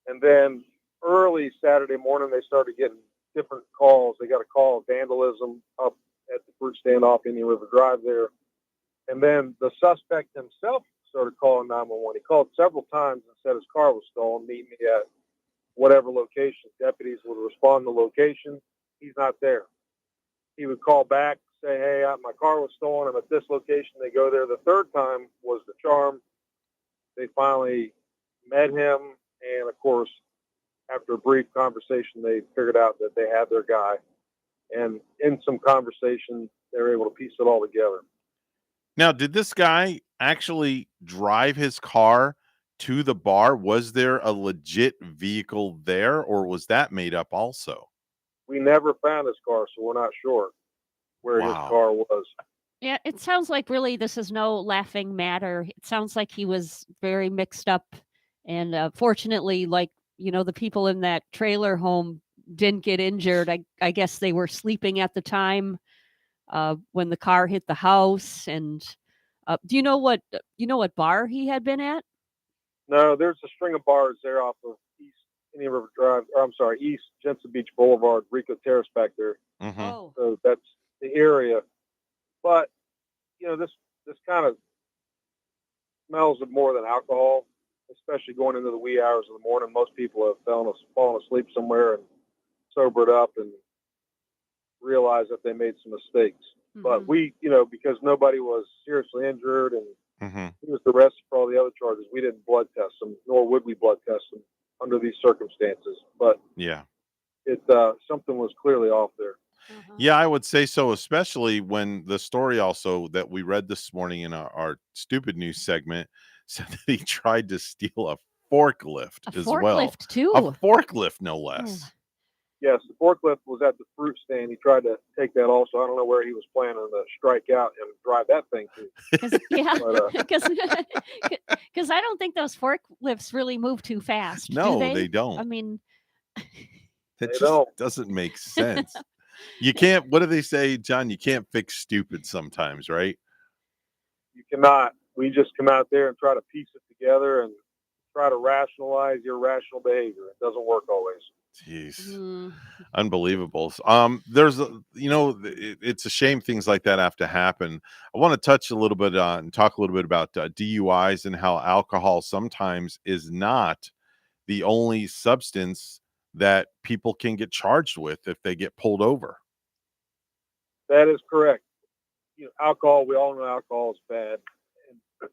And then early Saturday morning, they started getting different calls. They got a call of vandalism up at the fruit stand off Indian River Drive there. And then the suspect himself started calling 911. He called several times and said his car was stolen. Meet me at whatever location. Deputies would respond to the location. He's not there. He would call back, say, hey, my car was stolen. I'm at this location. They go there. The third time was the charm. They finally met him. And, of course, after a brief conversation, they figured out that they had their guy. And in some conversation, they were able to piece it all together. Now, did this guy actually drive his car to the bar? Was there a legit vehicle there, or was that made up also? We never found his car, so we're not sure where his car was. Yeah, it sounds like really this is no laughing matter. It sounds like he was very mixed up. And fortunately, like, the people in that trailer home didn't get injured. I guess they were sleeping at the time when the car hit the house. And do you know what bar he had been at? No, there's a string of bars there off of East Indian River Drive, East Jensen Beach Boulevard, Rico Terrace back there. Mm-hmm. Oh. So that's the area. But, this kind of smells of more than alcohol, especially going into the wee hours of the morning. Most people have fallen asleep somewhere and sobered up and realized that they made some mistakes. Mm-hmm. But we, because nobody was seriously injured and he was arrested for all the other charges, we didn't blood test him, nor would we blood test him under these circumstances. But yeah, something was clearly off there. Yeah, I would say so, especially when the story also that we read this morning in our stupid news segment said that he tried to steal a forklift as well. Forklift too. A forklift, no less. Yes, the forklift was at the fruit stand. He tried to take that also. I don't know where he was planning to strike out and drive that thing to. Because I don't think those forklifts really move too fast. No, do they? They don't. I mean, that just doesn't make sense. You can't, what do they say, John? You can't fix stupid sometimes, right? You cannot. We just come out there and try to piece it together and try to rationalize irrational behavior. It doesn't work always. Jeez. Unbelievable. There's it's a shame things like that have to happen. I want to touch a little bit on, talk a little bit about DUIs and how alcohol sometimes is not the only substance that people can get charged with if they get pulled over. That is correct. Alcohol, we all know alcohol is bad.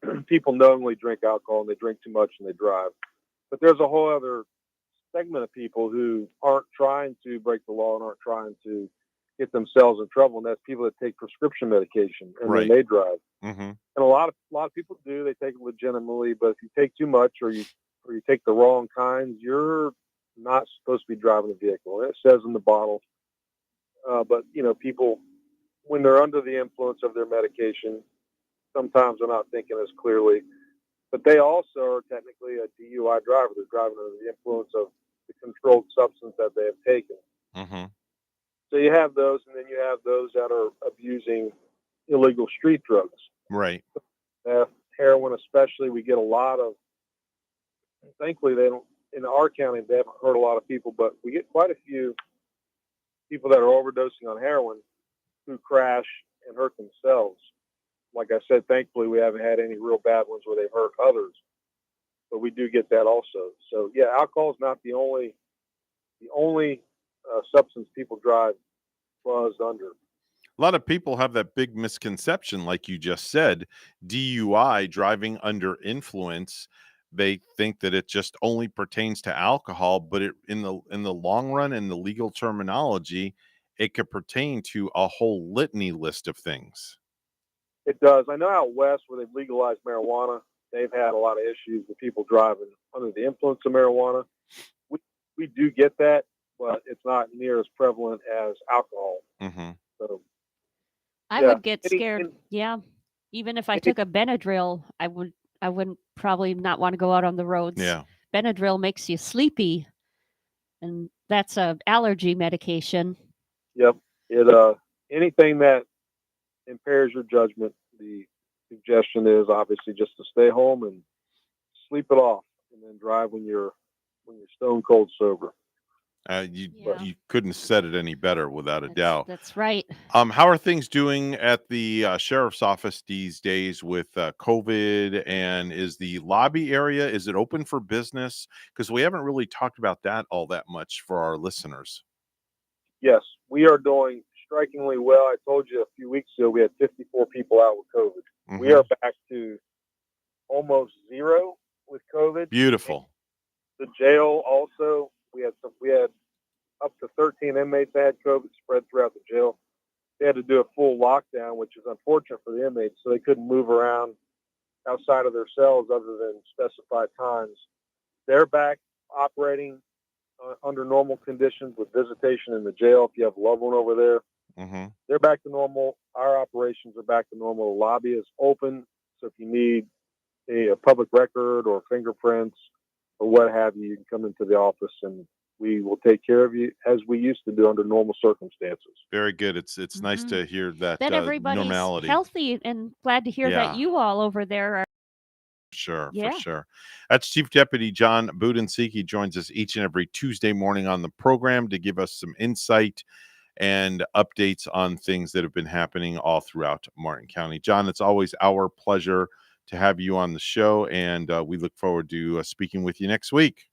And people knowingly drink alcohol and they drink too much and they drive. But there's a whole other segment of people who aren't trying to break the law and aren't trying to get themselves in trouble, and that's people that take prescription medication and then they drive. Mm-hmm. And a lot of people do. They take it legitimately, but if you take too much or you take the wrong kinds, you're not supposed to be driving a vehicle. It says in the bottle. But people, when they're under the influence of their medication, sometimes they're not thinking as clearly. But they also are technically a DUI driver. They're driving under the influence of the controlled substance that they have taken. Mm-hmm. So you have those, and then you have those that are abusing illegal street drugs. Right. Heroin especially, we get a lot of, thankfully they don't, in our county, they haven't hurt a lot of people, but we get quite a few people that are overdosing on heroin who crash and hurt themselves. Like I said, thankfully we haven't had any real bad ones where they've hurt others, but we do get that also. So yeah, alcohol is not the only substance people drive buzzed under. A lot of people have that big misconception, like you just said, DUI, driving under influence. They think that it just only pertains to alcohol, but in the long run, in the legal terminology, it could pertain to a whole litany list of things. It does. I know out west where they've legalized marijuana, they've had a lot of issues with people driving under the influence of marijuana. We do get that, but it's not near as prevalent as alcohol. Mm-hmm. So I would get scared. Even if I took a Benadryl, I wouldn't probably not want to go out on the roads. Yeah. Benadryl makes you sleepy, and that's a allergy medication. Yep. It anything that impairs your judgment, the suggestion is obviously just to stay home and sleep it off, and then drive when you're stone cold sober. You couldn't have said it any better, without a doubt. That's right. How are things doing at the sheriff's office these days with COVID? And is the lobby area, is it open for business? Because we haven't really talked about that all that much for our listeners. Yes, we are doing strikingly well. I told you a few weeks ago we had 54 people out with COVID. We are back to almost zero with COVID. Beautiful. The jail also, we had up to 13 inmates that had COVID spread throughout the jail. They had to do a full lockdown, which is unfortunate for the inmates, so they couldn't move around outside of their cells other than specified times. They're back operating under normal conditions with visitation in the jail. If you have a loved one over there, they're back to normal. Our operations are back to normal. The lobby is open, so if you need a public record or fingerprints or what have you, you can come into the office and we will take care of you as we used to do under normal circumstances. Very good. It's nice to hear that everybody's normality. Healthy, and glad to hear that you all over there are. For sure. That's Chief Deputy John Budensiek. Joins us each and every Tuesday morning on the program to give us some insight and updates on things that have been happening all throughout Martin County. John, it's always our pleasure to have you on the show, and we look forward to speaking with you next week.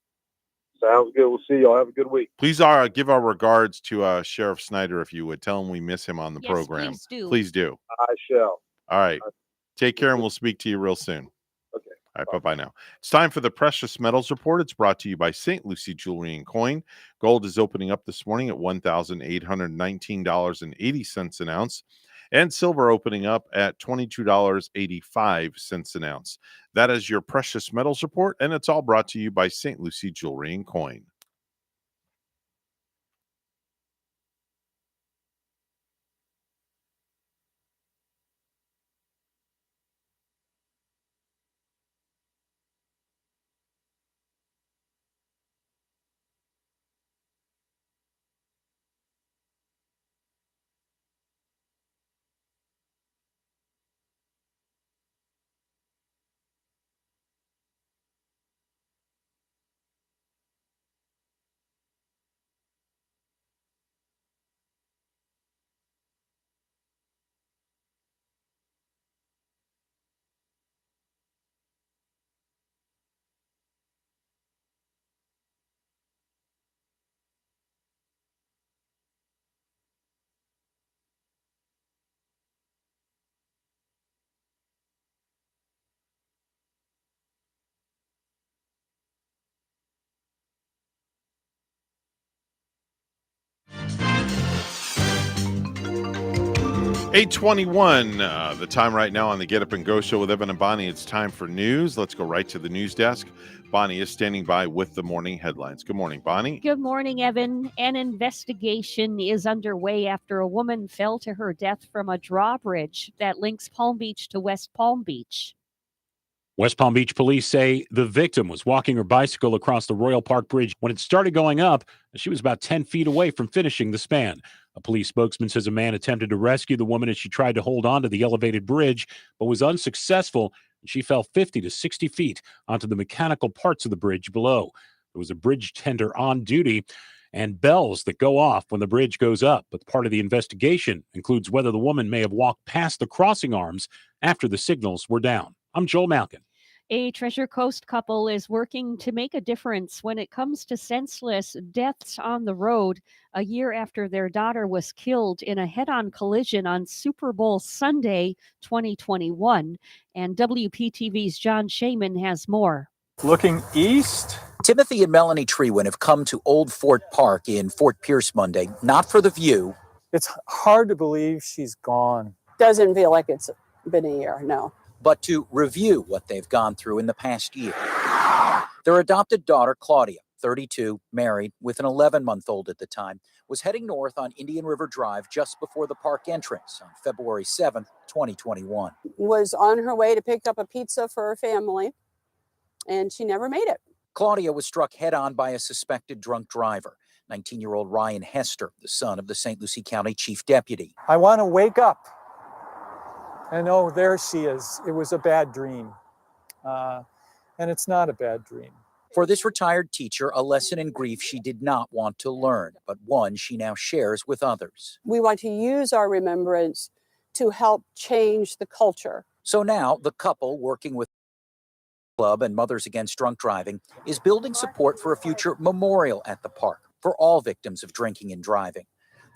Sounds good. We'll see y'all. Have a good week. Please give our regards to Sheriff Snyder, if you would. Tell him we miss him on the program. Please do. I shall. All right. Take care, and we'll speak to you real soon. Okay. All right, bye-bye now. It's time for the Precious Metals Report. It's brought to you by St. Lucie Jewelry and Coin. Gold is opening up this morning at $1,819.80 an ounce, and silver opening up at $22.85 an ounce. That is your Precious Metals Report, and it's all brought to you by St. Lucie Jewelry and Coin. $8:21, the time right now on the Get Up and Go show with Evan and Bonnie. It's time for news. Let's go right to the news desk. Bonnie is standing by with the morning headlines. Good morning, Bonnie. Good morning, Evan. An investigation is underway after a woman fell to her death from a drawbridge that links Palm Beach to West Palm Beach. West Palm Beach police say the victim was walking her bicycle across the Royal Park Bridge when it started going up. She was about 10 feet away from finishing the span. A police spokesman says a man attempted to rescue the woman as she tried to hold on to the elevated bridge, but was unsuccessful. She fell 50 to 60 feet onto the mechanical parts of the bridge below. There was a bridge tender on duty and bells that go off when the bridge goes up. But part of the investigation includes whether the woman may have walked past the crossing arms after the signals were down. I'm Joel Malkin. A Treasure Coast couple is working to make a difference when it comes to senseless deaths on the road a year after their daughter was killed in a head-on collision on Super Bowl Sunday 2021. And WPTV's John Shaman has more. Looking east, Timothy and Melanie Trewin have come to Old Fort Park in Fort Pierce Monday, not for the view. it's hard to believe she's gone. Doesn't feel like it's been a year, no. But to review what they've gone through in the past year. Their adopted daughter, Claudia, 32, married with an 11-month-old at the time, was heading north on Indian River Drive just before the park entrance on February 7th, 2021. Was on her way to pick up a pizza for her family, and she never made it. Claudia was struck head-on by a suspected drunk driver. 19-year-old Ryan Hester, the son of the St. Lucie County Chief Deputy. I want to wake up and oh, there she is. It was a bad dream. And it's not a bad dream. For this retired teacher, a lesson in grief she did not want to learn, but one she now shares with others. We want to use our remembrance to help change the culture. So now the couple, working with Club and Mothers Against Drunk Driving, is building support for a future memorial at the park for all victims of drinking and driving.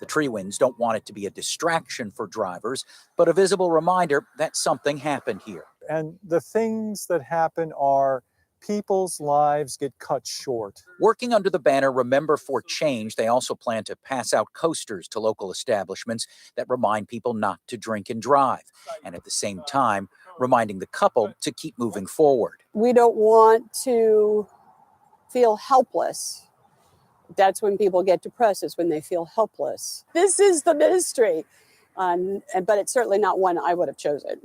The Treewinds don't want it to be a distraction for drivers, but a visible reminder that something happened here. And the things that happen are people's lives get cut short. Working under the banner Remember for Change, they also plan to pass out coasters to local establishments that remind people not to drink and drive, and at the same time, reminding the couple to keep moving forward. We don't want to feel helpless. That's when people get depressed, is when they feel helpless. This is the ministry, but it's certainly not one I would have chosen.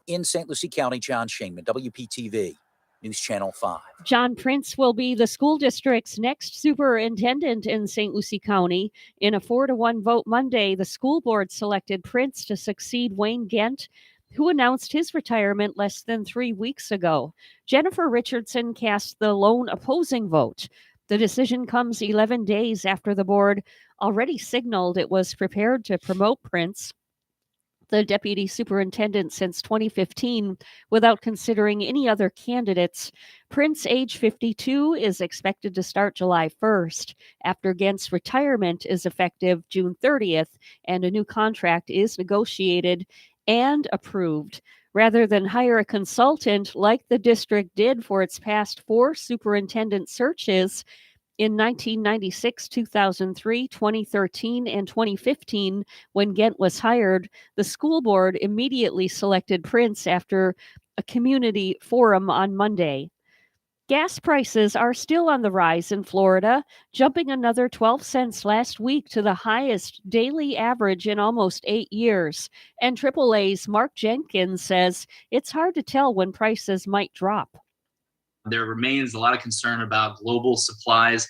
In St. Lucie County, John Shainman, WPTV, News Channel 5. John Prince will be the school district's next superintendent in St. Lucie County. In a 4-1 vote Monday, the school board selected Prince to succeed Wayne Gent, who announced his retirement less than 3 weeks ago. Jennifer Richardson cast the lone opposing vote. The decision comes 11 days after the board already signaled it was prepared to promote Prince, the deputy superintendent since 2015, without considering any other candidates. Prince, age 52, is expected to start July 1st, after Gent's retirement is effective June 30th, and a new contract is negotiated and approved. Rather than hire a consultant like the district did for its past 4 superintendent searches, in 1996, 2003, 2013, and 2015, when Gent was hired, the school board immediately selected Prince after a community forum on Monday. Gas prices are still on the rise in Florida, jumping another 12 cents last week to the highest daily average in almost 8 years. And AAA's Mark Jenkins says it's hard to tell when prices might drop. There remains a lot of concern about global supplies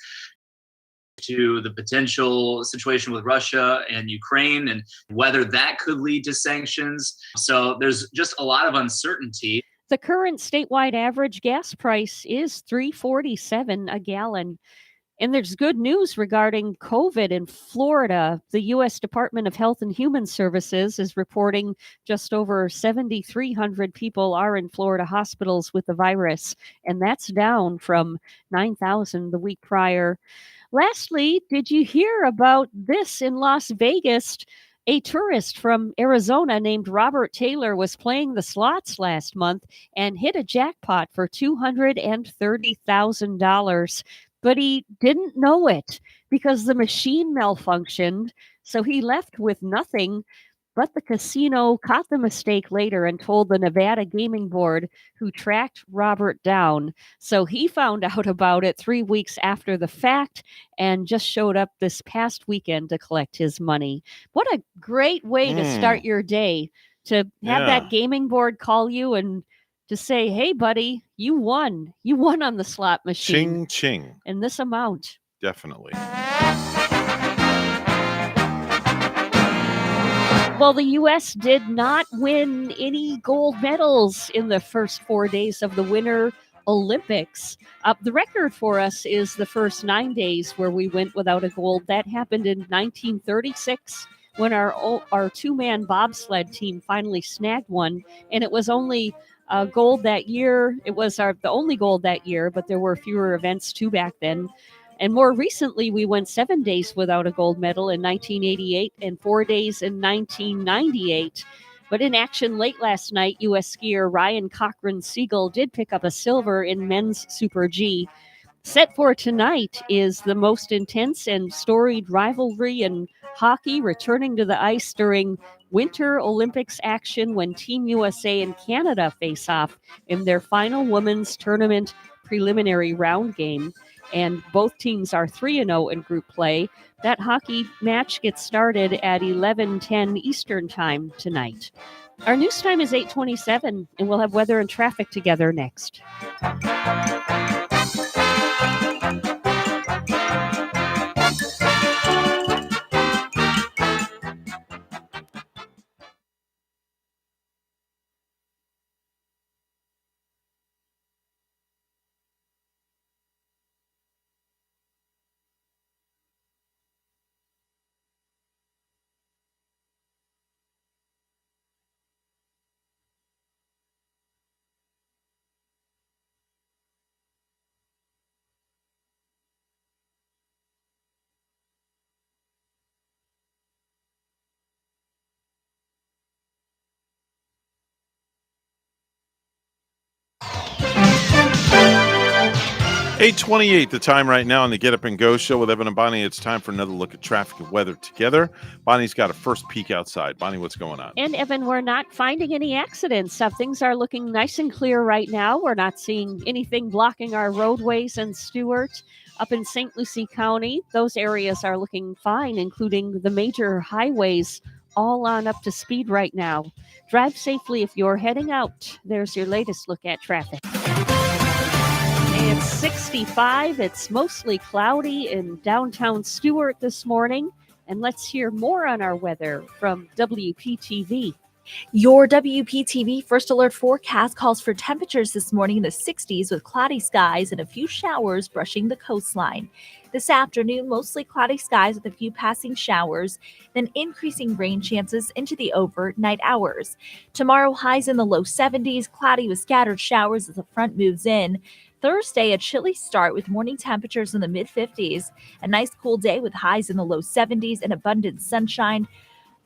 to the potential situation with Russia and Ukraine and whether that could lead to sanctions. So there's just a lot of uncertainty. The current statewide average gas price is $3.47 a gallon. And there's good news regarding COVID in Florida. The U.S. Department of Health and Human Services is reporting just over 7,300 people are in Florida hospitals with the virus, and that's down from 9,000 the week prior. Lastly, did you hear about this in Las Vegas? A tourist from Arizona named Robert Taylor was playing the slots last month and hit a jackpot for $230,000. But he didn't know it because the machine malfunctioned, so he left with nothing. But the casino caught the mistake later and told the Nevada Gaming Board, who tracked Robert down. So he found out about it 3 weeks after the fact and just showed up this past weekend to collect his money. What a great way to start your day, to have that gaming board call you and to say, hey, buddy, you won. You won on the slot machine. Ching, ching. And this amount. Definitely. Well, the U.S. did not win any gold medals in the first 4 days of the Winter Olympics. The record for us is the first 9 days where we went without a gold. That happened in 1936 when our two-man bobsled team finally snagged one, and it was only gold that year. It was the only gold that year, but there were fewer events too back then. And more recently, we went 7 days without a gold medal in 1988 and 4 days in 1998. But in action late last night, U.S. skier Ryan Cochran-Siegel did pick up a silver in men's Super G. Set for tonight is the most intense and storied rivalry in hockey, returning to the ice during Winter Olympics action when Team USA and Canada face off in their final women's tournament preliminary round game. And both teams are 3-0 in group play. That hockey match gets started at 11:10 Eastern Time tonight. Our news time is 8:27, and we'll have weather and traffic together next. 8:28, the time right now on the Get Up and Go show with Evan and Bonnie. It's time for another look at traffic and weather together. Bonnie's got a first peek outside. Bonnie, what's going on? And Evan, we're not finding any accidents. Things are looking nice and clear right now. We're not seeing anything blocking our roadways in Stewart. Up in St. Lucie County, those areas are looking fine, including the major highways, all on up to speed right now. Drive safely if you're heading out. There's your latest look at traffic. It's 65. It's mostly cloudy in downtown Stewart this morning. And let's hear more on our weather from WPTV. Your WPTV First Alert forecast calls for temperatures this morning in the 60s with cloudy skies and a few showers brushing the coastline. This afternoon, mostly cloudy skies with a few passing showers, then increasing rain chances into the overnight hours. Tomorrow, highs in the low 70s, cloudy with scattered showers as the front moves in. Thursday, a chilly start with morning temperatures in the mid-50s. A nice cool day with highs in the low 70s and abundant sunshine.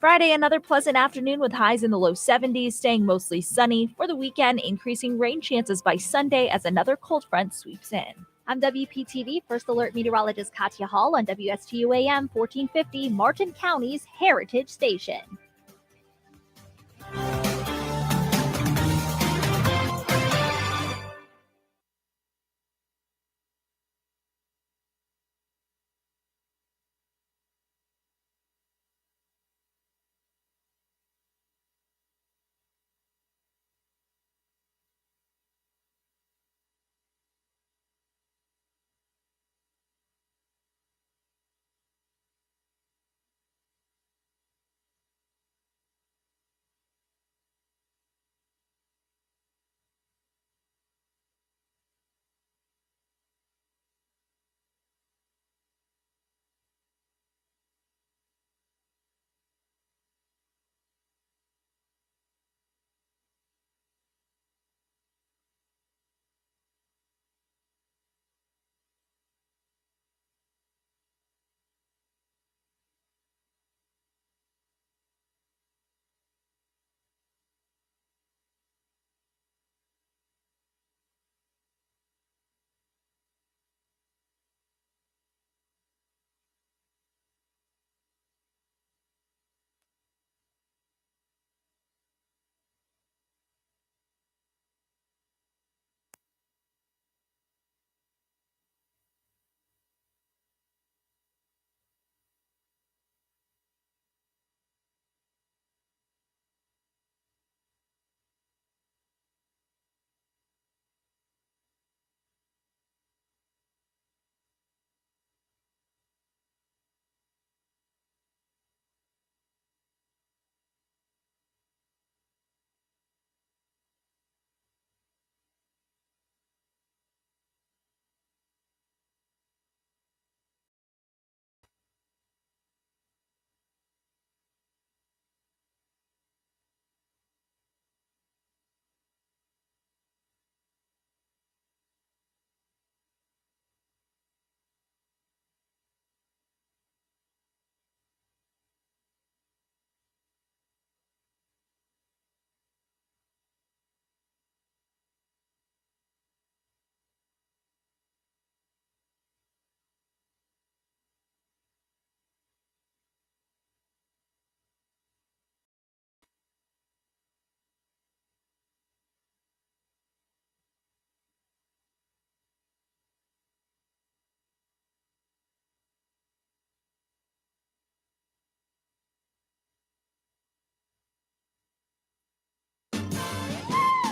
Friday, another pleasant afternoon with highs in the low 70s, staying mostly sunny. For the weekend, increasing rain chances by Sunday as another cold front sweeps in. I'm WPTV First Alert Meteorologist Katya Hall on WSTU AM 1450, Martin County's Heritage Station.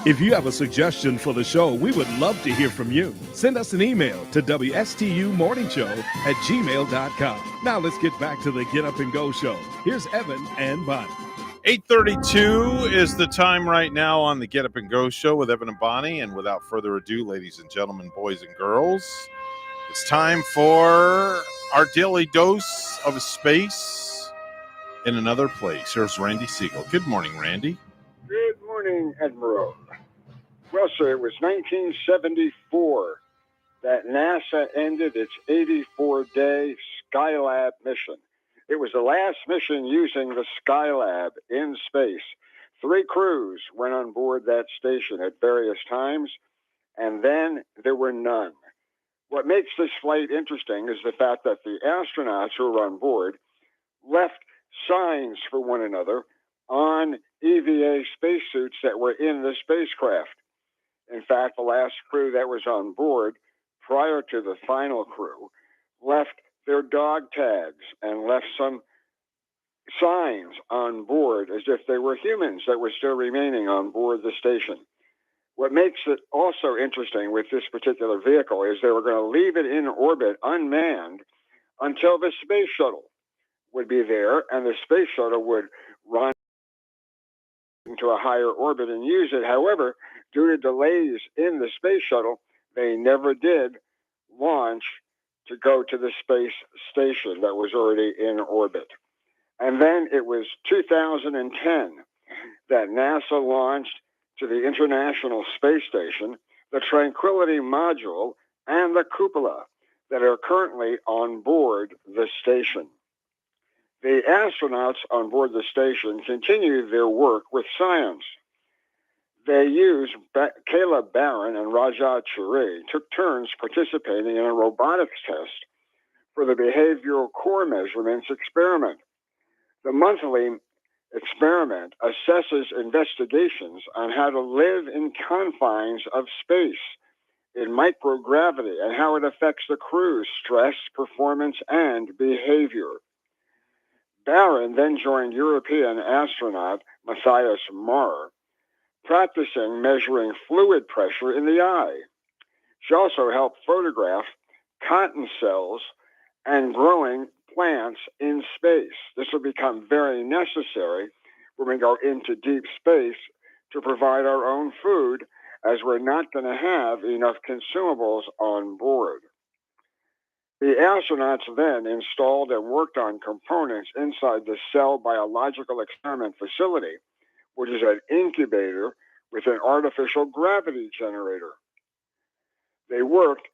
If you have a suggestion for the show, we would love to hear from you. Send us an email to WSTUmorningshow@gmail.com. Now let's get back to the Get Up and Go show. Here's Evan and Bonnie. 8:32 is the time right now on the Get Up and Go show with Evan and Bonnie. And without further ado, ladies and gentlemen, boys and girls, it's time for our daily dose of space in another place. Here's Randy Siegel. Good morning, Randy. Good morning, Admiral. Well, sir, it was 1974 that NASA ended its 84-day Skylab mission. It was the last mission using the Skylab in space. 3 crews went on board that station at various times, and then there were none. What makes this flight interesting is the fact that the astronauts who were on board left signs for one another on EVA spacesuits that were in the spacecraft. In fact, the last crew that was on board prior to the final crew left their dog tags and left some signs on board as if they were humans that were still remaining on board the station. What makes it also interesting with this particular vehicle is they were going to leave it in orbit unmanned until the space shuttle would be there, and the space shuttle would run into a higher orbit and use it. However, due to delays in the space shuttle, they never did launch to go to the space station that was already in orbit. And then it was 2010 that NASA launched to the International Space Station the Tranquility module and the cupola that are currently on board the station. The astronauts on board the station continue their work with science. They used Caleb Barron and Rajat Churi took turns participating in a robotics test for the behavioral core measurements experiment. The monthly experiment assesses investigations on how to live in confines of space in microgravity and how it affects the crew's stress, performance, and behavior. Barron then joined European astronaut Matthias Marr, practicing measuring fluid pressure in the eye. She also helped photograph cotton cells and growing plants in space. This will become very necessary when we go into deep space to provide our own food, as we're not going to have enough consumables on board. The astronauts then installed and worked on components inside the Cell Biological Experiment Facility, which is an incubator with an artificial gravity generator. They worked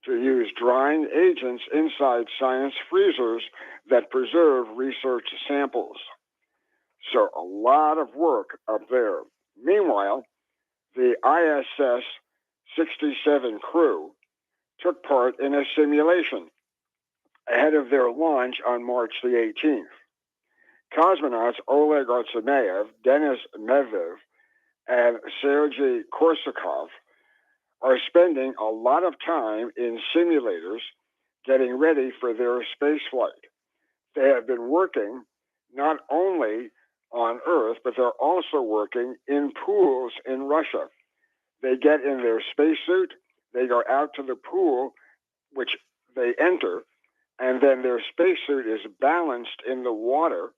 to use drying agents inside science freezers that preserve research samples. So a lot of work up there. Meanwhile, the ISS 67 crew took part in a simulation ahead of their launch on March the 18th. Cosmonauts Oleg Artsemeyev, Denis Medvedev, and Sergei Korsakov are spending a lot of time in simulators getting ready for their space flight. They have been working not only on Earth, but they're also working in pools in Russia. They get in their spacesuit, they go out to the pool, which they enter, and then their spacesuit is balanced in the water,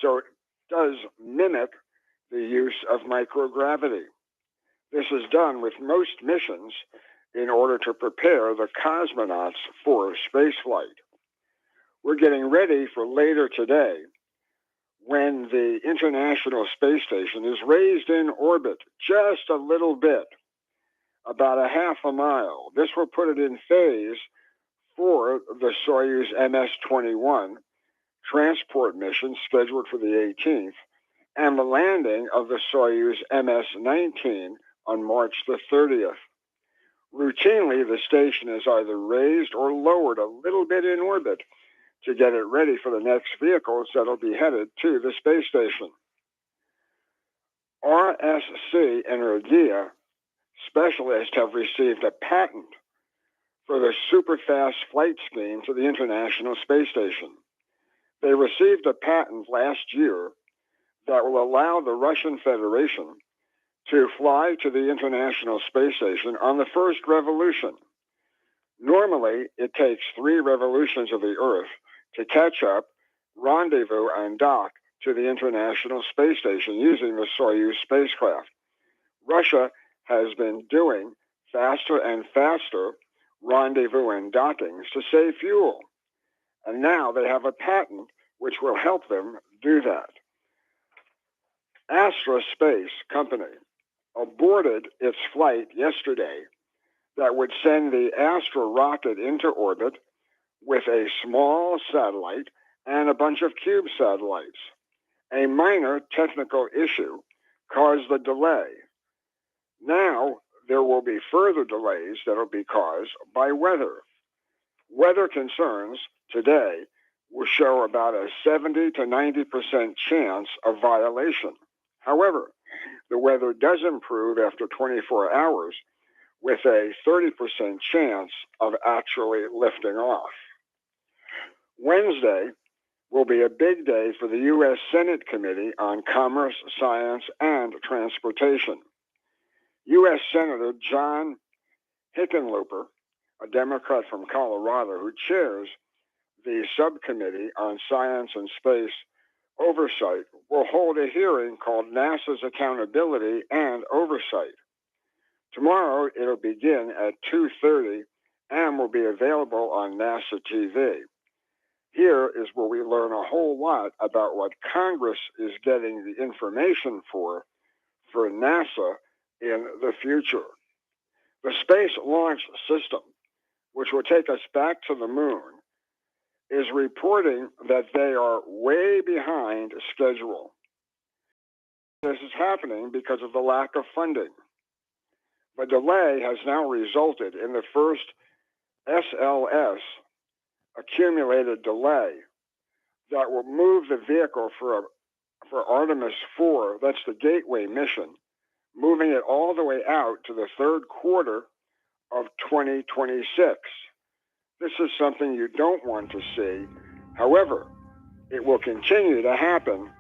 so it does mimic the use of microgravity. This is done with most missions in order to prepare the cosmonauts for spaceflight. We're getting ready for later today when the International Space Station is raised in orbit just a little bit, about a half a mile. This will put it in phase for the Soyuz MS-21 transport mission scheduled for the 18th and the landing of the Soyuz MS-19 on March the 30th. Routinely, the station is either raised or lowered a little bit in orbit to get it ready for the next vehicles that will be headed to the space station. RSC Energia specialists have received a patent for the superfast flight scheme to the International Space Station. They received a patent last year that will allow the Russian Federation to fly to the International Space Station on the first revolution. Normally, it takes 3 revolutions of the Earth to catch up, rendezvous, and dock to the International Space Station using the Soyuz spacecraft. Russia has been doing faster and faster rendezvous and dockings to save fuel. And now they have a patent which will help them do that. Astra Space Company aborted its flight yesterday that would send the Astra rocket into orbit with a small satellite and a bunch of cube satellites. A minor technical issue caused the delay. Now there will be further delays that will be caused by weather. Weather concerns today will show about a 70 to 90% chance of violation. However, the weather does improve after 24 hours with a 30% chance of actually lifting off. Wednesday will be a big day for the U.S. Senate Committee on Commerce, Science, and Transportation. U.S. Senator John Hickenlooper, a Democrat from Colorado who chairs the Subcommittee on Science and Space Oversight, will hold a hearing called NASA's Accountability and Oversight. Tomorrow, it'll begin at 2:30 and will be available on NASA TV. Here is where we learn a whole lot about what Congress is getting the information for NASA in the future. The Space Launch System, which will take us back to the moon, is reporting that they are way behind schedule. This is happening because of the lack of funding. The delay has now resulted in the first SLS accumulated delay that will move the vehicle for Artemis 4, that's the Gateway mission, moving it all the way out to the third quarter of 2026. This is something you don't want to see. However, it will continue to happen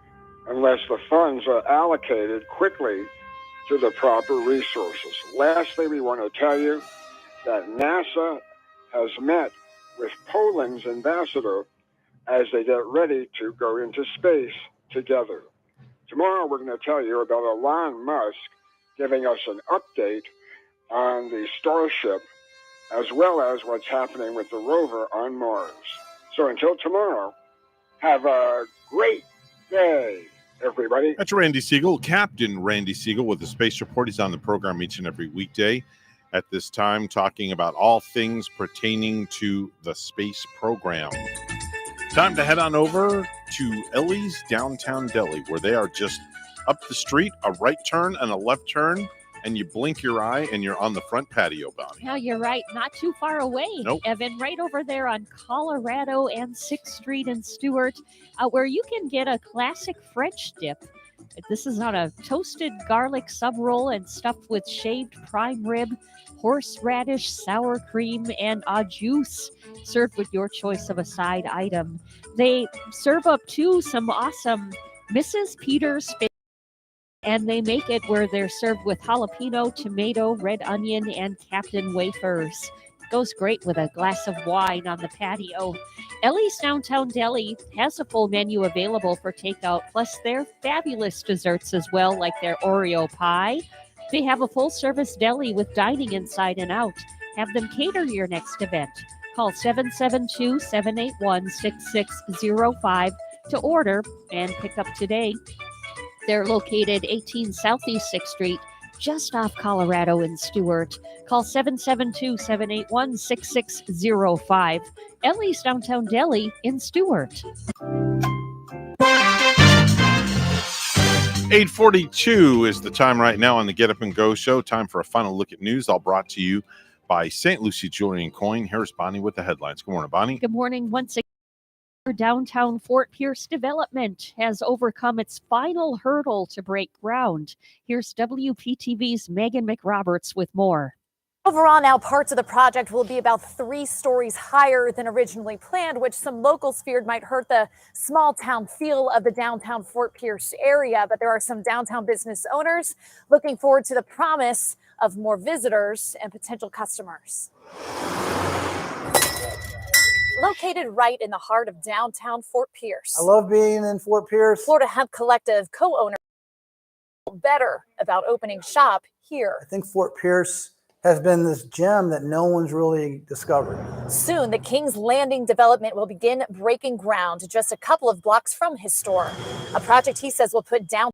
unless the funds are allocated quickly to the proper resources. Lastly, we want to tell you that NASA has met with Poland's ambassador as they get ready to go into space together. Tomorrow, we're going to tell you about Elon Musk giving us an update on the Starship, as well as what's happening with the rover on Mars. So until tomorrow, have a great day, everybody. That's Randy Siegel, Captain Randy Siegel with the Space Report. He's on the program each and every weekday at this time, talking about all things pertaining to the space program. Time to head on over to Ellie's Downtown Deli, where they are just up the street, a right turn and a left turn, and you blink your eye and you're on the front patio, Bonnie. Yeah, you're right. Not too far away, Nope. Evan, right over there on Colorado and 6th Street in Stewart, where you can get a classic French dip. This is on a toasted garlic sub roll and stuffed with shaved prime rib, horseradish, sour cream, and au juice, served with your choice of a side item. They serve up too some awesome Mrs. Peters, and they make it where they're served with jalapeno, tomato, red onion, and Captain wafers. Goes great with a glass of wine on the patio. Ellie's Downtown Deli has a full menu available for takeout, plus their fabulous desserts as well, like their Oreo pie. They have a full-service deli with dining inside and out. Have them cater your next event. Call 772-781-6605 to order and pick up today. They're located 18 Southeast 6th Street, just off Colorado in Stewart. Call 772-781-6605. Ellie's Downtown Deli in Stewart. 8:42 is the time right now on the Get Up and Go show. Time for a final look at news, all brought to you by St. Lucie Jewelry and Coin. Here's Bonnie with the headlines. Good morning, Bonnie. Good morning. Once again, downtown Fort Pierce development has overcome its final hurdle to break ground. Here's WPTV's Megan McRoberts with more. Overall, now parts of the project will be about 3 stories higher than originally planned, which some locals feared might hurt the small town feel of the downtown Fort Pierce area. But there are some downtown business owners looking forward to the promise of more visitors and potential customers. Located right in the heart of downtown Fort Pierce. I love being in Fort Pierce. Florida Hemp Collective co-owner better about opening shop here. I think Fort Pierce has been this gem that no one's really discovered. Soon, the King's Landing development will begin breaking ground just a couple of blocks from his store. A project he says will put down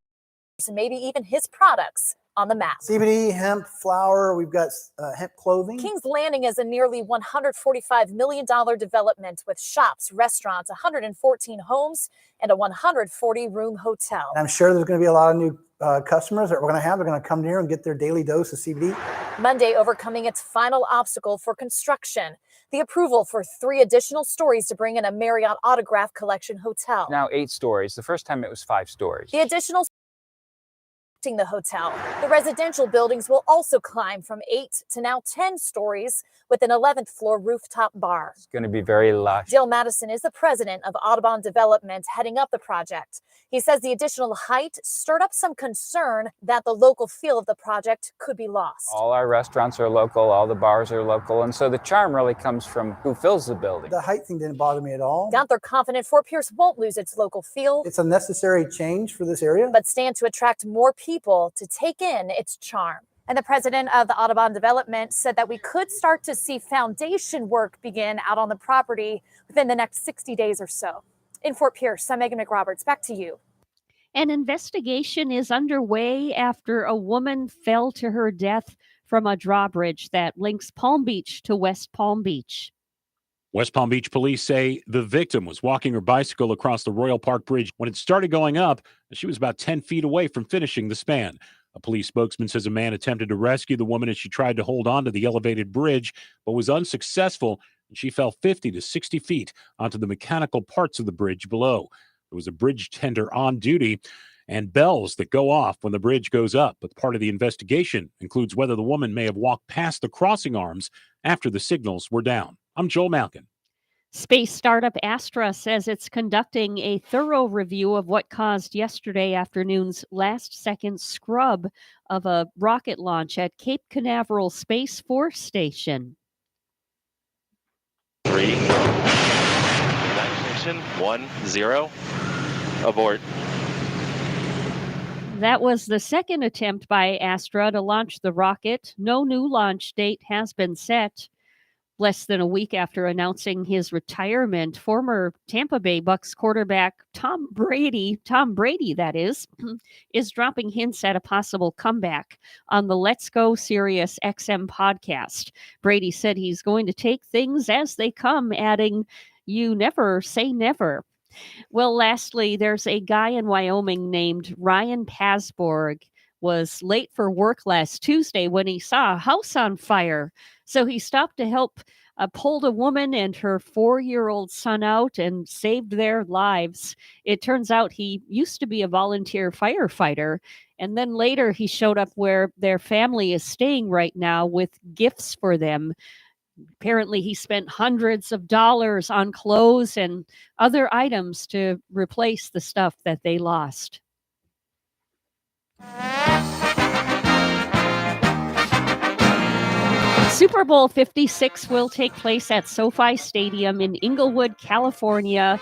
and maybe even his products on the map. CBD, hemp, flower, we've got hemp clothing. King's Landing is a nearly $145 million development with shops, restaurants, 114 homes, and a 140-room hotel. And I'm sure there's going to be a lot of new customers that we're going to have. They're going to come here and get their daily dose of CBD. Monday overcoming its final obstacle for construction. The approval for 3 additional stories to bring in a Marriott Autograph Collection hotel. Now 8 stories. The first time it was 5 stories. The additional the hotel. The residential buildings will also climb from 8 to now 10 stories with an 11th floor rooftop bar. It's going to be very lush. Dale Madison is the president of Audubon Development heading up the project. He says the additional height stirred up some concern that the local feel of the project could be lost. All our restaurants are local, all the bars are local, and so the charm really comes from who fills the building. The height thing didn't bother me at all. They're confident Fort Pierce won't lose its local feel. It's a necessary change for this area, but stand to attract more people to take in its charm. And the president of the Audubon Development said that we could start to see foundation work begin out on the property within the next 60 days or so. In Fort Pierce, I'm Megan McRoberts. Back to you. An investigation is underway after a woman fell to her death from a drawbridge that links Palm Beach to West Palm Beach. West Palm Beach police say the victim was walking her bicycle across the Royal Park Bridge when it started going up. She was about 10 feet away from finishing the span. A police spokesman says a man attempted to rescue the woman as she tried to hold on to the elevated bridge, but was unsuccessful, and she fell 50 to 60 feet onto the mechanical parts of the bridge below. There was a bridge tender on duty and bells that go off when the bridge goes up, but part of the investigation includes whether the woman may have walked past the crossing arms after the signals were down. I'm Joel Malkin. Space startup Astra says it's conducting a thorough review of what caused yesterday afternoon's last-second scrub of a rocket launch at Cape Canaveral Space Force Station. 3, ignition, 1, 0, abort. That was the second attempt by Astra to launch the rocket. No new launch date has been set. Less than a week after announcing his retirement, former Tampa Bay Bucs quarterback Tom Brady, that is dropping hints at a possible comeback on the Let's Go Sirius XM podcast. Brady said he's going to take things as they come, adding, "You never say never." Well, lastly, there's a guy in Wyoming named Ryan Pasborg was late for work last Tuesday when he saw a house on fire. So he stopped to help pulled a woman and her 4-year-old son out and saved their lives. It turns out he used to be a volunteer firefighter. And then later he showed up where their family is staying right now with gifts for them. Apparently, he spent hundreds of dollars on clothes and other items to replace the stuff that they lost. Super Bowl 56 will take place at SoFi Stadium in Inglewood, California,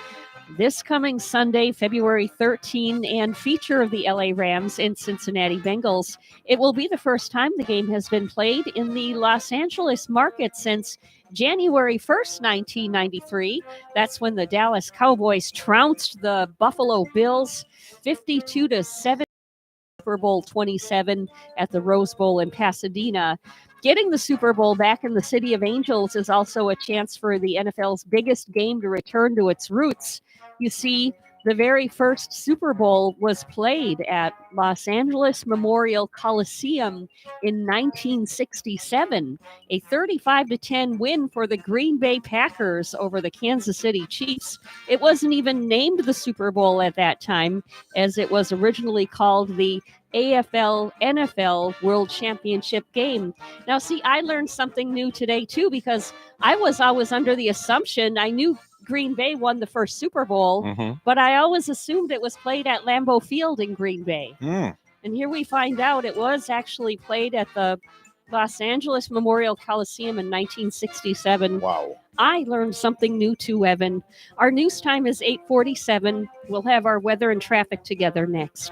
this coming Sunday, February 13, and feature the LA Rams and Cincinnati Bengals. It will be the first time the game has been played in the Los Angeles market since January 1st, 1993. That's when the Dallas Cowboys trounced the Buffalo Bills 52-7. Super Bowl 27 at the Rose Bowl in Pasadena. Getting the Super Bowl back in the City of Angels is also a chance for the NFL's biggest game to return to its roots. You see, the very first Super Bowl was played at Los Angeles Memorial Coliseum in 1967, a 35-10 win for the Green Bay Packers over the Kansas City Chiefs. It wasn't even named the Super Bowl at that time, as it was originally called the AFL-NFL World Championship game. Now, see, I learned something new today, too, because I was always under the assumption, I knew Green Bay won the first Super Bowl, but I always assumed it was played at Lambeau Field in Green Bay. And here we find out it was actually played at the Los Angeles Memorial Coliseum in 1967. Wow. I learned something new too, Evan. Our news time is 8:47. We'll have our weather and traffic together next.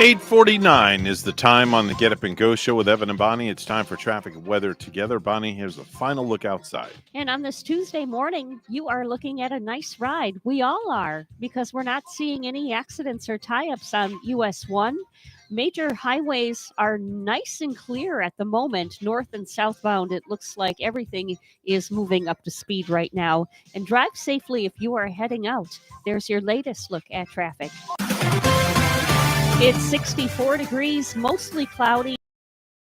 8:49 is the time on the Get Up and Go show with Evan and Bonnie. It's time for traffic and weather together. Bonnie, here's a final look outside. And on this Tuesday morning, you are looking at a nice ride. We all are, because we're not seeing any accidents or tie-ups on US 1. Major highways are nice and clear at the moment. North and southbound, it looks like everything is moving up to speed right now. And drive safely if you are heading out. There's your latest look at traffic. It's 64 degrees, mostly cloudy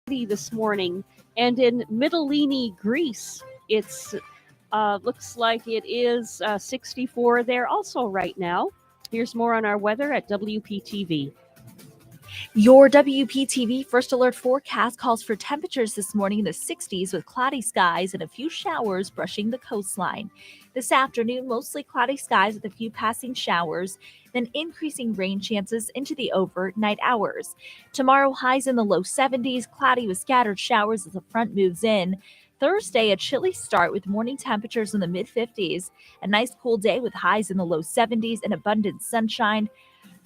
this morning. And in Mytilene, Greece, it's looks like it is 64 there also right now. Here's more on our weather at WPTV. Your WPTV First Alert forecast calls for temperatures this morning in the 60s with cloudy skies and a few showers brushing the coastline. This afternoon, mostly cloudy skies with a few passing showers, then increasing rain chances into the overnight hours. Tomorrow, highs in the low 70s, cloudy with scattered showers as the front moves in. Thursday, a chilly start with morning temperatures in the mid-50s. A nice cool day with highs in the low 70s and abundant sunshine.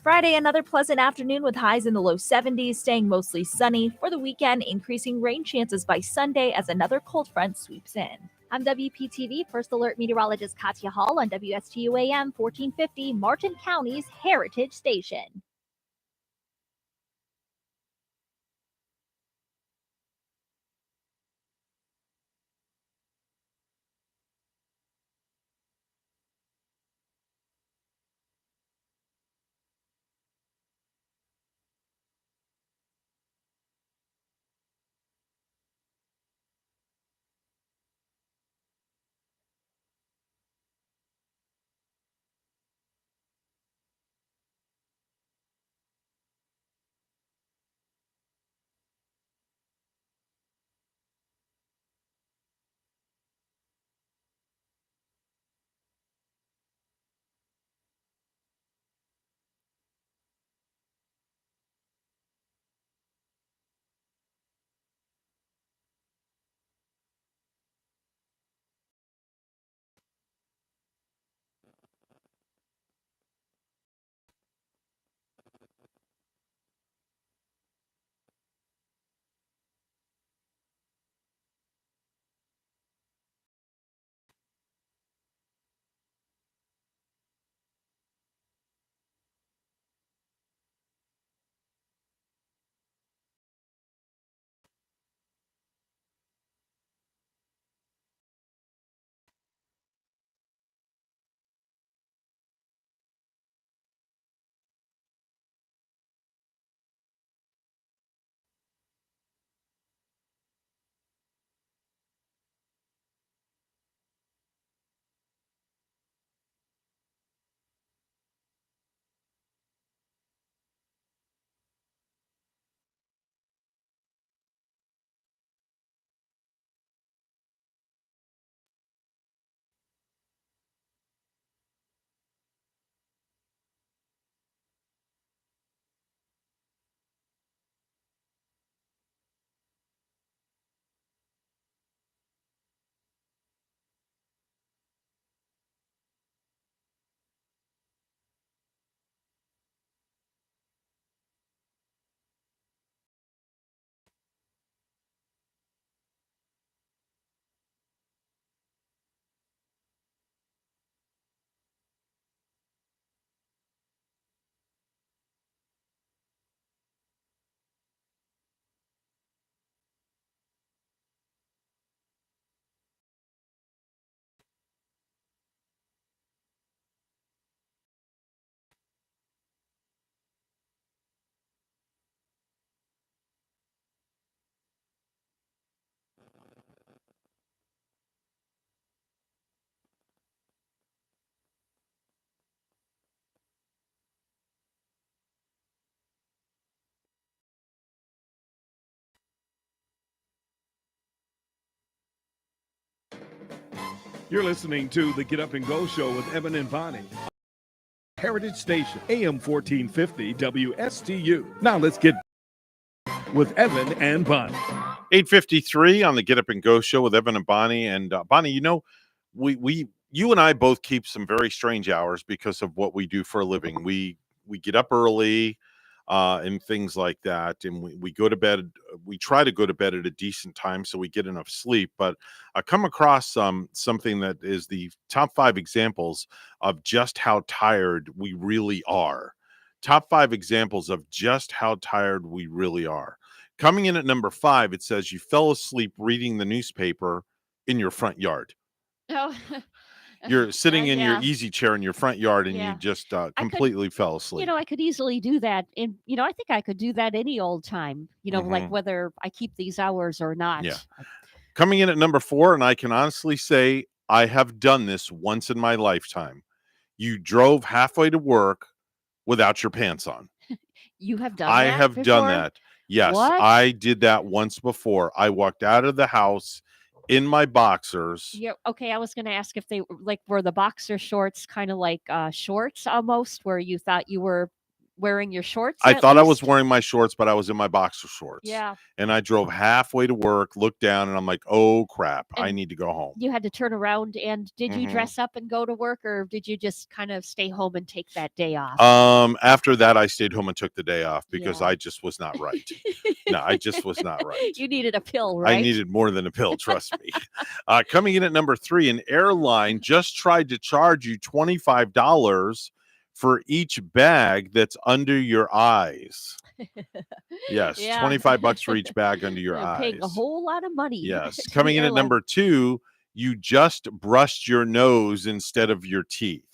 Friday, another pleasant afternoon with highs in the low 70s, staying mostly sunny. For the weekend, increasing rain chances by Sunday as another cold front sweeps in. I'm WPTV First Alert Meteorologist Katya Hall on WSTU AM 1450, Martin County's Heritage Station. You're listening to the Get Up and Go show with Evan and Bonnie. Heritage Station, AM 1450 WSTU. Now let's get with Evan and Bonnie. 8:53 on the Get Up and Go show with Evan and Bonnie. And Bonnie, you know, you and I both keep some very strange hours because of what we do for a living. We get up early. and things like that. And we go to bed. We try to go to bed at a decent time so we get enough sleep. But I come across something that is the top 5 examples of just how tired we really are. Top 5 examples of just how tired we really are. Coming in at number 5, it says you fell asleep reading the newspaper in your front yard. Oh. You're sitting in your Yeah. easy chair in your front yard and you Yeah. just I could, completely fell asleep. I could easily do that. And, I think I could do that any old time, like Mhm. whether I keep these hours or not. Yeah. Coming in at number 4, and I can honestly say I have done this once in my lifetime. You drove halfway to work without your pants on. You have done I that have done before? that. Yes, What? I did that once before. I walked out of the house in my boxers. Yeah. Okay. I was going to ask if they were the boxer shorts kind of like shorts almost, where you thought you were wearing your shorts. I at thought I was least? wearing my shorts, but I was in my boxer shorts. Yeah. And I drove halfway to work, looked down, and I'm like, oh crap, I And need to go home. You had to turn around. And did you Mhm. dress up and go to work, or did you just kind of stay home and take that day off? After that, I stayed home and took the day off because Yeah. I just was not right. No, I just was not right. You needed a pill, right? I needed more than a pill, trust me. Coming in at number 3, an airline just tried to charge you $25 for each bag that's under your eyes. Yes, Yeah. $25 for each bag under your You're paying a eyes. whole lot of money. Yes. to the Coming in at airline. number 2, you just brushed your nose instead of your teeth.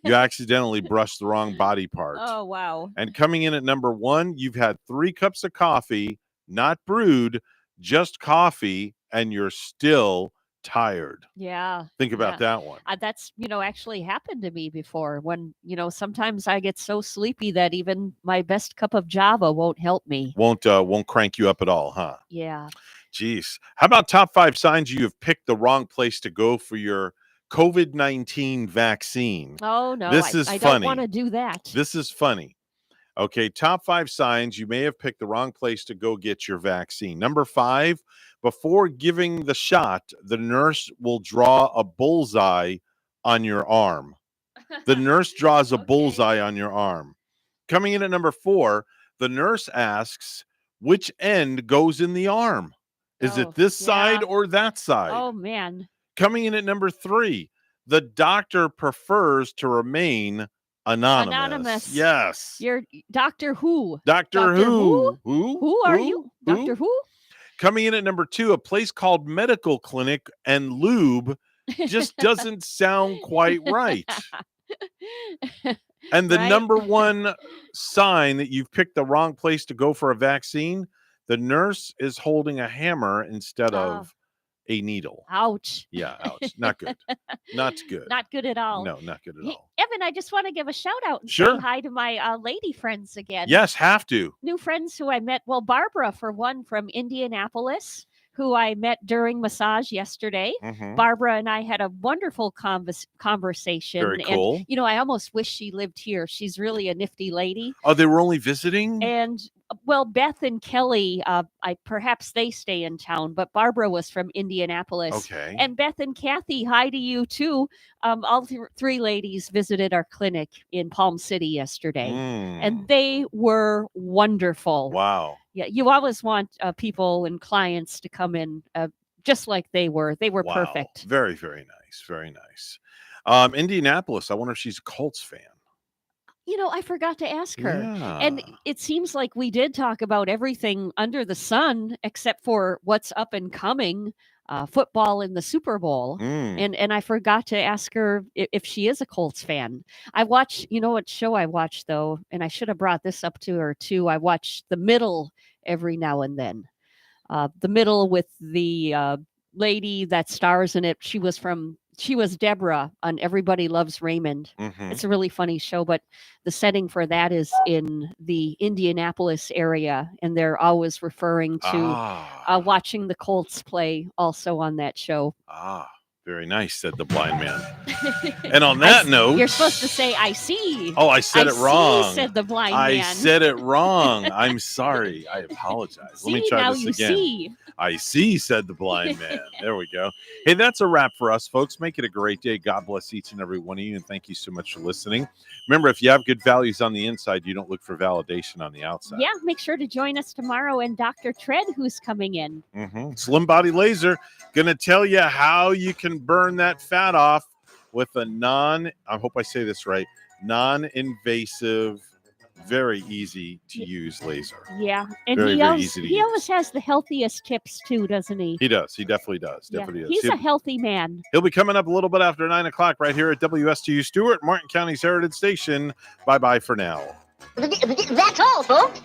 You accidentally brushed the wrong body part. Oh, wow. And coming in at number 1, you've had 3 cups of coffee, not brewed, just coffee, and you're still tired. Yeah. Think about yeah. that one. That's, actually happened to me before when, sometimes I get so sleepy that even my best cup of Java won't help me. Won't crank you up at all, huh? Yeah. Jeez. How about top 5 signs you have picked the wrong place to go for your COVID-19 vaccine? Oh, no. This is I funny. don't want to do that. This is funny. Okay, top 5 signs you may have picked the wrong place to go get your vaccine. Number 5, before giving the shot, the nurse will draw a bullseye on your arm. The nurse draws a bullseye on your arm. Coming in at number 4, the nurse asks, which end goes in the arm? Is it this side or that side? Oh, man. Coming in at number 3, the doctor prefers to remain anonymous. Yes. You're Doctor Who. Doctor Who. Who are you? Doctor Who? Coming in at number 2, a place called Medical Clinic and Lube just doesn't sound quite right. And the Right? number 1 sign that you've picked the wrong place to go for a vaccine, the nurse is holding a hammer instead of a needle. Ouch. Yeah, ouch. Not good. Not good. Not good at all. No, not good at Hey, all. Evan, I just want to give a shout out and Sure. say hi to my lady friends again. Yes, have to. New friends who I met. Well, Barbara, for one, from Indianapolis, who I met during massage yesterday. Mhm. Barbara and I had a wonderful conversation. Very cool. And, I almost wish she lived here. She's really a nifty lady. Oh, they were only visiting? And well, Beth and Kelly, perhaps they stay in town, but Barbara was from Indianapolis. Okay. And Beth and Kathy, hi to you too. All 3 ladies visited our clinic in Palm City yesterday, and they were wonderful. Wow. Yeah, you always want people and clients to come in just like they were. They were Wow. perfect. Very, very nice. Very nice. Indianapolis, I wonder if she's a Colts fan. I forgot to ask her. Yeah. And it seems like we did talk about everything under the sun except for what's up and coming, football in the Super Bowl. And I forgot to ask her if she is a Colts fan. I watch, what show I watch though, and I should have brought this up to her too. I watch The Middle every now and then. The Middle with the lady that stars in it. She was Deborah on Everybody Loves Raymond. Mhm. It's a really funny show, but the setting for that is in the Indianapolis area, and they're always referring to watching the Colts play also on that show. Very nice, said the blind man. And on that note, you're supposed to say, I see. Oh, I said it wrong. Said the blind I man. said it wrong. I'm sorry. I apologize. Let me try now this you again. See. I see, said the blind man. There we go. Hey, that's a wrap for us, folks. Make it a great day. God bless each and every one of you, and thank you so much for listening. Remember, if you have good values on the inside, you don't look for validation on the outside. Yeah, make sure to join us tomorrow and Dr. Tread, who's coming in. Slim Body Laser, going to tell you how you can burn that fat off with a I hope I say this right, non-invasive, very easy to use laser. Yeah, and very, he always has the healthiest tips too, doesn't he? He does. He definitely does. Yeah. Definitely does. He's a healthy man. He'll be coming up a little bit after 9 o'clock right here at WSTU Stewart, Martin County's Heritage Station. Bye-bye for now. That's all, folks.